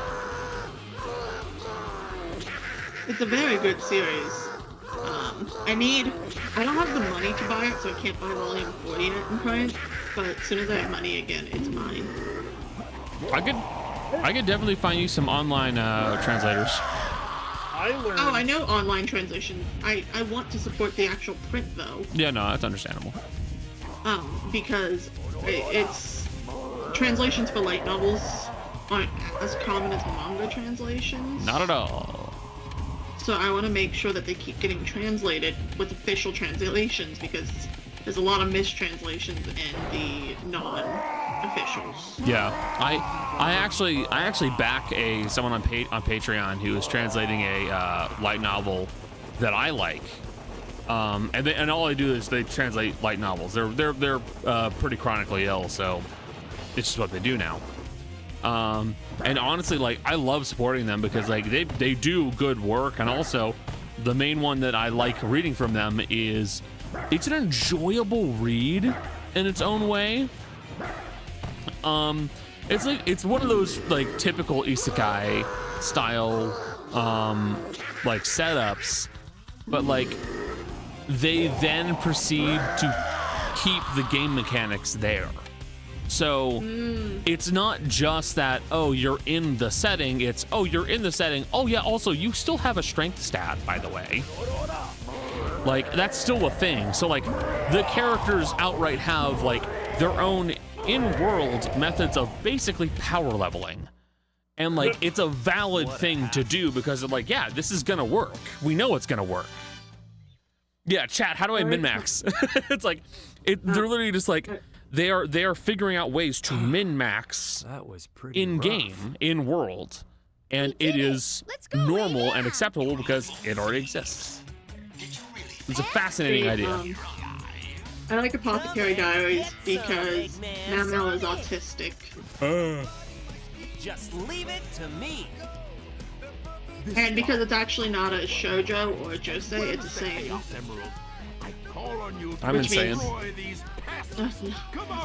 It's a very good series. I don't have the money to buy it, so I can't buy Volume 40 yet in print, but as soon as I have money again, it's mine. I could definitely find you some online translators. Oh, I know online translation. I want to support the actual print, though. Yeah, no, that's understandable. Because it's translations for light novels aren't as common as manga translations. Not at all. So I want to make sure that they keep getting translated with official translations, because there's a lot of mistranslations in the non-officials. Yeah, I actually back someone on Patreon who is translating a light novel that I like, and all I do is they translate light novels. They're pretty chronically ill, so it's just what they do now. And honestly, like, I love supporting them because like they do good work, and also the main one that I like reading from them is it's an enjoyable read in its own way. It's one of those like typical isekai style like setups, but like they then proceed to keep the game mechanics there. So it's not just that, oh, you're in the setting, it's, oh, you're in the setting, oh yeah, also you still have a strength stat, by the way. Like, that's still a thing. So like the characters outright have like their own in-world methods of basically power leveling. And like it's a valid thing to do because of like, yeah, this is gonna work. We know it's gonna work. Yeah, chat, how do I min-max? It's like they're literally just like they are figuring out ways to min-max in game, in world, and it is normal and acceptable because it already exists. It's a fascinating idea. I like Apothecary Diaries because Mamel is autistic. Just leave it to me. And because it's actually not a shoujo or a josei, it's a seinen. I'm insane.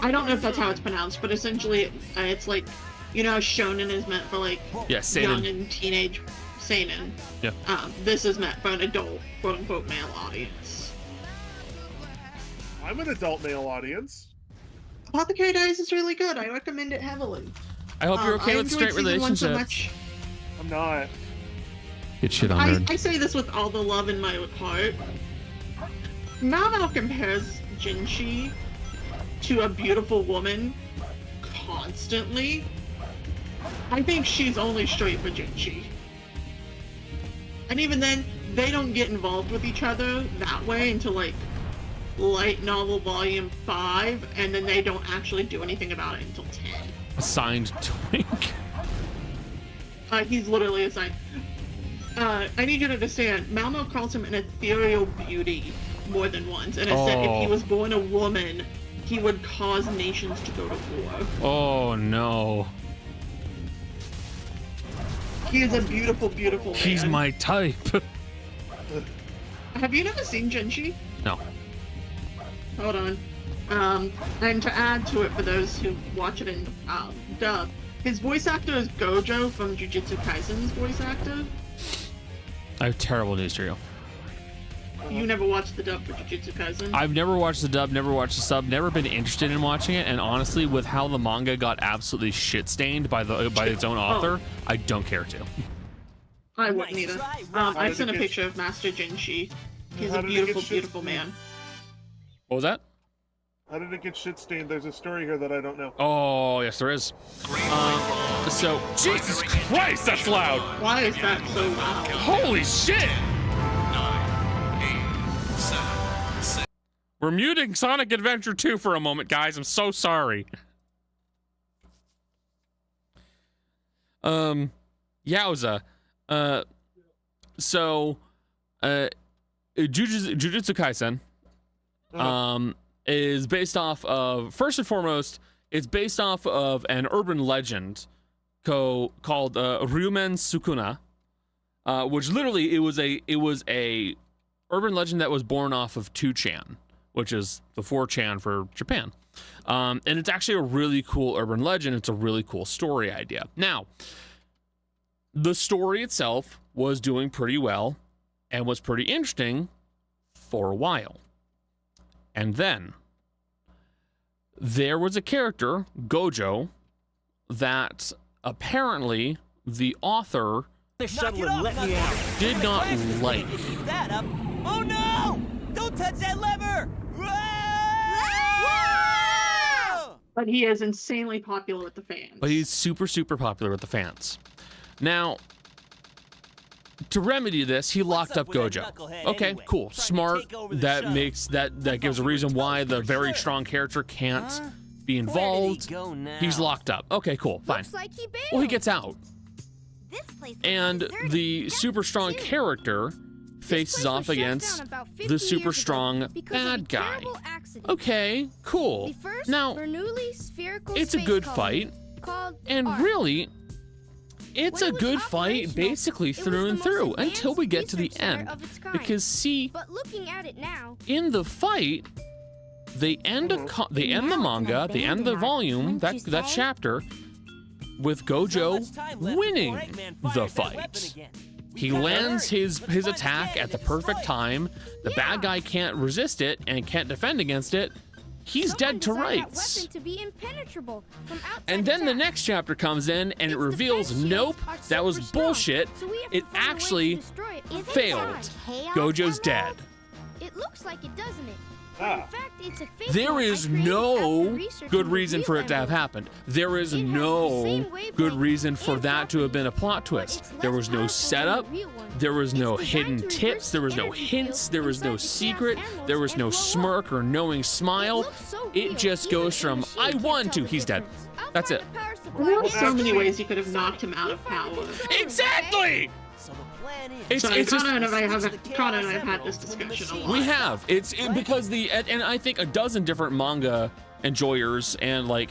I don't know if that's how it's pronounced, but essentially it's like, you know, shonen is meant for like young and teenage seinen. Yeah. This is meant for an adult, quote unquote, male audience. I'm an adult male audience. Apothecary Diaries is really good. I recommend it heavily. I hope you're okay with straight relationships. I'm not. Get shit on her. I say this with all the love in my heart. Mamel compares Jinshi to a beautiful woman constantly. I think she's only straight for Jinshi. And even then, they don't get involved with each other that way until like light novel volume 5, and then they don't actually do anything about it until 10. Assigned Twink. He's literally assigned. I need you to understand, Malmo calls him an ethereal beauty more than once, and it said if he was born a woman, he would cause nations to go to war. Oh no. He is a beautiful, beautiful man. He's my type. Have you never seen Jinshi? No. Hold on. And to add to it for those who watch it in dub, his voice actor is Gojo from Jujutsu Kaisen's voice actor. I have terrible news to you. You never watched the dub for Jujutsu Kaisen? I've never watched the dub, never watched the sub, never been interested in watching it, and honestly, with how the manga got absolutely shit-stained by its own author, I don't care to. I wouldn't either. I've sent a picture of Master Jinshi. He's a beautiful, beautiful man. What was that? How did it get shit stained? There's a story here that I don't know. Oh, yes, there is. So, Jesus Christ, that's loud. Why is that so loud? Holy shit. 9, 8, 7, 6. We're muting Sonic Adventure 2 for a moment, guys. I'm so sorry. Yowza. So, Jujutsu Kaisen, is based off of, first and foremost, it's based off of an urban legend called Ryumen Sukuna, which literally it was a urban legend that was born off of 2chan, which is the 4chan for Japan. And it's actually a really cool urban legend. It's a really cool story idea. Now, the story itself was doing pretty well and was pretty interesting for a while. And then there was a character, Gojo, that apparently the author did not like. Keep that up. Oh no! Don't touch that lever! But he is insanely popular with the fans. But he's super, super popular with the fans. Now, to remedy this, he locked up Gojo. Okay, cool, smart. That makes that gives a reason why the very strong character can't be involved. He's locked up. Okay, cool, fine. Well, he gets out, and the super strong character faces off against the super strong bad guy. Okay, cool. Now, it's a good fight, and really, it's a good fight basically through and through until we get to the end. Because see, in the fight, they end the manga, they end the volume, that chapter, with Gojo winning the fight. He lands his attack at the perfect time. The bad guy can't resist it and can't defend against it. He's dead to rights. And then the next chapter comes in and it reveals, nope, that was bullshit. It actually failed. Gojo's dead. It looks like it, doesn't it? There is no good reason for it to have happened. There is no good reason for that to have been a plot twist. There was no setup. There was no hidden tips. There was no hints. There was no secret. There was no smirk or knowing smile. It just goes from, I won to, he's dead. That's it. There are so many ways you could have knocked him out of power. Exactly! It's just, Connor and I have had this discussion a lot. We have. It's because and I think a dozen different manga enjoyers and like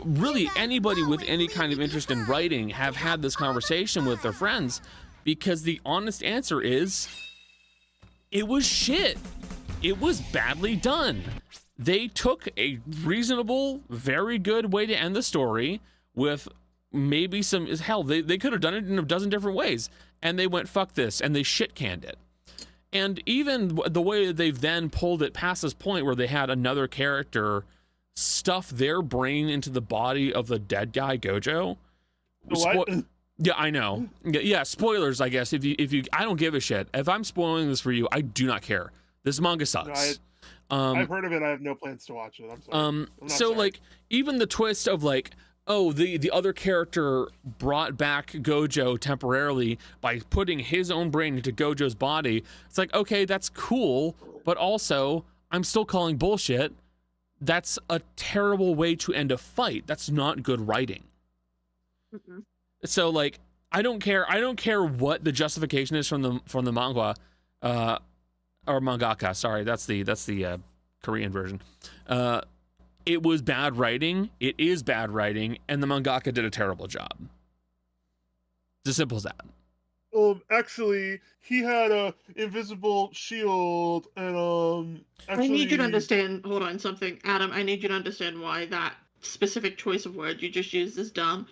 really anybody with any kind of interest in writing have had this conversation with their friends, because the honest answer is it was shit. It was badly done. They took a reasonable, very good way to end the story with maybe some, hell, they could have done it in a dozen different ways, and they went, fuck this, and they shit canned it. And even the way they've then pulled it past this point where they had another character stuff their brain into the body of the dead guy Gojo. What? Yeah, I know. Yeah, spoilers, I guess. If you I don't give a shit. If I'm spoiling this for you, I do not care. This manga sucks. No, I've heard of it. I have no plans to watch it. I'm sorry. So sorry. Like even the twist of like, oh, the other character brought back Gojo temporarily by putting his own brain into Gojo's body. It's like, okay, that's cool, but also I'm still calling bullshit. That's a terrible way to end a fight. That's not good writing. Mm-hmm. So like, I don't care what the justification is from the manga, or mangaka. Sorry, that's the Korean version. It was bad writing. It is bad writing, and the mangaka did a terrible job. It's as simple as that. Actually, he had a invisible shield, and actually... I need you to understand. Hold on, something, Adam. I need you to understand why that specific choice of word you just used is dumb.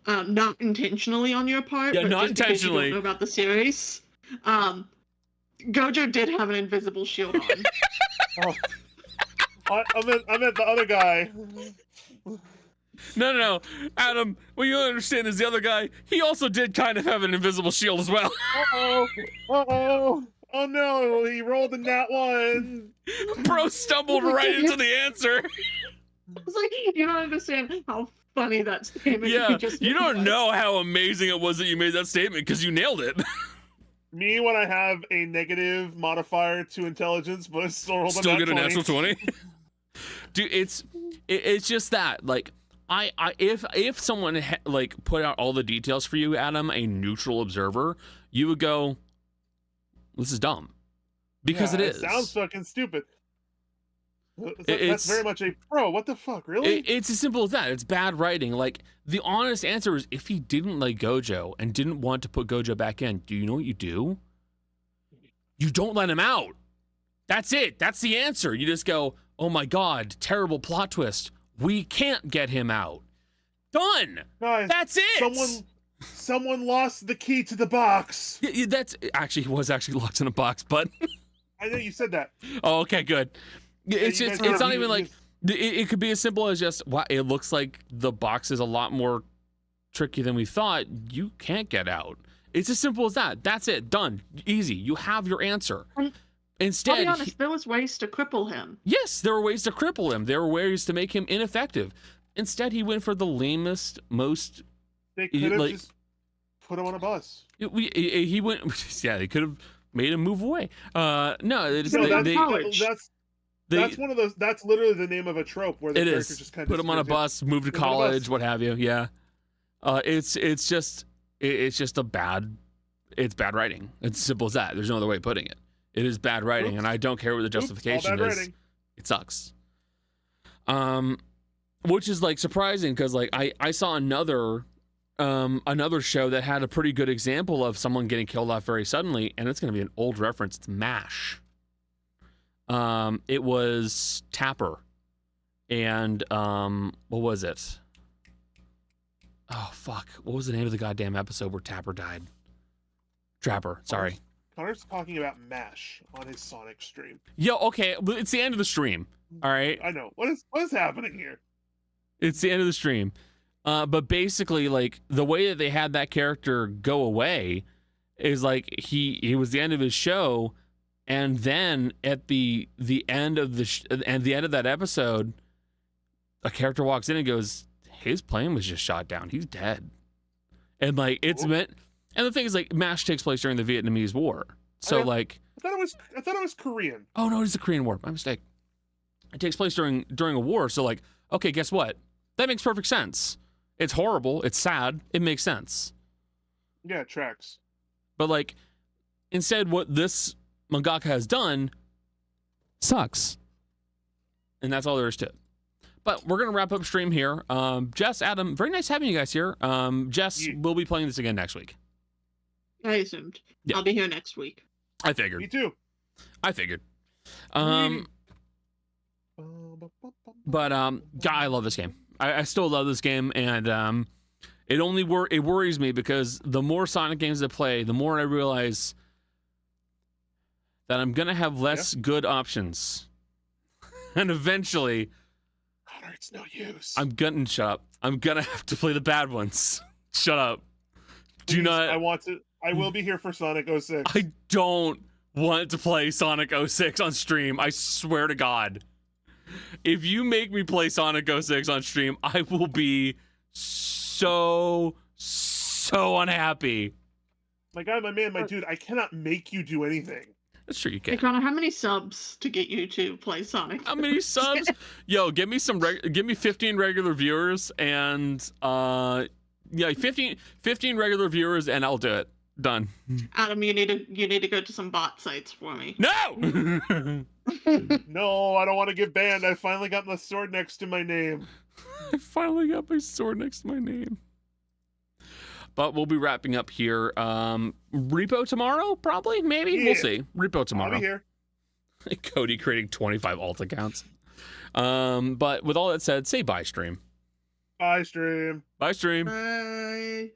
Not intentionally on your part, yeah, but not just because you intentionally. don't know about the series. Gojo did have an invisible shield on. I meant the other guy. No, Adam, what you understand is the other guy, he also did kind of have an invisible shield as well. Uh-oh. Oh no, he rolled in that one. Bro stumbled right into the answer. It's like, you don't understand how funny that statement Yeah, just you don't was. know how amazing it was that you made that statement because you nailed it. Me, when I have a negative modifier to intelligence, but I still rolled Still get a 20. natural 20. Dude, it's just that, like, if someone like put out all the details for you, Adam, a neutral observer, you would go, this is dumb, because Yeah, it is. It sounds fucking stupid. That's very much a pro. What the fuck, really? It's as simple as that. It's bad writing. Like, the honest answer is, if he didn't like Gojo and didn't want to put Gojo back in, do you know what you do? You don't let him out. That's it. That's the answer. You just go, oh my God, terrible plot twist. We can't get him out. Done. Guys, that's it. Someone lost the key to the box. Yeah, that's actually, he was actually locked in a box, but I know you said that. Oh, okay, good. It's not even like, it could be as simple as just, wow, it looks like the box is a lot more tricky than we thought. You can't get out. It's as simple as that. That's it. Done. Easy. You have your answer. Instead, I'll be honest, there was ways to cripple him. Yes, there were ways to cripple him. There were ways to make him ineffective. Instead, he went for the lamest, most... They could have just put him on a bus. He went... Yeah, they could have made him move away. No, that's one of those. That's literally the name of a trope where the character just kind of put him on a bus, move to college, what have you. Yeah, it's just bad writing. It's simple as that. There's no other way of putting it. It is bad writing, and I don't care what the justification is. Writing. It sucks. Which is like surprising because like I saw another show that had a pretty good example of someone getting killed off very suddenly, and it's going to be an old reference. It's MASH. It was Tapper, and what was it? Oh fuck! What was the name of the goddamn episode where Tapper died? Trapper. Sorry. Connor's talking about MASH on his Sonic stream. Yeah. Okay, but it's the end of the stream. All right. I know. What is happening here? It's the end of the stream. But basically, like the way that they had that character go away is like he was the end of his show. And then at the end of the end of that episode, a character walks in and goes, "His plane was just shot down. He's dead." And like it's meant. And the thing is, like, MASH takes place during the Vietnamese War, so like I thought it was Korean. Oh no, it's the Korean War. My mistake. It takes place during a war, so like, okay, guess what? That makes perfect sense. It's horrible. It's sad. It makes sense. Yeah, it tracks. But like, instead, what this mangaka has done sucks. And that's all there is to it. But we're going to wrap up stream here. Jess, Adam, very nice having you guys here. Jess, we'll be playing this again next week. I assumed. Yeah. I'll be here next week. I figured. Me too. I figured. But, God, I love this game. I still love this game. And it worries me because the more Sonic games I play, the more I realize that I'm going to have less good options. And eventually, Connor, it's no use. Shut up. I'm going to have to play the bad ones. Shut up. Please, I will be here for Sonic 06. I don't want to play Sonic 06 on stream. I swear to God. If you make me play Sonic 06 on stream, I will be so unhappy. My God, my man, my dude, I cannot make you do anything. That's true, you can. Hey, Connor, how many subs to get you to play Sonic? How many subs? Yo, give me 15 regular viewers and 15 regular viewers and I'll do it. Done. Adam, you need to go to some bot sites for me. No. No, I don't want to get banned. I finally got my sword next to my name. I finally got my sword next to my name. But we'll be wrapping up here. Repo tomorrow, probably, maybe. Yeah. We'll see. Repo tomorrow. I'll be here. Cody creating 25 alt accounts. But with all that said, say bye, stream. Bye, stream. Bye, stream. Bye.